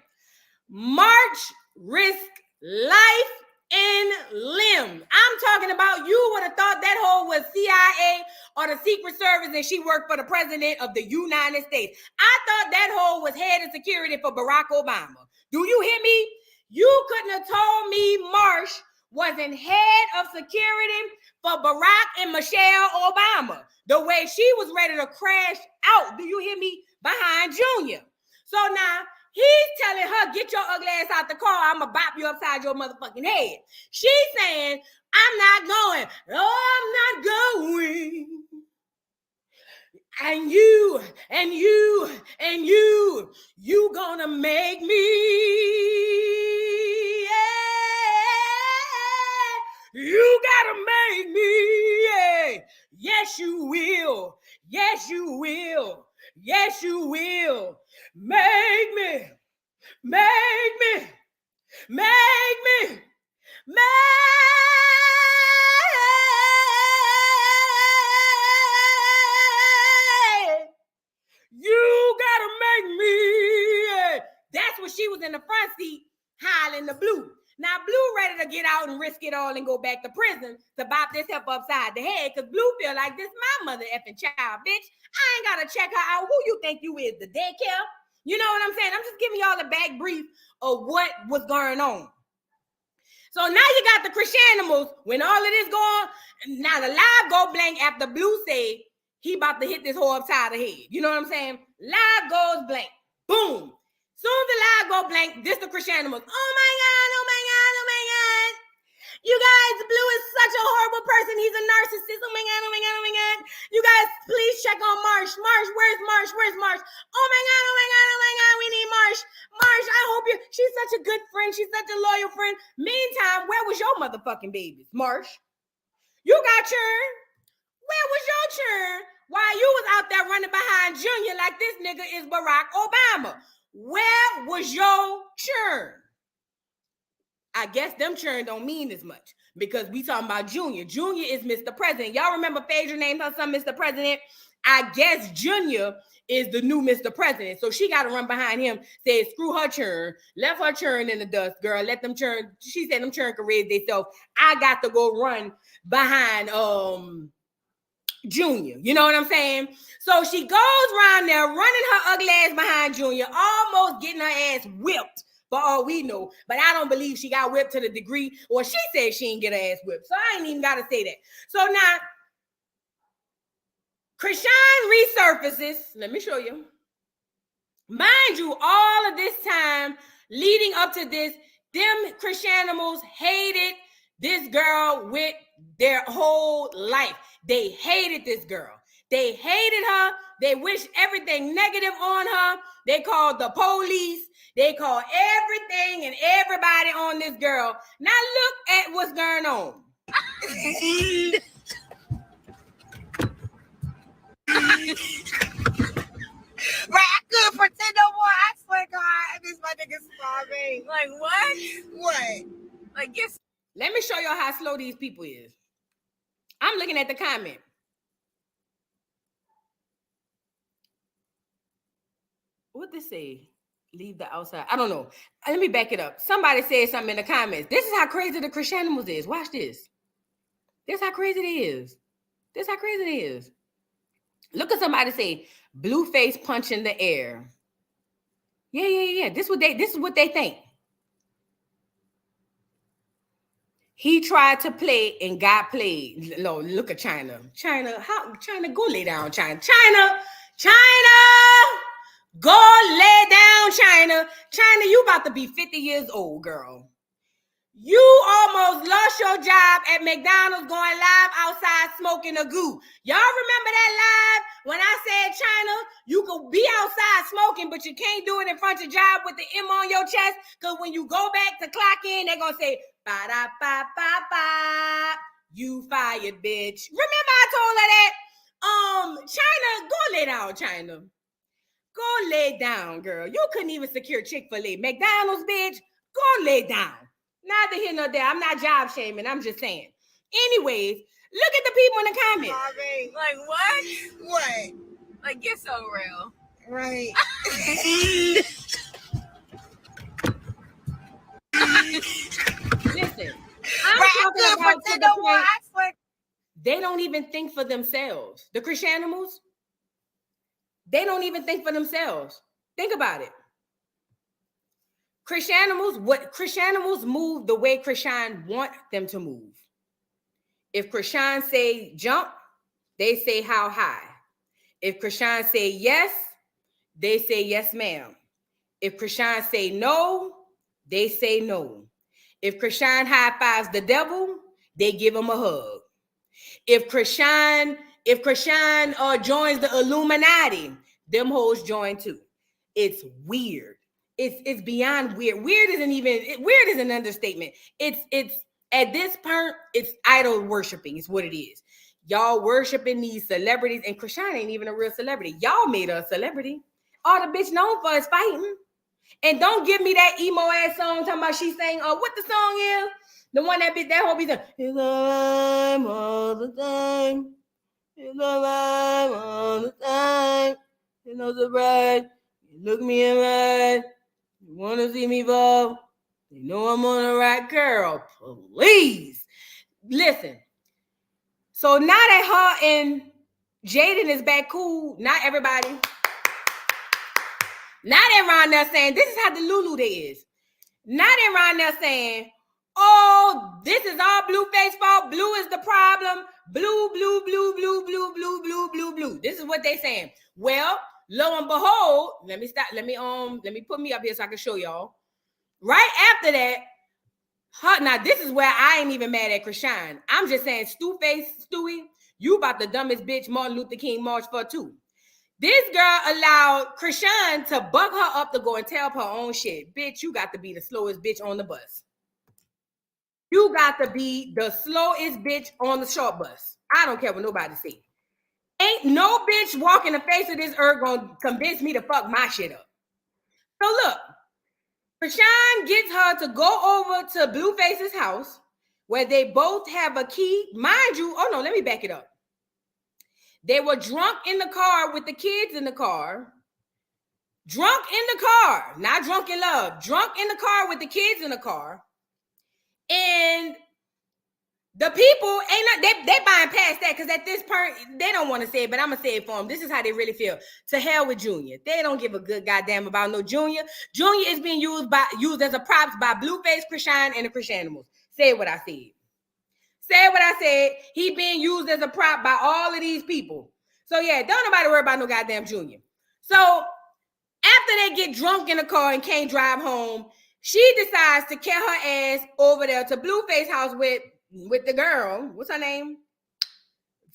March risks life and limb. I'm talking about, you would have thought that hoe was CIA or the Secret Service and she worked for the president of the United States. I thought that hoe was head of security for Barack Obama. Do you hear me? You couldn't have told me Marsh wasn't head of security for Barack and Michelle Obama. The way she was ready to crash out, do you hear me, behind Junior. So now, he's telling her, get your ugly ass out the car. I'm going to bop you upside your motherfucking head. She's saying, I'm not going. Oh, I'm not going. And you gonna make me. Yeah. You gotta make me. Yeah. Yes, you will. Yes, you will. Yes, you will. Make me. Make me. Make me. Make. You gotta make me. That's what she was in the front seat hollering the Blue. Now Blue ready to get out and risk it all and go back to prison to bop this help upside the head, because Blue feel like this my mother effing child, bitch. I ain't gotta check her out. Who you think you is, the daycare? You know what I'm saying? I'm just giving y'all the back brief of what was going on. So now you got the Chriseanimals. When all of this go on, now the live go blank after Blue said he about to hit this whole upside the head. You know what I'm saying? Live goes blank. Boom. Soon as the live go blank, this the Chriseanimals. Oh my God, oh my God, oh my God. You guys, Blue is such a horrible person. He's a narcissist. Oh my God, oh my God, oh my God. You guys, please check on Marsh. Marsh, where's Marsh? Where's Marsh? Oh my God, oh my God, oh my God. We need Marsh. Marsh, I hope you. She's such a good friend. She's such a loyal friend. Meantime, where was your motherfucking babies, Marsh? You got churn. Where was your churn while you was out there running behind Junior like this nigga is Barack Obama? Where was your churn? I guess them churn don't mean as much because we talking about Junior. Junior is Mr. President. Y'all remember Phaedra named her son Mr. President? I guess Junior is the new Mr. President. So she got to run behind him, said, screw her churn, left her churn in the dust, girl. Let them churn. She said them churn can raise themselves. I got to go run behind Junior. You know what I'm saying? So she goes around there running her ugly ass behind Junior, almost getting her ass whipped. For all we know, but I don't believe she got whipped to the degree, or she said she didn't get her ass whipped. So I ain't even got to say that. So now, Chrisean resurfaces. Let me show you. Mind you, all of this time leading up to this, them Chriseanimals hated this girl with their whole life. They hated this girl. They hated her. They wished everything negative on her. They called the police. They called everything and everybody on this girl. Now look at what's going on. Right, I couldn't pretend no more. I swear to God, this my nigga starving. Like what? What? Like guess. Let me show y'all how slow these people is. I'm looking at the comment. What they say? Leave the outside. I don't know. Let me back it up. Somebody said something in the comments. This is how crazy the Chriseanimals is. Watch this. This how crazy it is. This how crazy it is. Look at somebody say, Blueface punch in the air. Yeah. This is what they think. He tried to play and got played. No, look at China. China, go lay down, China. China, go lay down, China. China, you about to be 50 years old, girl. You almost lost your job at McDonald's going live outside smoking a goo. Y'all remember that live when I said, China, you could be outside smoking, but you can't do it in front of your job with the M on your chest, because when you go back to clock in, they're going to say, ba-da-ba-ba-ba, you fired, bitch. Remember I told her that? China, go lay down, China. Go lay down, girl. You couldn't even secure Chick-fil-A. McDonald's, bitch, go lay down. Neither here nor there. I'm not job shaming. I'm just saying. Anyways, look at the people in the comments. Like what? What? Like you're so real. Right. Listen, I'm talking about to the point, they don't even think for themselves. The Chriseanimals, they don't even think for themselves. Think about it. Chriseanimals move the way Chrisean want them to move. If Chrisean say jump, they say how high. If Chrisean say yes, they say yes, ma'am. If Chrisean say no, they say no. If Chrisean high fives the devil, they give him a hug. If Chrisean joins the Illuminati, them hoes join too. It's weird. It's beyond weird. Weird is an understatement. It's at this point, it's idol worshiping is what it is. Y'all worshiping these celebrities, and Chrisean ain't even a real celebrity. Y'all made her a celebrity. All the bitch known for is fighting. And don't give me that emo ass song talking about she sang, what the song is? The one that whole be the, it's alive all the time. It's alive all the time. You know the bride. You look me in the eye. You want to see me fall? You know I'm on the right girl. Please. Listen. So now that her and Jaden is back cool, not everybody. Not they around there saying, this is how the Lulu they is. Not they around there saying, oh, this is all Blueface fault. Blue is the problem. Blue. This is what they saying. Well, lo and behold, let me put me up here so I can show y'all. Right after that, now this is where I ain't even mad at Chrisean. I'm just saying, Stewie, you about the dumbest bitch Martin Luther King marched for too. This girl allowed Chrisean to bug her up to go and tell her own shit. Bitch, you got to be the slowest bitch on the bus. You got to be the slowest bitch on the short bus. I don't care what nobody say. Ain't no bitch walking the face of this earth gonna convince me to fuck my shit up. So look, Chrisean gets her to go over to Blueface's house where they both have a key. Mind you, oh no, let me back it up. They were drunk in the car with the kids in the car. Drunk in the car, not drunk in love. Drunk in the car with the kids in the car. And the people they buying past that because at this point, they don't want to say it, but I'm going to say it for them. This is how they really feel. To hell with Junior. They don't give a good goddamn about no Junior. Junior is being used as a props by Blueface, Chrisean, and the Chriseanimals. Say what I said. Say what I said. He being used as a prop by all of these people. So yeah, don't nobody worry about no goddamn Junior. So after they get drunk in the car and can't drive home, she decides to carry her ass over there to Blueface house with the girl. What's her name?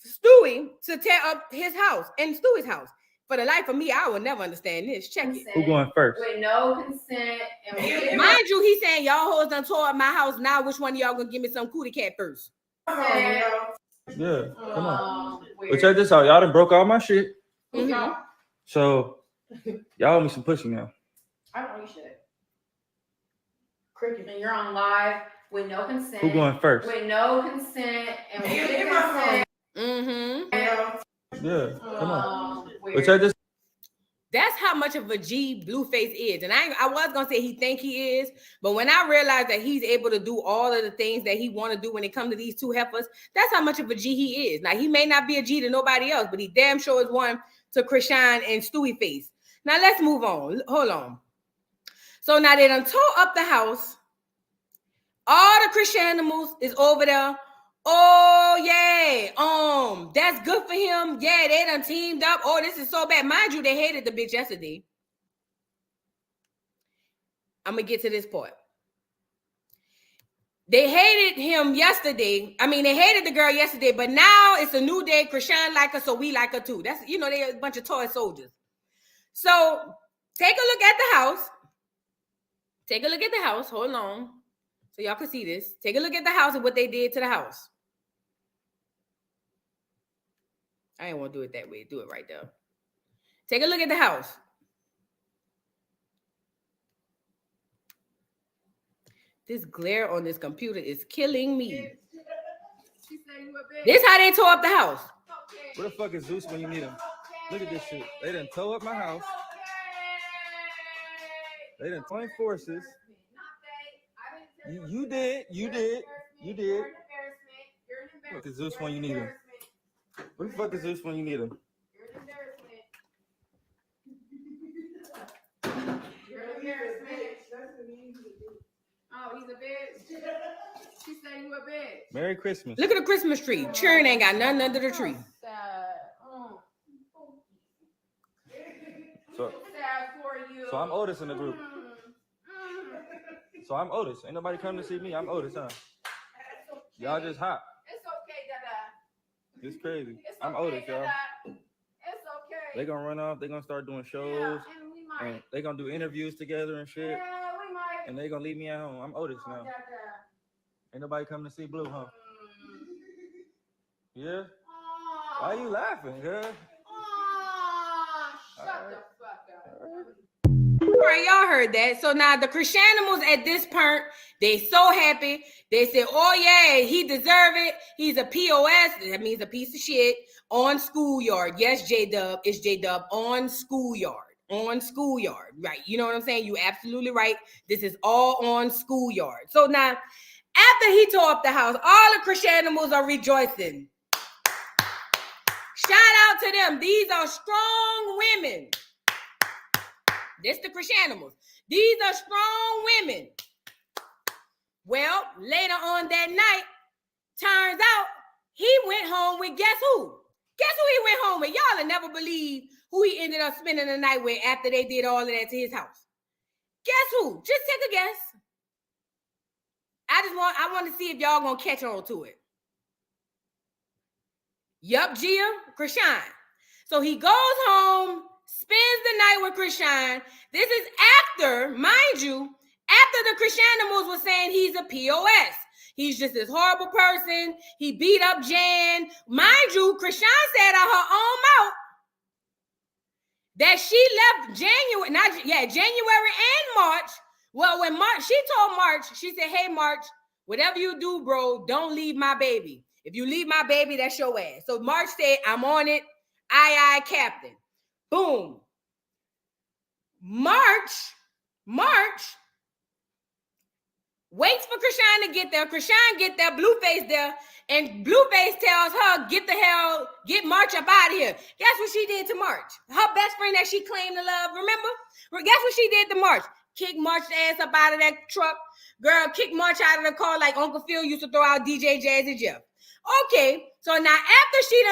Stewie, to tear up his house and Stewie's house. For the life of me, I will never understand this. Check it. Who going first? With no consent. And mind you, he's saying y'all hoes done tore up my house. Now which one of y'all gonna give me some cootie cat first? Yeah, come on. But check this out. Y'all done broke all my shit. Mm-hmm. So y'all owe me some pussy now. I don't know shit. Cricket. And you're on live with no consent. Who going first? With no consent. And with consent. Mm-hmm. Yeah, come on. But check this. That's how much of a G Blueface is. And I was going to say he think he is, but when I realized that he's able to do all of the things that he want to do when it comes to these two heifers, that's how much of a G he is. Now, he may not be a G to nobody else, but he damn sure is one to Chrisean and Stewie Face. Now, let's move on. Hold on. So now they done tore up the house. All the Chriseanimals is over there. Oh, yeah. That's good for him. Yeah, they done teamed up. Oh, this is so bad. Mind you, they hated the bitch yesterday. I'm going to get to this part. They hated him yesterday. I mean, they hated the girl yesterday, but now it's a new day. Chrisean like her, so we like her too. That's, they're a bunch of toy soldiers. So take a look at the house. Take a look at the house. Hold on. So y'all can see this. Take a look at the house and what they did to the house. I didn't want to do it that way. Do it right there. Take a look at the house. This glare on this computer is killing me. This how they tore up the house. Where the fuck is Zeus when you need him? Look at this shit. They done tore up my house. They done joined forces. You did. What is Zeus when you need him? Where the fuck is Zeus when you need him? You're an embarrassment. Oh, he's a bitch. She said you a bitch. Merry Christmas. Look at the Christmas tree. Churn ain't got nothing under the tree. So I'm Otis in the group. So I'm Otis. Ain't nobody coming to see me. I'm Otis, huh? Y'all just hot. It's okay, Dada. It's crazy. I'm okay, Otis, y'all. Dada. It's okay. They gonna run off. They gonna start doing shows. Yeah, and we might. And they gonna do interviews together and shit. Yeah, we might. And they gonna leave me at home. I'm Otis now. Dada. Ain't nobody coming to see Blue, huh? Yeah? Why are you laughing, girl? Shut the fuck up. All right, y'all heard that. So now the Chriseanimals at this point, they so happy. They said, oh yeah, he deserve it. He's a POS. That means a piece of shit on schoolyard. Yes, J-Dub. It's J-Dub on schoolyard. On schoolyard. Right. You know what I'm saying? You absolutely right. This is all on schoolyard. So now, after he tore up the house, all the Chriseanimals are rejoicing. Shout out to them. These are strong women. This the Chriseanimals. These are strong women. Well, later on that night, turns out he went home with guess who? Guess who he went home with? Y'all will never believe who he ended up spending the night with after they did all of that to his house. Guess who? Just take a guess. I want to see if y'all gonna catch on to it. Yup, Gia, Chrisean. So he goes home, spends the night with Chrisean. This is after, mind you, after the Chriseanimals was saying he's a POS. He's just this horrible person. He beat up Jan. Mind you, Chrisean said out her own mouth that she left January and March Well, when she told March, she said, hey, March, whatever you do, bro, don't leave my baby. If you leave my baby, that's your ass. So March said, I'm on it. Aye, Captain. Boom. March waits for Chrisean to get there. Chrisean get there, Blueface there, and Blueface tells her, get March up out of here. Guess what she did to March? Her best friend that she claimed to love, remember? Guess what she did to March? Kick March's ass up out of that truck. Girl, kick March out of the car like Uncle Phil used to throw out DJ Jazzy Jeff. Okay, so now after she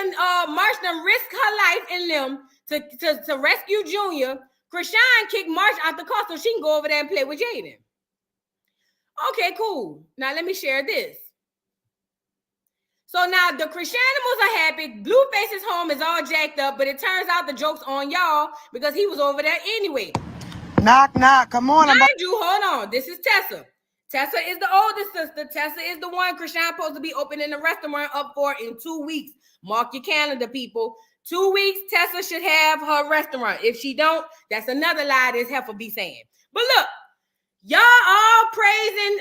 March done risked her life and limb to rescue Junior, Chrisean kicked March out the car so she can go over there and play with Jaden. Okay, cool. Now let me share this. So now the Chriseanimals are happy. Blueface's home is all jacked up, but it turns out the joke's on y'all because he was over there anyway. Knock, knock. Come on. Mind you, hold on. This is Tessa. Tessa is the oldest sister. Tessa is the one Chrisean supposed to be opening the restaurant up for in 2 weeks. Mark your calendar, people. 2 weeks, Tessa should have her restaurant. If she don't, that's another lie this heifer be saying. But look, y'all all praising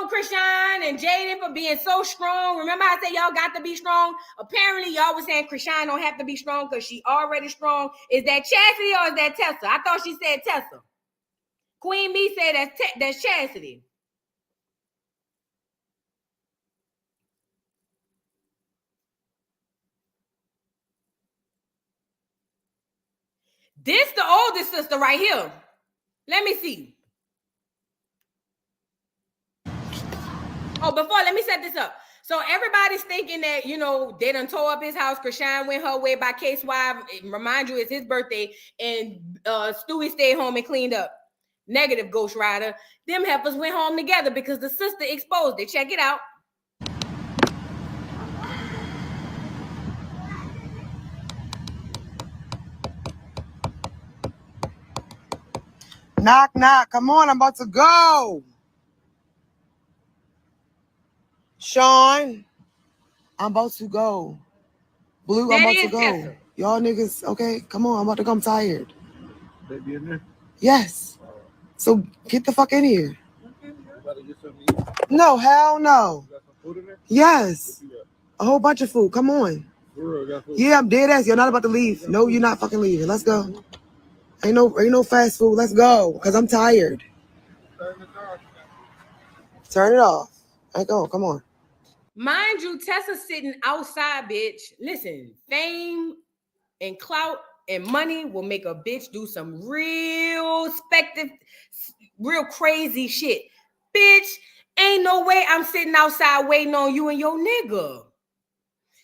Chrisean and Jaden for being so strong. Remember I said y'all got to be strong? Apparently y'all was saying Chrisean don't have to be strong because she already strong. Is that Chastity or is that Tessa? I thought she said Tessa. Queen Bee said that's Chastity. This the oldest sister right here. Let me see. Oh, let me set this up. So everybody's thinking that, they done tore up his house. Chrisean went her way by K-Swive. Remind you, it's his birthday. And Stewie stayed home and cleaned up. Negative, Ghost Rider. Them heifers went home together because the sister exposed it. Check it out. Knock, knock. Come on, I'm about to go. Sean, I'm about to go. Blue, I'm about to go. Tessa. Y'all niggas, okay? Come on, I'm about to go. I'm tired. Baby in there? Yes. So get the fuck in here. You about to get something to eat? No, hell no. You got some food in there? Yes. A whole bunch of food. Come on. For real, got food? Yeah, I'm dead ass. You're not about to leave. No, you're not fucking leaving. Let's go. Ain't no fast food. Let's go. Because I'm tired. Turn it off. I go. Come on. Mind you, Tessa's sitting outside, bitch. Listen, fame and clout and money will make a bitch do some real crazy shit. Bitch, ain't no way I'm sitting outside waiting on you and your nigga.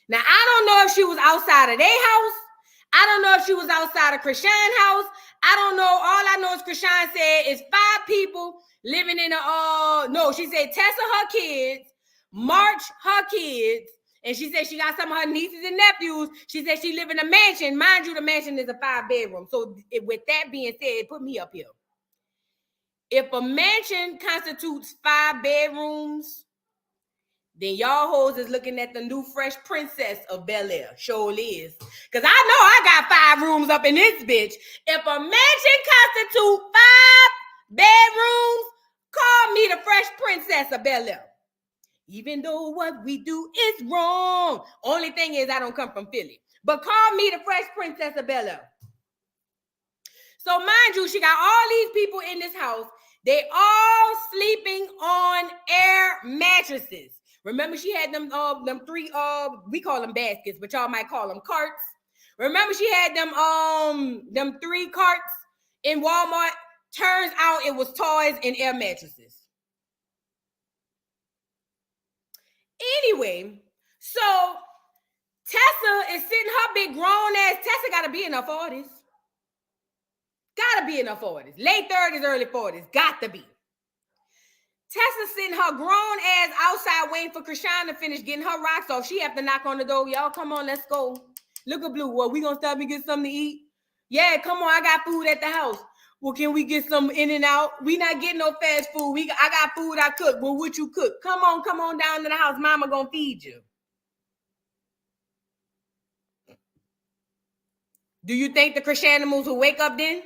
Now, I don't know if she was outside of their house. I don't know if she was outside of Chrisean's house. I don't know. All I know is Chrisean said is 5 people living in she said Tessa, her kids, March, her kids, and she said she got some of her nieces and nephews. She said she live in a mansion. Mind you, the mansion is a 5-bedroom. So with that being said, put me up here. If a mansion constitutes 5 bedrooms, then y'all hoes is looking at the new fresh princess of Bel-Air. Sure is. Because I know I got 5 rooms up in this bitch. If a mansion constitutes 5 bedrooms, call me the fresh princess of Bel-Air. Even though what we do is wrong. Only thing is I don't come from Philly. But call me the fresh princess of Bel-Air. So mind you, she got all these people in this house. They all sleeping on air mattresses. Remember she had them 3, we call them baskets, but y'all might call them carts. Remember she had them 3 carts in Walmart. Turns out it was toys and air mattresses. Anyway, so Tessa is sitting her big grown ass. Tessa gotta be in her 40s. Gotta be in her 40s. Late 30s, early 40s. Got to be. Tessa sitting her grown ass outside waiting for Chrisean to finish getting her rocks off. She have to knock on the door. Y'all, come on, let's go. Look at Blue. Well, we gonna stop and get something to eat? Yeah, come on, I got food at the house. Well, can we get some in and out? We not getting no fast food. I got food I cook. Well, what you cook? Come on down to the house. Mama gonna feed you. Do you think the Chriseanimals will wake up then?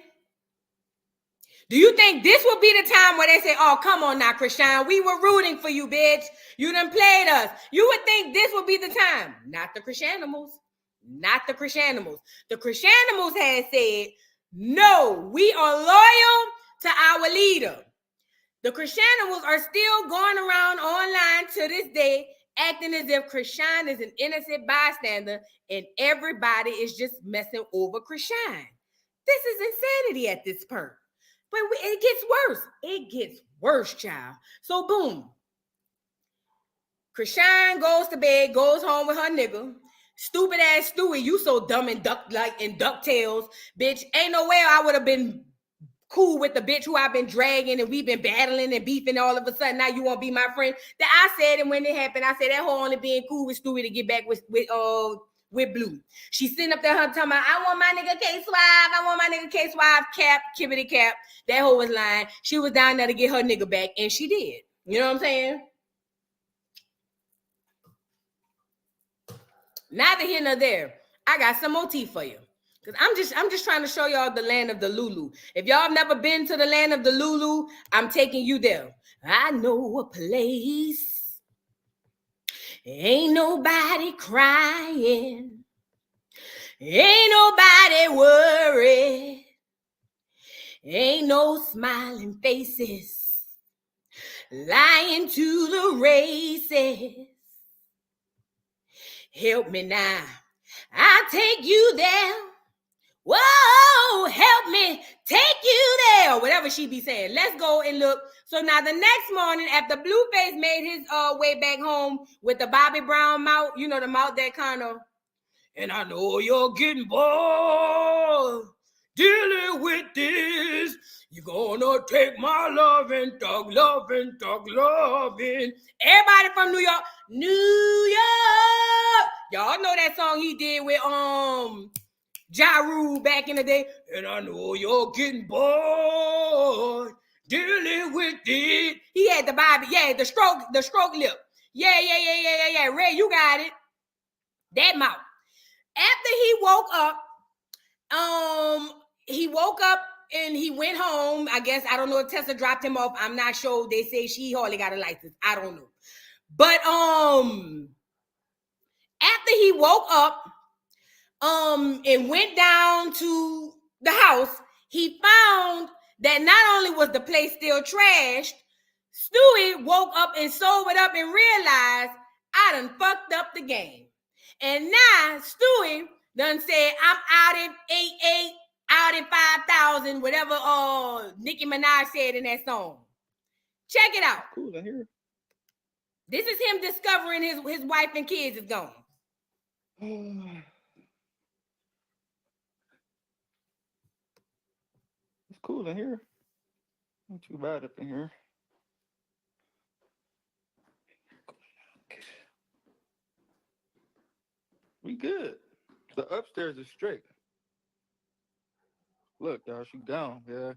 Do you think this will be the time where they say, oh, come on now, Chrisean, we were rooting for you, bitch. You done played us. You would think this would be the time. Not the Chriseanimals. Not the Chriseanimals. The Chriseanimals had said, no, we are loyal to our leader. The Chriseanimals are still going around online to this day, acting as if Chrisean is an innocent bystander and everybody is just messing over Chrisean. This is insanity at this point. But it gets worse. It gets worse, child. So boom. Chrisean goes to bed, goes home with her nigga. Stupid ass Stewie, you so dumb and DuckTales. Bitch, ain't no way I would have been cool with the bitch who I've been dragging and we've been battling and beefing all of a sudden. Now you won't be my friend. That I said, and when it happened, I said that whole only being cool with Stewie to get back with Blue. She's sitting up there talking about, I want my nigga K-Swive. I want my nigga K-Swive. Cap, kibbity cap. That hoe was lying. She was down there to get her nigga back, and she did. You know what I'm saying? Neither here nor there. I got some more tea for you. Because I'm just trying to show y'all the land of the Lulu. If y'all have never been to the land of the Lulu, I'm taking you there. I know a place. Ain't nobody crying. Ain't nobody worried. Ain't no smiling faces lying to the races. Help me now. I'll take you there. Whoa, help me take you there. Whatever she be saying. Let's go and look. So now the next morning, after Blueface made his way back home with the Bobby Brown mouth, you know, the mouth that kind of, and I know you're getting bored dealing with this. You're gonna take my loving, dog loving, dog loving. Everybody from New York. Y'all know that song he did with Ja Rule back in the day. And I know you're getting bored dealing with it. He had the Bobby, the stroke lip. Yeah. Ray, you got it. That mouth. After he woke up and he went home. I guess, I don't know if Tessa dropped him off. I'm not sure. They say she hardly got a license. I don't know. But after he woke up and went down to the house, he found that not only was the place still trashed, Stewie woke up and sobered up and realized I done fucked up the game. And now Stewie done said, I'm out in 8-8, out in 5,000, whatever Nicki Minaj said in that song. Check it out. Cool, I hear. This is him discovering his wife and kids is gone. It's cool in here. Not too bad up in here. We good. The upstairs is straight. Look, y'all, she down, yeah.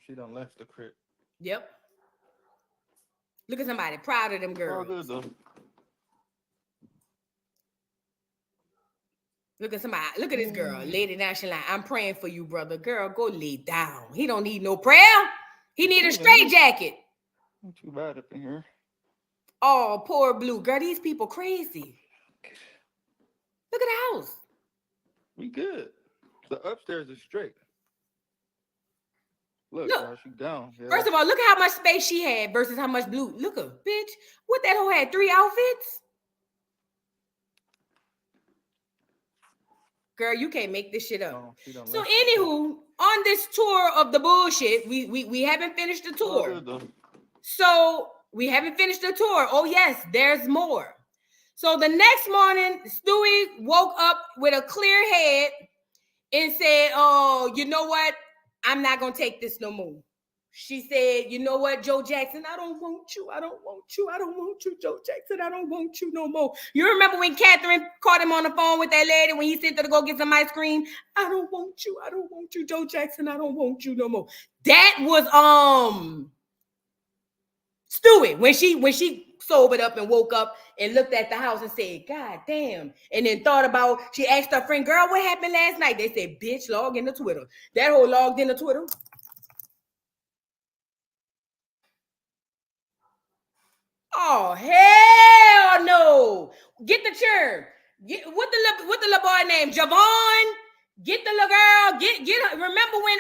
She done left the crib. Yep. Look at somebody proud of them girls. All good though. Look at somebody. Look at this girl. Lady National. I'm praying for you, brother. Girl, go lay down. He don't need no prayer. He need a straight jacket. Not too bad up in here. Oh, poor Blue. Girl, these people crazy. Look at the house. We good. The upstairs is straight. Look, y'all, she down. Yeah. First of all, look at how much space she had versus how much Blue. Look at bitch. What that hoe had? 3 outfits? Girl, you can't make this shit up. No, so anywho, on this tour of the bullshit, we haven't finished the tour. So we haven't finished the tour. Oh yes, there's more. So the next morning, Stewie woke up with a clear head and said, oh, you know what? I'm not going to take this no more. She said, you know what, Joe Jackson, I don't want you. I don't want you. I don't want you, Joe Jackson. I don't want you no more. You remember when Catherine caught him on the phone with that lady when he sent her to go get some ice cream? I don't want you. I don't want you, Joe Jackson. I don't want you no more. That was Stewie when she sobered up and woke up and looked at the house and said, God damn. And then thought about, she asked her friend, girl, what happened last night? They said, bitch, log into Twitter. That whole logged into Twitter. Oh, hell no. Get the churn. What the little boy named? Javon. Get the little girl. Get her. Remember when,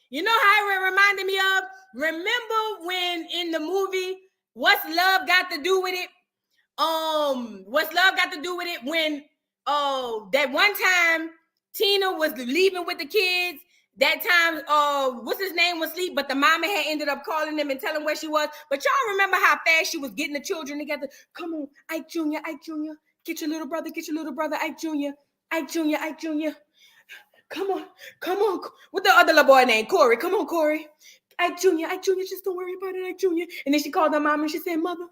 you know how it reminded me of? Remember when in the movie, What's Love Got to Do with It? What's Love Got to Do with It? When that one time Tina was leaving with the kids. That time, what's his name was asleep, but the mama had ended up calling them and telling where she was. But y'all remember how fast she was getting the children together? Come on, Ike Jr., get your little brother, Ike Jr., Ike Jr. Come on. What the other little boy named? Corey. Come on, Corey. Ike Jr., just don't worry about it, Ike Jr. And then she called her mom and she said, Mother,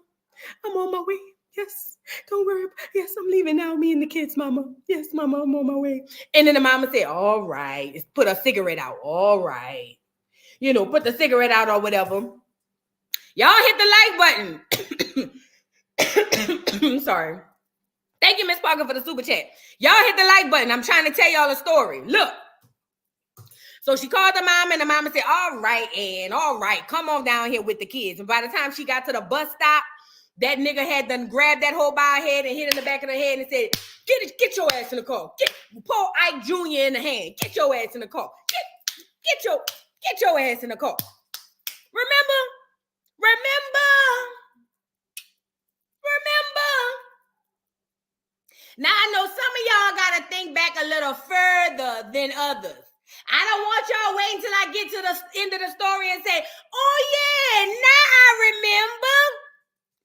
I'm on my way. Yes, don't worry. Yes, I'm leaving now. Me and the kids, Mama. Yes, Mama, I'm on my way. And then the mama said, all right. Put a cigarette out. All right. You know, put the cigarette out or whatever. Y'all hit the like button. Sorry. Thank you, Miss Parker, for the super chat. Y'all hit the like button. I'm trying to tell y'all a story. Look. So she called the mom and the mama said, all right, Ann, all right. Come on down here with the kids. And by the time she got to the bus stop, that nigga had done grabbed that whole by her head and hit in the back of the head and said, get your ass in the car. Pull Ike Jr. in the hand. Get your ass in the car. Get your ass in the car. Remember? Now I know some of y'all gotta think back a little further than others. I don't want y'all waiting till I get to the end of the story and say, oh yeah, now I remember.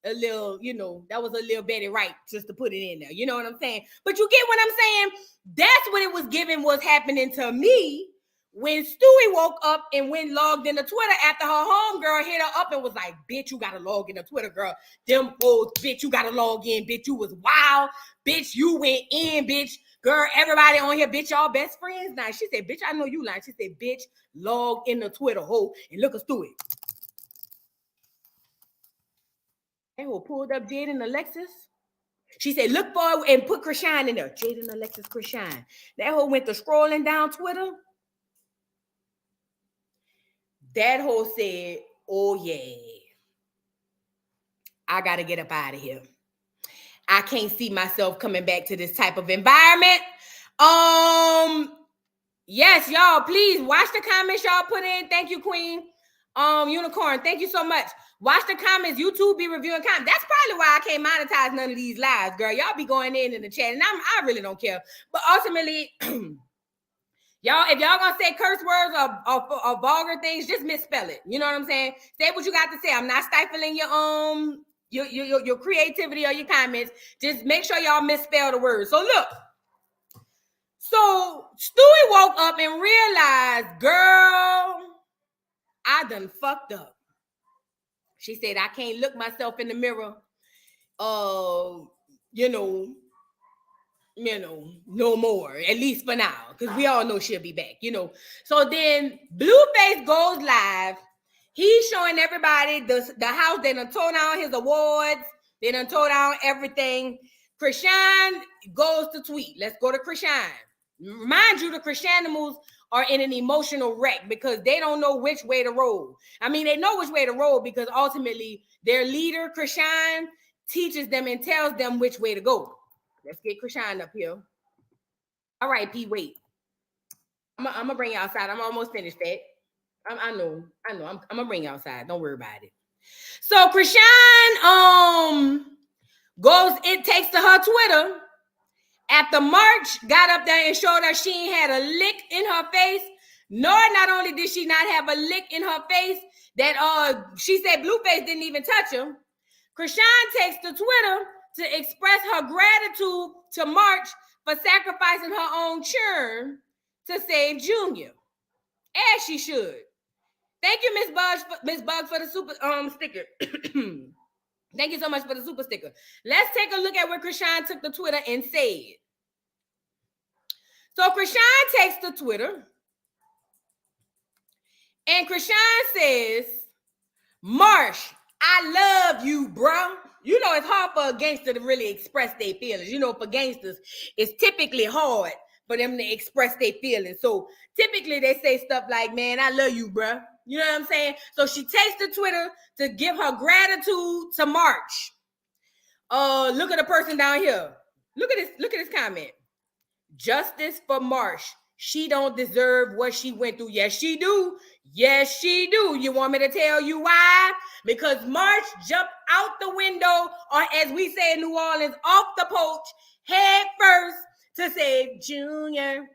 A little, you know, that was a little Betty Wright just to put it in there. You know what I'm saying? But you get what I'm saying? That's what it was giving was happening to me when Stewie woke up and went logged into Twitter after her homegirl hit her up and was like, bitch, you gotta log into Twitter, girl. Them hoes, bitch, you gotta log in, bitch. You was wild. Bitch, you went in, bitch. Girl, everybody on here, bitch, y'all best friends now. She said, bitch, I know you lying. She said, bitch, log into Twitter, ho, and look us through it. That hoe pulled up Jade and Alexis. She said, look for it and put Chrisean in there. Jade and Alexis, Chrisean. That hoe went to scrolling down Twitter. That hoe said, oh yeah, I got to get up out of here. I can't see myself coming back to this type of environment. Yes, y'all, please watch the comments y'all put in. Thank you, Queen. Unicorn, thank you so much. Watch the comments. YouTube be reviewing comments. That's probably why I can't monetize none of these lives, girl. Y'all be going in the chat, and I really don't care. But ultimately, y'all, if y'all gonna say curse words or vulgar things, just misspell it. You know what I'm saying? Say what you got to say. I'm not stifling your creativity or your comments. Just make sure y'all misspell the words. So look. So Stewie woke up and realized, girl, I done fucked up. She said, I can't look myself in the mirror, no more, at least for now, because we all know she'll be back, So then Blueface goes live. He's showing everybody the house. They done tore down his awards. They done tore down everything. Chrisean goes to tweet. Let's go to Chrisean. Mind you, the Chriseanimals are in an emotional wreck because they don't know which way to roll. I mean, they know which way to roll because ultimately their leader, Chrisean, teaches them and tells them which way to go. Let's get Chrisean up here. All right, P, wait. I'm going to bring you outside. I'm almost finished that. I know. I'm going to bring you outside. Don't worry about it. So Chrisean takes to her Twitter. After March got up there and showed her she ain't had a lick in her face, nor not only did she not have a lick in her face, that she said Blueface didn't even touch him. Chrisean takes to Twitter to express her gratitude to March for sacrificing her own churn to save Junior, as she should. Thank you, Miss Bug, for the super sticker. Thank you so much for the super sticker. Let's take a look at what Chrisean took to Twitter and said. So Chrisean takes to Twitter, and Chrisean says, Marsh, I love you, bro. You know, it's hard for a gangster to really express their feelings. You know, for gangsters, it's typically hard for them to express their feelings. So typically they say stuff like, man, I love you, bro. You know what I'm saying? So she takes to Twitter to give her gratitude to March. Look at the person down here. Look at this comment. Justice for Marsh. She don't deserve what she went through. Yes, she do. Yes, she do. You want me to tell you why? Because Marsh jumped out the window, or as we say in New Orleans, off the porch, head first to say, Junior,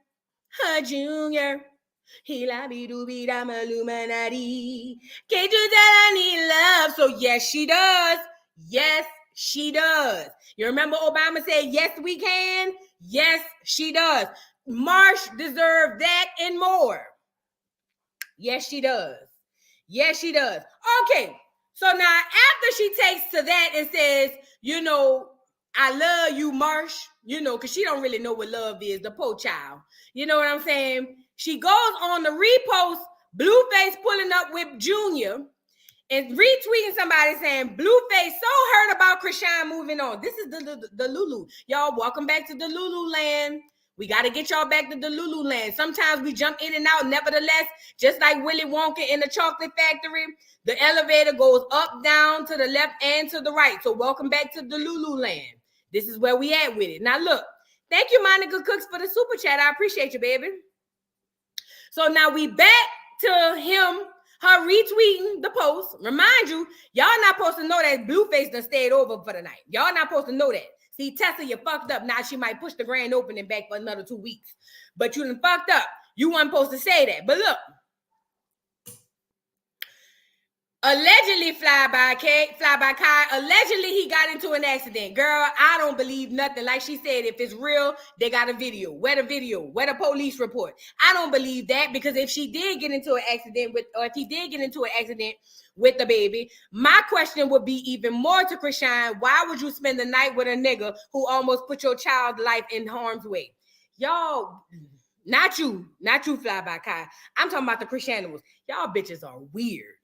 Junior. He la be do be da Illuminati. Can't you tell I need love? So yes, she does. Yes, she does. You remember Obama said, yes, we can? Yes, she does. Marsh deserved that and more. Yes, she does. Yes, she does. Okay. So now after she takes to that and says, you know, I love you, Marsh, you know, because she don't really know what love is, the poor child. You know what I'm saying? She goes on the repost, Blueface pulling up with Junior and retweeting somebody saying, Blueface so hurt about Chrisean moving on. This is the Lulu. Y'all, welcome back to the Lulu land. We got to get y'all back to the Lulu land. Sometimes we jump in and out. Nevertheless, just like Willy Wonka in the chocolate factory, the elevator goes up, down, to the left, and to the right. So welcome back to the Lulu land. This is where we at with it. Now look, thank you, Monica Cooks, for the super chat. I appreciate you, baby. So now we back to him, her retweeting the post. Remind you, y'all not supposed to know that Blueface done stayed over for the night. Y'all not supposed to know that. See, Tessa, you fucked up. Now she might push the grand opening back for another 2 weeks. But you done fucked up. You weren't supposed to say that. But look. Allegedly, fly by Kai. Allegedly, he got into an accident. Girl, I don't believe nothing. Like she said, if it's real, they got a video. Where the video? Where the police report? I don't believe that, because if she did get into an accident with, or if he did get into an accident with the baby, my question would be even more to Chrisean. Why would you spend the night with a nigga who almost put your child's life in harm's way? Y'all, not you, fly by Kai. I'm talking about the Chriseanimals. Y'all bitches are weird.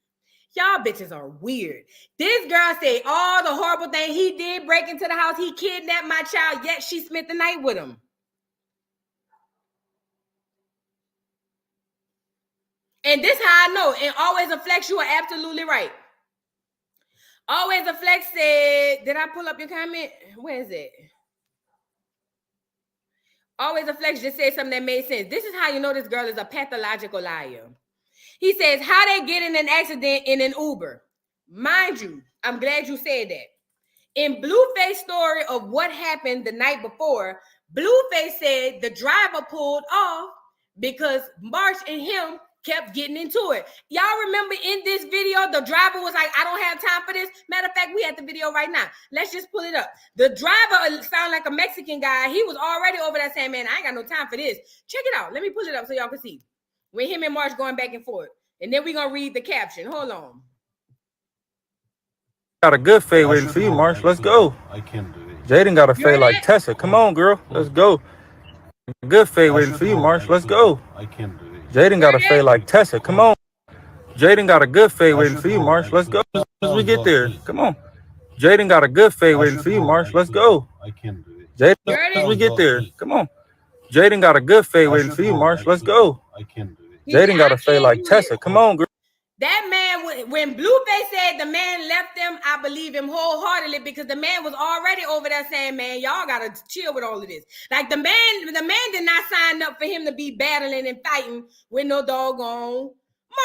Y'all bitches are weird. This girl said all the horrible things he did, break into the house, he kidnapped my child, yet she spent the night with him. And this how I know. And Always a Flex, you are absolutely right. Always a Flex said, did I pull up your comment? Where is it? Always a Flex just said something that made sense. This is how you know this girl is a pathological liar. He says, how they get in an accident in an Uber? Mind you, I'm glad you said that. In Blueface story of what happened the night before, Blueface said the driver pulled off because March and him kept getting into it. Y'all remember in this video, the driver was like, I don't have time for this. Matter of fact, we at the video right now. Let's just pull it up. The driver sounded like a Mexican guy. He was already over there saying, man, I ain't got no time for this. Check it out. Let me pull it up so y'all can see. With him and March going back and forth. And then we're going to read the caption. Hold on. Got a good fade waiting for you, Marsh. Let's go. I can't do it. Jaden got a fade like Tessa. Come on, girl. Let's go. Good fade waiting for you, Marsh. Let's go. I can't do it. Jaden got a fade like Tessa. Come on. Jaden got a good fade waiting for you, Marsh. Let's go. As we get there. Come on. Jaden got a good fade waiting for you, Marsh. Let's go. I can't do it. Jaden, as we get there. Come on. Jaden got a good fade waiting for you, Marsh. Let's go. I can't do it. Jaden got a fade like Tessa. Come on, girl. That man, when Blueface said the man left him, I believe him wholeheartedly, because the man was already over there saying, man, y'all got to chill with all of this. Like the man did not sign up for him to be battling and fighting with no doggone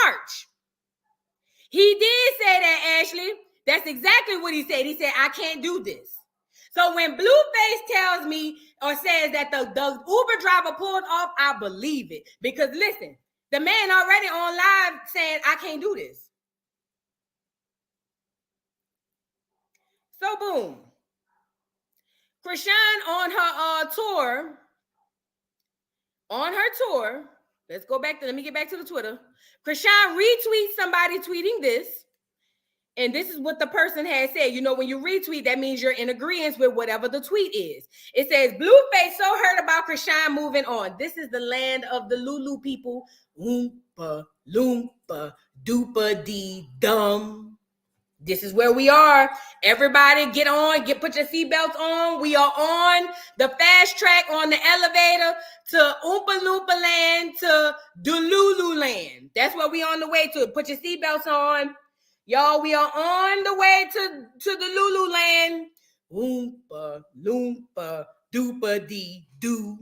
March. He did say that, Ashley. That's exactly what he said. He said, I can't do this. So when Blueface tells me or says that the Uber driver pulled off, I believe it. Because listen, the man already on live saying, I can't do this. So boom. Chrisean on her tour, let's go back to, let me get back to the Twitter. Chrisean retweets somebody tweeting this. And this is what the person has said. You know, when you retweet, that means you're in agreement with whatever the tweet is. It says, Blueface so hurt about Chrisean moving on. This is the land of the Lulu people. Oompa, loompa, doopa dee dum. This is where we are. Everybody get put your seatbelts on. We are on the fast track on the elevator to Oompa Loompa land to Delulu land. That's what we on the way to. Put your seatbelts on. Y'all, we are on the way to the Lulu land. Oompa Loompa Doopa Dee Doo.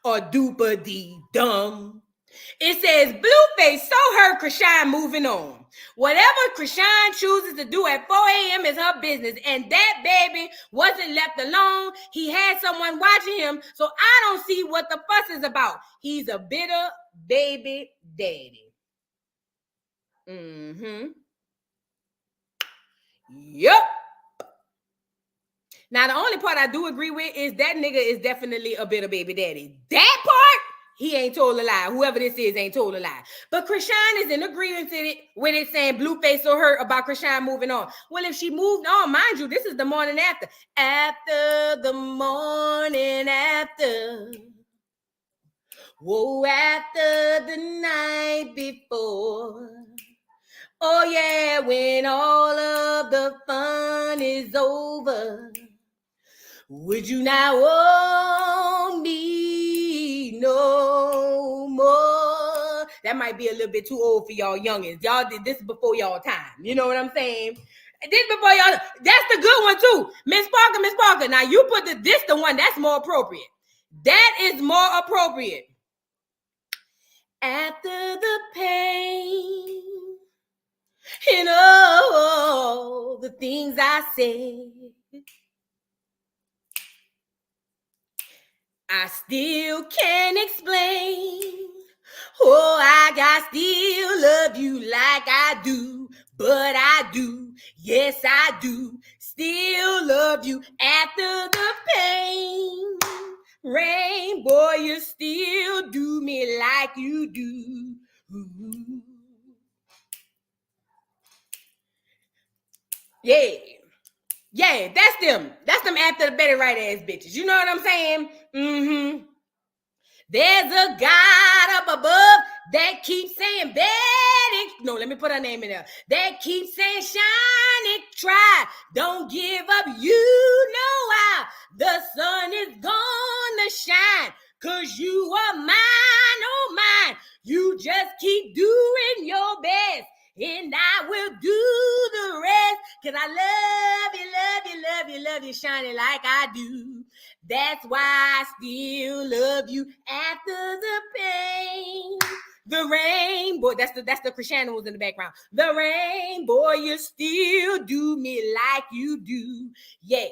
Or Doopa Dee Dum. It says, Blueface so heard Chrisean moving on. Whatever Chrisean chooses to do at 4 a.m. is her business. And that baby wasn't left alone. He had someone watching him. So I don't see what the fuss is about. He's a bitter baby daddy. Yep. Now, the only part I do agree with is that nigga is definitely a bitter baby daddy. That part, he ain't told a lie. Whoever this is ain't told a lie. But Chrisean is in agreement with it saying Blueface so hurt about Chrisean moving on. Well, if she moved on, mind you, this is the morning after. After the morning after. Whoa, after the night before. Oh, yeah, when all of the fun is over. Would you not want me no more? That might be a little bit too old for y'all youngins. Y'all did this before y'all time. You know what I'm saying? This before y'all. That's the good one too. Miss Parker. Now you put the one that's more appropriate. That is more appropriate. After the pain and all the things I said, I still can't explain. Oh, I still love you like I do, but I do. Yes, I do. Still love you after the pain. Rain, boy, you still do me like you do. Ooh. Yeah, that's them. That's them after the better right ass bitches. You know what I'm saying? There's a God up above that keeps saying, Betty. No, let me put her name in there. That keeps saying, shine it, try. Don't give up. You know how the sun is gonna shine. Cause you are mine, oh mine. You just keep doing your best. And I will do the rest. Cause I love you, shining like I do. That's why I still love you after the pain. The rain, boy, that's the Chrisean was in the background. The rain, boy, you still do me like you do. Yeah.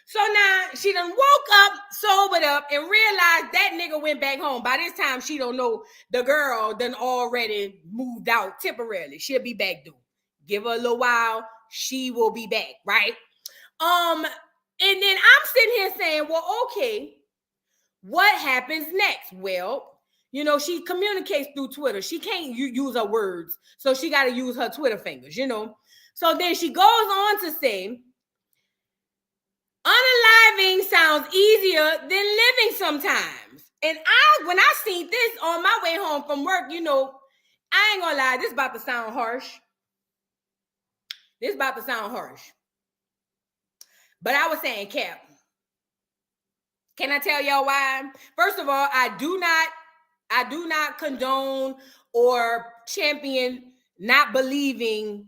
So now she done woke up, sobered up, and realized that nigga went back home. By this time, she don't know the girl done already moved out temporarily. She'll be back, dude. Give her a little while. She will be back, right? And then I'm sitting here saying, well, okay, what happens next? Well, you know, she communicates through Twitter. She can't use her words, so she got to use her Twitter fingers, you know? So then she goes on to say, unaliving sounds easier than living sometimes. And when I seen this on my way home from work, you know, I ain't gonna lie, this about to sound harsh. But I was saying, Cap, can I tell y'all why? First of all, I do not condone or champion not believing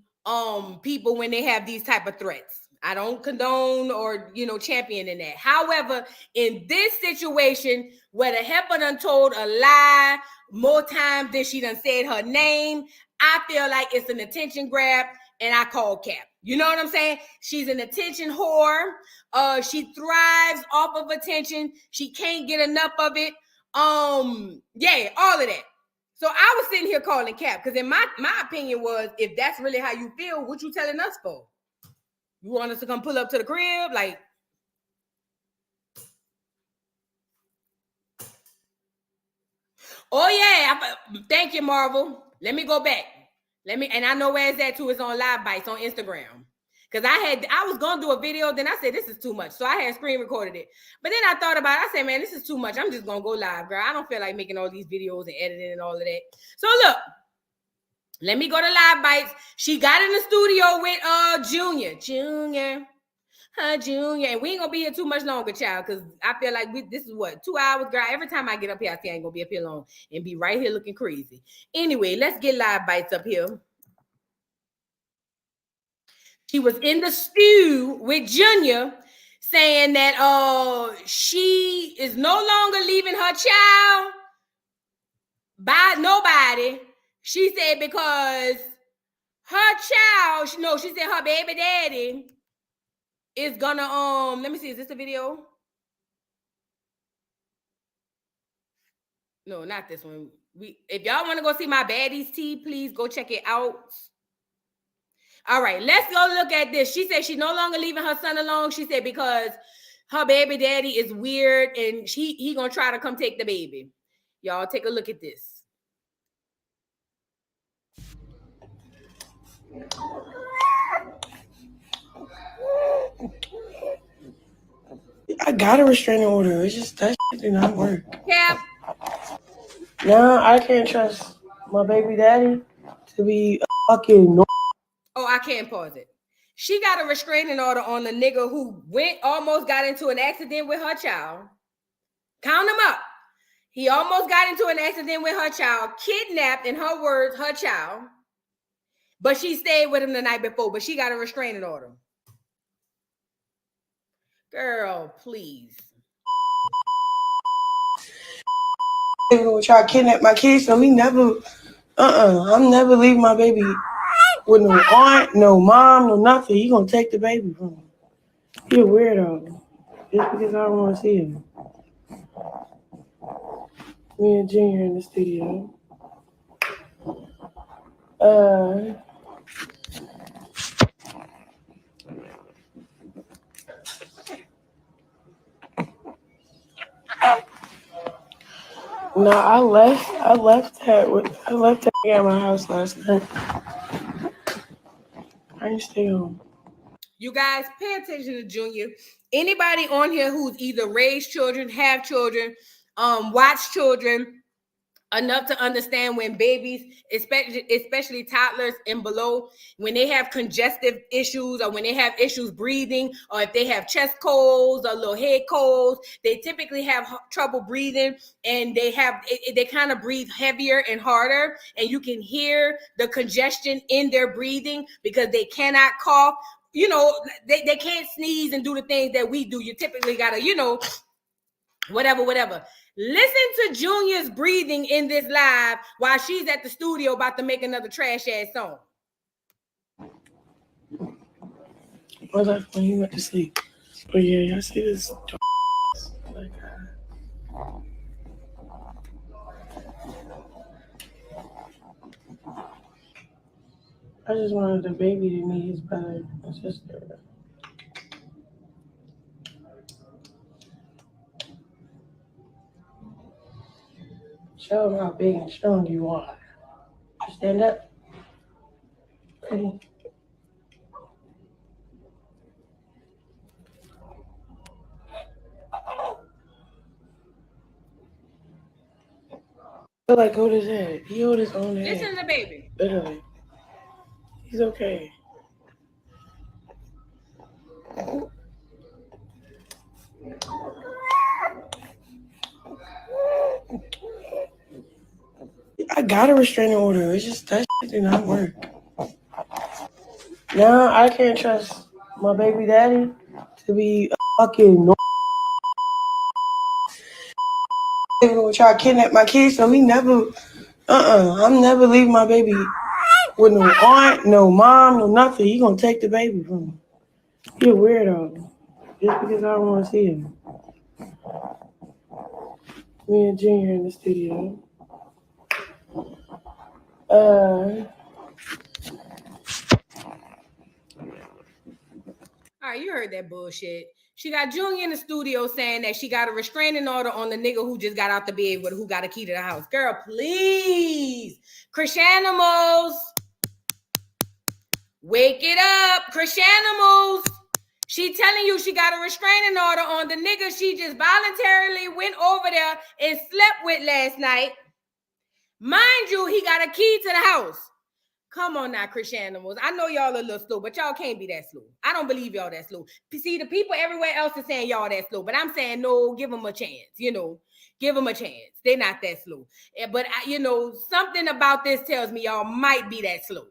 people when they have these type of threats. I don't condone or, you know, champion in that. However, in this situation where the heifer done told a lie more times than she done said her name, I feel like it's an attention grab and I call Cap. You know what I'm saying? She's an attention whore. She thrives off of attention. She can't get enough of it. Yeah, all of that. So I was sitting here calling Cap because in my opinion was, if that's really how you feel, what you telling us for? You want us to come pull up to the crib? Like, oh yeah, thank you, Marvel. Let me go back. And I know where it's at too. It's on Live Bites on Instagram. Because I was gonna do a video, then I said this is too much. So I had screen recorded it. But then I thought about it. I said, man, this is too much. I'm just gonna go live, girl. I don't feel like making all these videos and editing and all of that. So look, Let me go to Live Bites. She got in the studio with Junior. Junior. And we ain't gonna be here too much longer, child, because I feel like this is what, 2 hours, girl. Every time I get up here, I say I ain't gonna be up here long and be right here looking crazy. Anyway, let's get Live Bites up here. She was in the stew with Junior saying that she is no longer leaving her child by nobody. She said because her child, she said her baby daddy is gonna let me see, is this a video? No, not this one. If y'all want to go see my baddies tea, please go check it out. All right, let's go look at this. She said she's no longer leaving her son alone. She said because her baby daddy is weird and he gonna try to come take the baby. Y'all take a look at this. I got a restraining order. It's just that shit did not work. Cap. Now I can't trust my baby daddy to be a fucking. Oh, I can't pause it. She got a restraining order on the nigga who almost got into an accident with her child. Count him up. He almost got into an accident with her child, kidnapped, in her words, her child. But she stayed with him the night before, but she got a restraining order. Girl, please. They're gonna try to kidnap my kids, so me never, I'm never leaving my baby with no aunt, no mom, no nothing. You gonna take the baby from him. He a weirdo. Just because I don't want to see him. Me and Junior in the studio. No, I left that at my house last night. I didn't stay home. You guys pay attention to Junior. Anybody on here who's either raised children, have children, watch children enough to understand when babies, especially toddlers and below, when they have congestive issues or when they have issues breathing, or if they have chest colds or little head colds, they typically have trouble breathing, and they kind of breathe heavier and harder, and you can hear the congestion in their breathing because they cannot cough. They can't sneeze and do the things that we do. You typically gotta, whatever. Listen to Junior's breathing in this live while she's at the studio about to make another trash ass song. Was that when he went to sleep? But yeah, y'all see this? Like, I just wanted the baby to meet his brother and sister. Show him how big and strong you are. Stand up. Ready? Feel like hold his head. He hold his own head. Listen to the baby. Literally. He's okay. I got a restraining order. It's just that shit did not work. Now I can't trust my baby daddy to be a fucking. They're gonna try to kidnap my kids, so me never, I'm never leaving my baby with no aunt, no mom, no nothing. You gonna take the baby from him. He a weirdo. Just because I don't want to see him. Me and Junior in the studio. All right, you heard that bullshit. She got Junior in the studio saying that she got a restraining order on the nigga who just got out the bed with who got a key to the house. Girl, please. Chriseanimals. Wake it up. Chriseanimals. She telling you she got a restraining order on the nigga she just voluntarily went over there and slept with last night. Mind you, he got a key to the house. Come on now, Chrisean. I know y'all a little slow, but y'all can't be that slow. I don't believe y'all that slow. See, the people everywhere else is saying y'all that slow, but I'm saying no, give them a chance, give them a chance. They're not that slow. But, something about this tells me y'all might be that slow.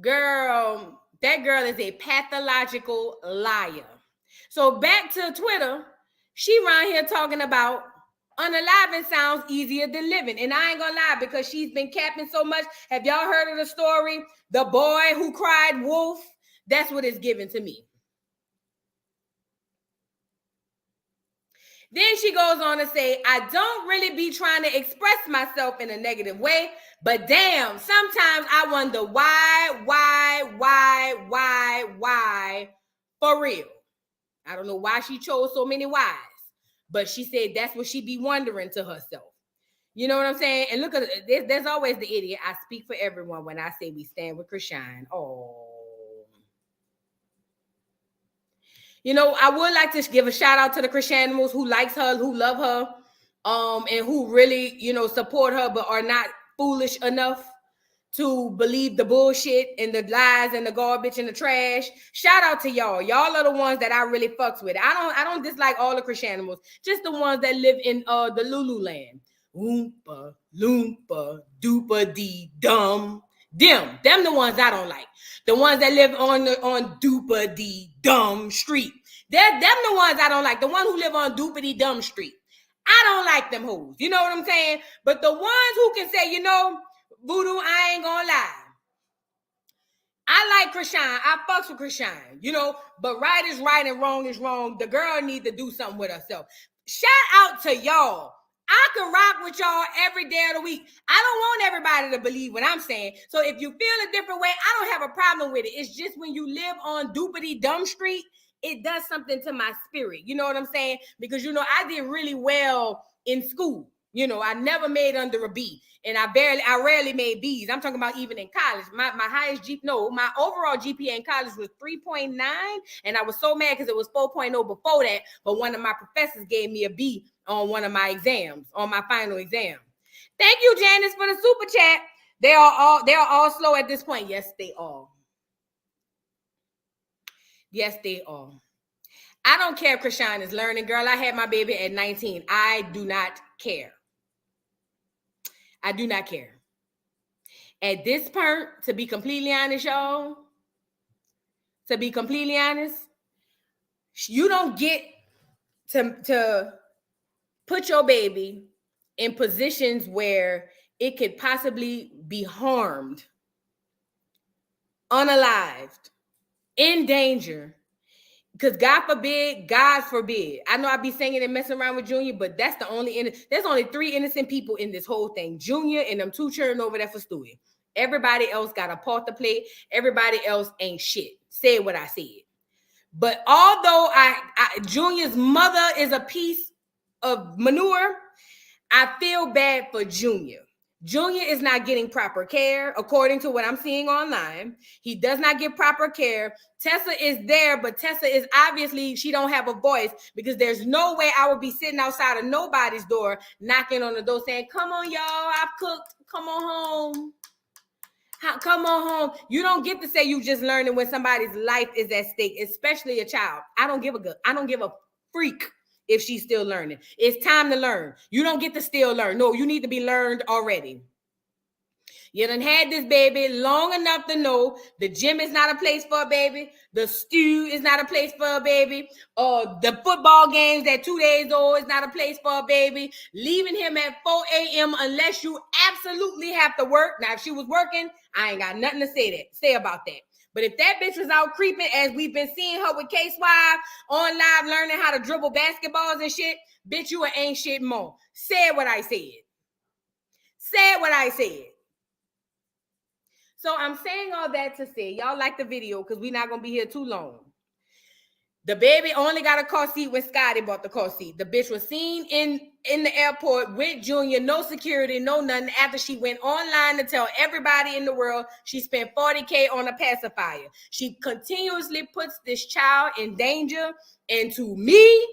Girl, that girl is a pathological liar. So back to Twitter, she around here talking about unaliving sounds easier than living. And I ain't gonna lie, because she's been capping so much. Have y'all heard of the story? The boy who cried wolf? That's what it's given to me. Then she goes on to say, I don't really be trying to express myself in a negative way, but damn, sometimes I wonder why, for real. I don't know why she chose so many whys, but she said that's what she be wondering to herself. You know what I'm saying? And look at it, there's always the idiot. I speak for everyone when I say we stand with Chrisean. Oh. I would like to give a shout out to the Chriseanimals who likes her, who love her, and who really, support her, but are not foolish enough to believe the bullshit and the lies and the garbage and the trash. Shout out to y'all. Y'all are the ones that I really fucks with. I don't dislike all the Chriseanimals, just the ones that live in the Lululand. Oompa, loompa, doopa dee dum. Them the ones I don't like. The ones that live on doopa dee dum street. Them the ones I don't like. The ones who live on doopa dee dum street. I don't like them hoes. You know what I'm saying? But the ones who can say, Voodoo, I ain't gonna lie. I like Chrisean. I fucks with Chrisean, but right is right and wrong is wrong. The girl need to do something with herself. Shout out to y'all. I can rock with y'all every day of the week. I don't want everybody to believe what I'm saying. So if you feel a different way, I don't have a problem with it. It's just when you live on Doopity Dumb Street, it does something to my spirit. You know what I'm saying? Because, I did really well in school. I never made under a B, and I rarely made B's. I'm talking about even in college. My overall GPA in college was 3.9, and I was so mad because it was 4.0 before that. But one of my professors gave me a B on one of my exams, on my final exam. Thank you, Janice, for the super chat. They are all slow at this point. Yes, they are. Yes, they are. I don't care if Chrisean is learning. Girl, I had my baby at 19. I do not care. I do not care. At this point, to be completely honest, y'all, you don't get to put your baby in positions where it could possibly be harmed, unalived, in danger. Because God forbid. I know I be singing and messing around with Junior, but that's there's only 3 innocent people in this whole thing. Junior and them 2 children over there for Stewie. Everybody else got a part to play. Everybody else ain't shit. Say what I said. But although Junior's mother is a piece of manure, I feel bad for Junior. Junior is not getting proper care, according to what I'm seeing online. He does not get proper care. Tessa is there, but Tessa is obviously, she don't have a voice, because there's no way I would be sitting outside of nobody's door, knocking on the door saying, come on, y'all, I've cooked, come on home. Come on home. You don't get to say you just learning when somebody's life is at stake, especially a child. I don't give a freak if she's still learning. It's time to learn. You don't get to still learn. No, you need to be learned already. You done had this baby long enough to know the gym is not a place for a baby. The stew is not a place for a baby. The football games at 2 days old is not a place for a baby. Leaving him at 4 a.m. unless you absolutely have to work. Now, if she was working, I ain't got nothing to say about that. But if that bitch was out creeping, as we've been seeing her with K-Swive on live, learning how to dribble basketballs and shit, bitch, you ain't shit more. Said what I said. So I'm saying all that to say, y'all like the video because we're not going to be here too long. The baby only got a car seat when Scotty bought the car seat. The bitch was seen in the airport with Junior, no security, no nothing, after she went online to tell everybody in the world she spent $40K on a pacifier. She continuously puts this child in danger. And to me,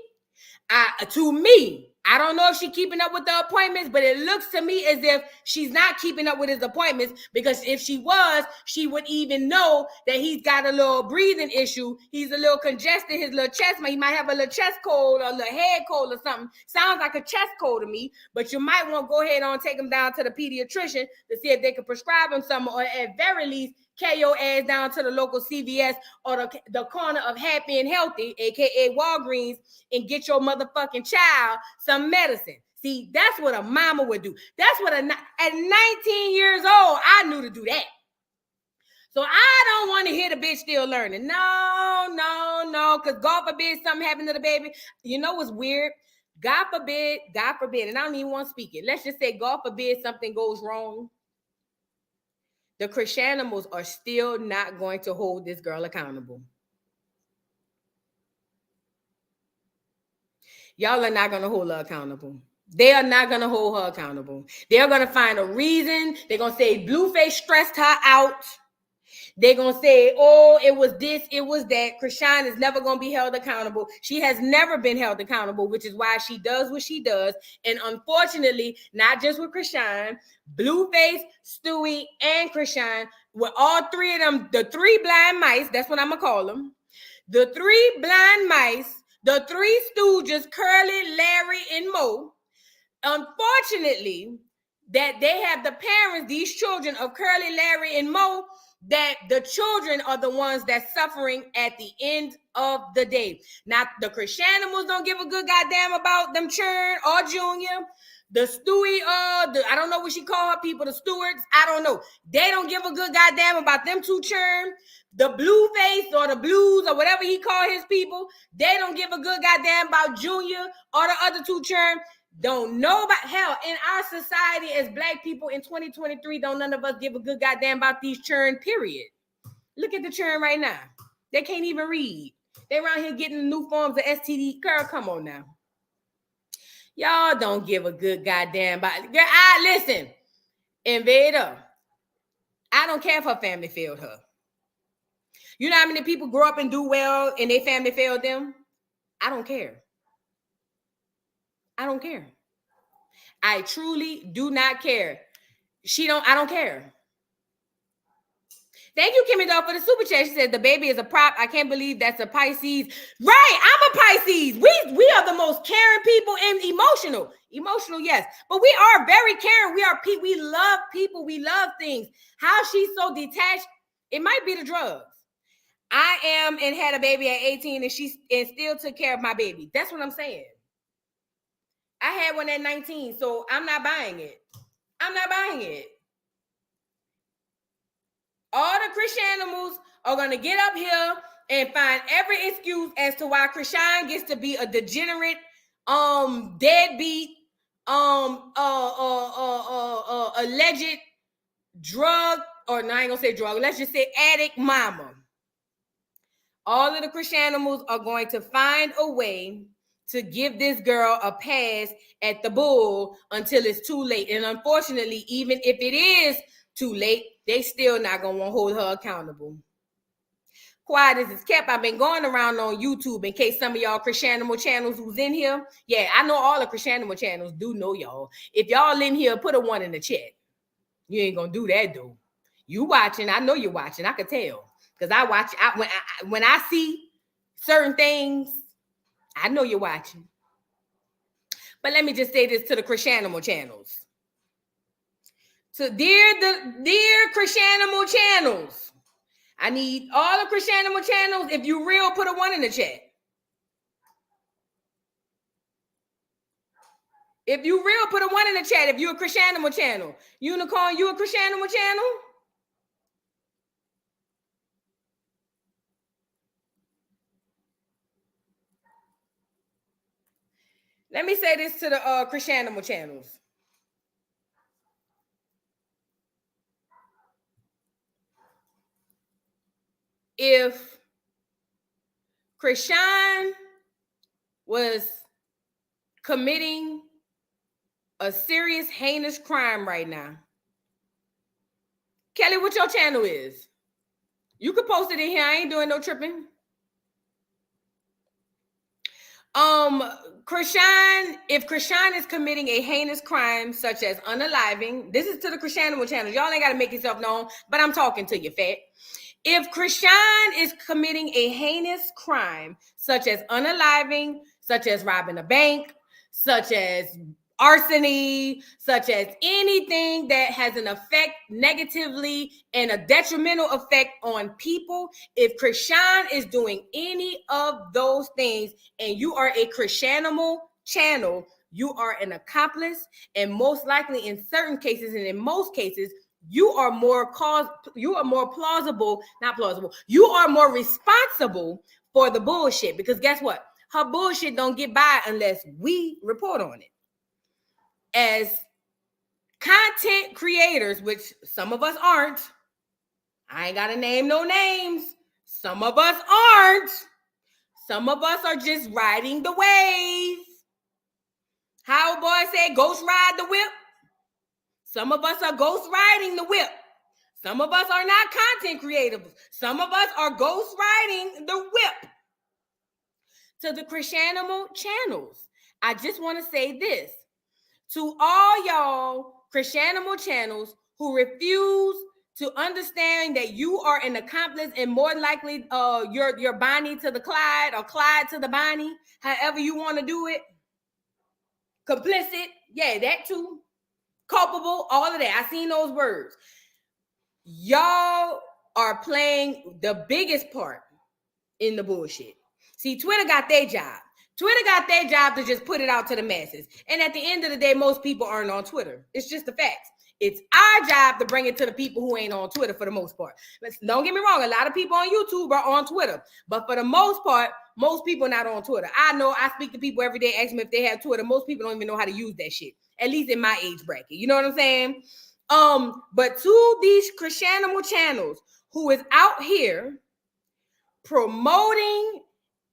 I don't know if she's keeping up with the appointments, but it looks to me as if she's not keeping up with his appointments, because if she was, she would even know that he's got a little breathing issue. He's a little congested, his little chest, he might have a little chest cold or a little head cold or something. Sounds like a chest cold to me, but you might want to go ahead and take him down to the pediatrician to see if they can prescribe him something, or at very least, carry your ass down to the local CVS or the corner of Happy and Healthy, aka Walgreens, and get your motherfucking child some medicine. See, that's what a mama would do. That's what at 19 years old, I knew to do that. So I don't want to hear the bitch still learning. No, because God forbid something happened to the baby. You know what's weird? God forbid, and I don't even want to speak it. Let's just say God forbid something goes wrong. The Chriseanimals are still not going to hold this girl accountable. Y'all are not going to hold her accountable. They are not going to hold her accountable. They're going to find a reason. They're going to say Blueface stressed her out. They're going to say, oh, it was this, it was that. Chrisean is never going to be held accountable. She has never been held accountable, which is why she does what she does. And unfortunately, not just with Chrisean, Blueface, Stewie, and Chrisean, with all three of them, the three blind mice, that's what I'm going to call them. The three blind mice, the three stooges, Curly, Larry, and Mo. Unfortunately, that they have the parents, these children of Curly, Larry, and Mo, that the children are the ones that's suffering at the end of the day. Now, the Chriseanimals don't give a good goddamn about them Churn or Junior. The Stewie, I don't know what she call her people, the stewards, I don't know. They don't give a good goddamn about them two Churn. The Blueface or the Blues or whatever he call his people, they don't give a good goddamn about Junior or the other two Churn. Don't know about, hell, in our society as black people in 2023, don't none of us give a good goddamn about these Churn, period. Look at the Churn right now. They can't even read. They around here getting new forms of STD. Girl, come on now. Y'all don't give a good goddamn about. Girl, listen, Invader, I don't care if her family failed her. You know how many people grow up and do well and their family failed them? I don't care. I don't care. I truly do not care. I don't care. Thank you, Kimmy Doll, for the super chat. She said the baby is a prop. I can't believe that's a Pisces. Right, I'm a Pisces. We are the most caring people and emotional. Emotional, yes. But we are very caring. We love people. We love things. How she's so detached, it might be the drugs. I am and had a baby at 18 and still took care of my baby. That's what I'm saying. I had one at 19, so I'm not buying it. I'm not buying it. All the Chriseanimals are going to get up here and find every excuse as to why Chrisean gets to be a degenerate, deadbeat, alleged drug, or no, I ain't gonna say drug, let's just say addict mama. All of the Chriseanimals are going to find a way to give this girl a pass at the bull until it's too late. And unfortunately, even if it is too late, they still not going to want to hold her accountable. Quiet as it's kept. I've been going around on YouTube in case some of y'all Chriseanimal channels who's in here. Yeah, I know all the Chriseanimal channels do know y'all. If y'all in here, put a 1 in the chat. You ain't going to do that, though. You watching. I know you're watching. I can tell. Because I watch. When I see certain things, I know you're watching. But let me just say this to the Chriseanimal channels. So dear Chriseanimal channels, I need all the Chriseanimal channels. If you real, put a 1 in the chat. If you real, put a 1 in the chat. If you're a Chriseanimal channel. Unicorn, you a Chriseanimal channel? Let me say this to the Chriseanimal channels. If Chrisean was committing a serious, heinous crime right now, Kelly, what your channel is? You could post it in here. I ain't doing no tripping. Chrisean, if Chrisean is committing a heinous crime such as unaliving, this is to the Chrisean channel. Y'all ain't got to make yourself known, but I'm talking to you, fat. If Chrisean is committing a heinous crime such as unaliving, such as robbing a bank, such as arsony, such as anything that has an effect negatively and a detrimental effect on people, if Chrisean is doing any of those things and you are a Chriseanimal channel, you are an accomplice, and most likely in certain cases and in most cases, you are more responsible for the bullshit, because guess what? Her bullshit don't get by unless we report on it. As content creators, which some of us aren't, I ain't gotta name no names. Some of us aren't. Some of us are just riding the wave. How boy said, ghost ride the whip. Some of us are ghost riding the whip. Some of us are not content creators. Some of us are ghost riding the whip. To the Chriseanimal channels, I just want to say this. To all y'all Chriseanimal channels who refuse to understand that you are an accomplice and more likely you're Bonnie to the Clyde or Clyde to the Bonnie, however you want to do it. Complicit, yeah, that too. Culpable, all of that. I seen those words. Y'all are playing the biggest part in the bullshit. See, Twitter got their job. Twitter got their job to just put it out to the masses. And at the end of the day, most people aren't on Twitter. It's just the facts. It's our job to bring it to the people who ain't on Twitter for the most part. Don't get me wrong. A lot of people on YouTube are on Twitter. But for the most part, most people are not on Twitter. I know I speak to people every day, ask them if they have Twitter. Most people don't even know how to use that shit. At least in my age bracket. You know what I'm saying? But to these Chriseanimal channels who is out here promoting,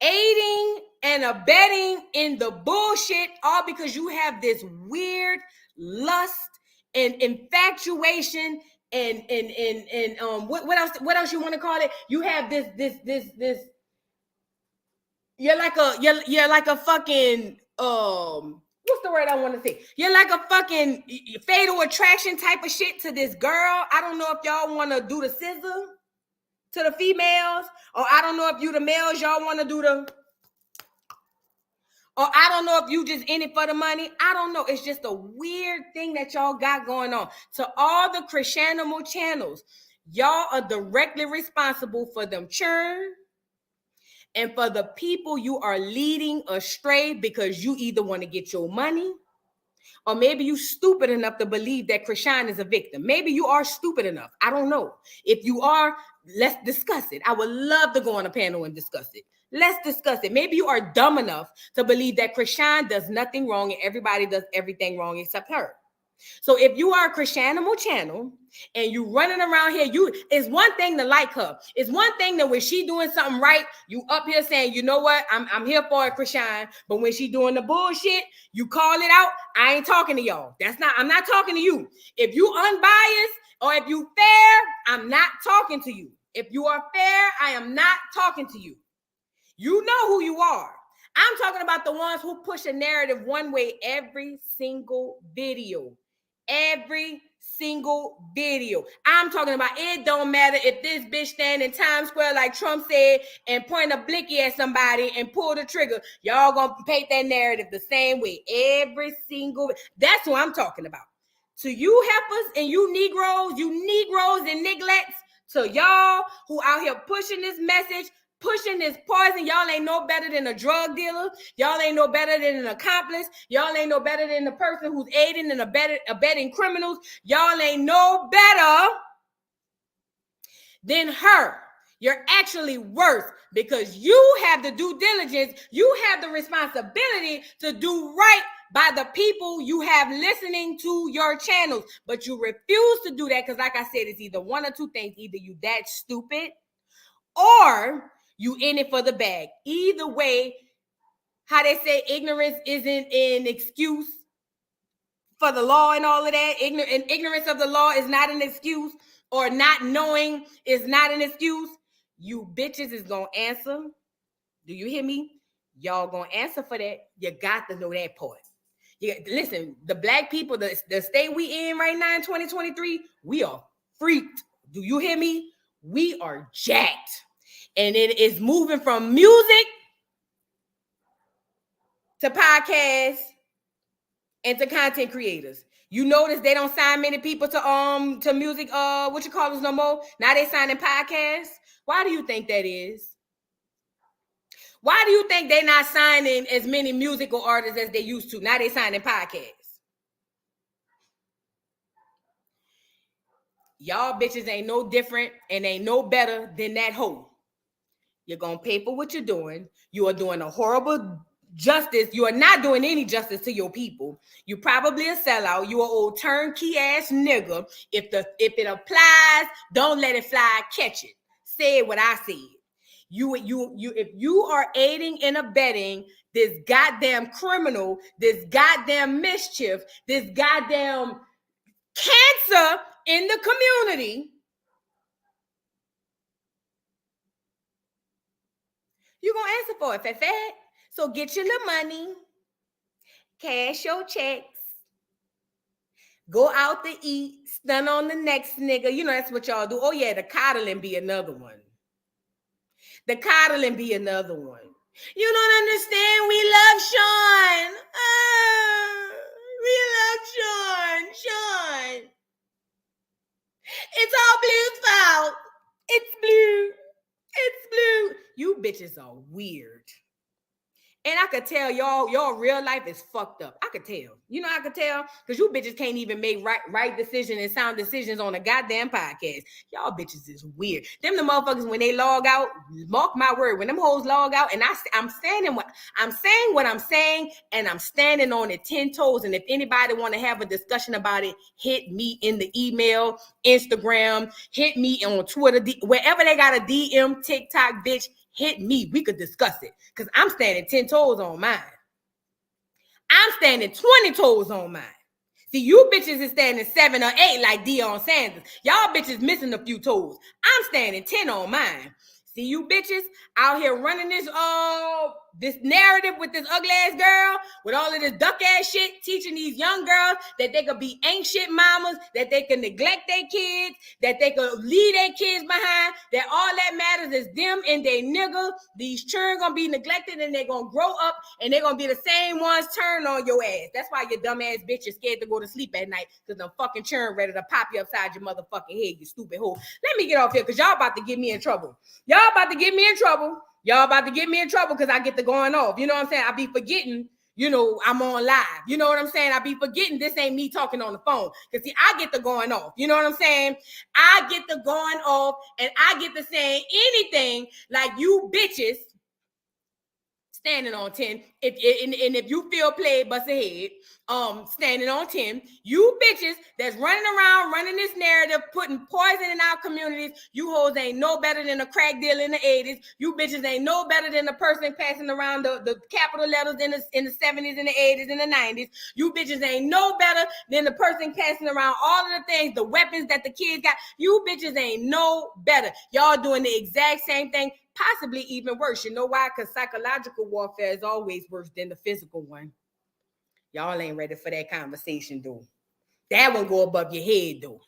aiding, and abetting in the bullshit, all because you have this weird lust and infatuation and what else you want to call it? You have this you're like a fucking what's the word I want to say? You're like a fucking fatal attraction type of shit to this girl. I don't know if y'all want to do the scissor to the females, or I don't know if you the males, y'all want to do the, or I don't know if you just in it for the money. I don't know. It's just a weird thing that y'all got going on. To all the Chriseanimal channels, y'all are directly responsible for them churn and for the people you are leading astray because you either want to get your money, or maybe you stupid enough to believe that Chrisean is a victim. Maybe you are stupid enough. I don't know. If you are, let's discuss it. I would love to go on a panel and discuss it. Let's discuss it. Maybe you are dumb enough to believe that Chrisean does nothing wrong and everybody does everything wrong except her. So if you are a Chriseanimal channel and you running around here, it's one thing to like her. It's one thing that when she doing something right, you up here saying, you know what, I'm here for it, Chrisean. But when she doing the bullshit, you call it out. I ain't talking to y'all. I'm not talking to you. If you unbiased or if you fair, I'm not talking to you. If you are fair, I am not talking to you. You know who you are. I'm talking about the ones who push a narrative one way every single video. Every single video. I'm talking about it don't matter if this bitch stand in Times Square like Trump said and point a blicky at somebody and pull the trigger. Y'all gonna paint that narrative the same way. Every single. That's what I'm talking about. To you heifers and you Negroes and nigglets, to y'all who out here pushing this message, pushing this poison, y'all ain't no better than a drug dealer. Y'all ain't no better than an accomplice. Y'all ain't no better than the person who's aiding and abetting criminals. Y'all ain't no better than her. You're actually worse because you have the due diligence. You have the responsibility to do right by the people you have listening to your channels. But you refuse to do that because, like I said, it's either one or two things. Either you that stupid or you in it for the bag. Either way, how they say ignorance isn't an excuse for the law and all of that. Ignorance of the law is not an excuse, or not knowing is not an excuse. You bitches is gonna answer. Do you hear me? Y'all gonna answer for that. You got to know that part. Listen, the black people, the state we in right now in 2023, we are freaked. Do you hear me? We are jacked. And it is moving from music to podcasts and to content creators. You notice they don't sign many people to music, no more. Now they signing podcasts. Why do you think that is? Why do you think they're not signing as many musical artists as they used to? Now they signing podcasts. Y'all bitches ain't no different and ain't no better than that hoe. You're gonna pay for what you're doing. You are doing a horrible justice. You are not doing any justice to your people. You probably a sellout. You an old turnkey ass nigga. If it applies, don't let it fly. Catch it. Say what I said. If you are aiding and abetting this goddamn criminal, this goddamn mischief, this goddamn cancer in the community, you're gonna answer for it, fat. So get your little money, cash your checks, go out to eat, stun on the next nigga. You know that's what y'all do. Oh yeah, the coddling be another one. The coddling be another one. You don't understand. We love Sean. We love Sean. Sean. It's all Blue's fault. It's Blue. It's Blue. You bitches are weird. And I could tell y'all real life is fucked up. I could tell. You know I could tell? Because you bitches can't even make right decisions and sound decisions on a goddamn podcast. Y'all bitches is weird. Them the motherfuckers, when they log out, mark my word, when them hoes log out, and I'm saying what I'm saying, and I'm standing on it 10 toes. And if anybody want to have a discussion about it, hit me in the email, Instagram, hit me on Twitter, wherever they got a DM, TikTok, bitch, hit me. We could discuss it. Because I'm standing 10 toes on mine. I'm standing 20 toes on mine. See, you bitches is standing 7 or 8 like Deion Sanders. Y'all bitches missing a few toes. I'm standing 10 on mine. See, you bitches out here running this narrative with this ugly ass girl, with all of this duck ass shit, teaching these young girls that they could be ain't shit mamas, that they can neglect their kids, that they could leave their kids behind, that all that matters is them and they nigga. These children gonna be neglected and they're gonna grow up and they're gonna be the same ones turn on your ass. That's why your dumb ass bitch is scared to go to sleep at night, because the fucking children ready to pop you upside your motherfucking head, you stupid hoe. Let me get off here because y'all about to get me in trouble. Y'all about to get me in trouble. Y'all about to get me in trouble because I get to going off. You know what I'm saying? I be forgetting, I'm on live. You know what I'm saying? I be forgetting this ain't me talking on the phone. Because see, I get to going off. You know what I'm saying? I get to going off and I get to saying anything like you bitches standing on 10. If you feel played, bust ahead. Standing on 10. You bitches that's running around, running this narrative, putting poison in our communities. You hoes ain't no better than a crack deal in the 80s. You bitches ain't no better than the person passing around the capital letters in the 70s and the 80s and the 90s. You bitches ain't no better than the person passing around all of the things, the weapons that the kids got. You bitches ain't no better. Y'all doing the exact same thing, possibly even worse. You know why? Because psychological warfare is always worse than the physical one. Y'all ain't ready for that conversation, though. That one go above your head, though.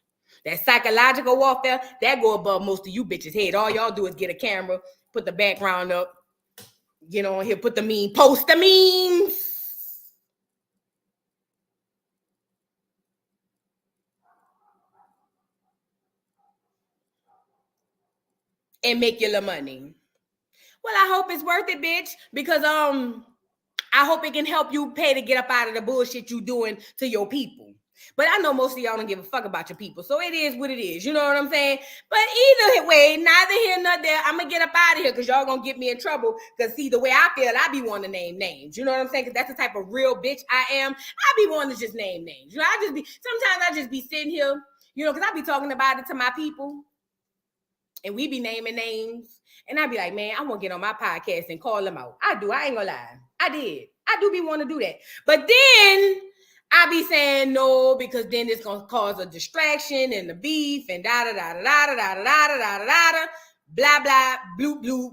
That psychological warfare, that go above most of you bitches' head. All y'all do is get a camera, put the background up, get on here, put the meme, post the memes. And make your little money. Well, I hope it's worth it, bitch, because I hope it can help you pay to get up out of the bullshit you doing to your people. But I know most of y'all don't give a fuck about your people, so it is what it is. You know what I'm saying? But either way, neither here nor there, I'm going to get up out of here because y'all going to get me in trouble. Because see, the way I feel, I be wanting to name names. You know what I'm saying? Because that's the type of real bitch I am. I be wanting to just name names. Sometimes I just be sitting here, because I be talking about it to my people. And we be naming names. And I be like, man, I want to get on my podcast and call them out. I do. I ain't going to lie. I did. I do be want to do that. But then I be saying no, because then it's going to cause a distraction and the beef and da-da-da-da-da-da-da-da-da-da-da-da, blah, blah, bloop, bloop,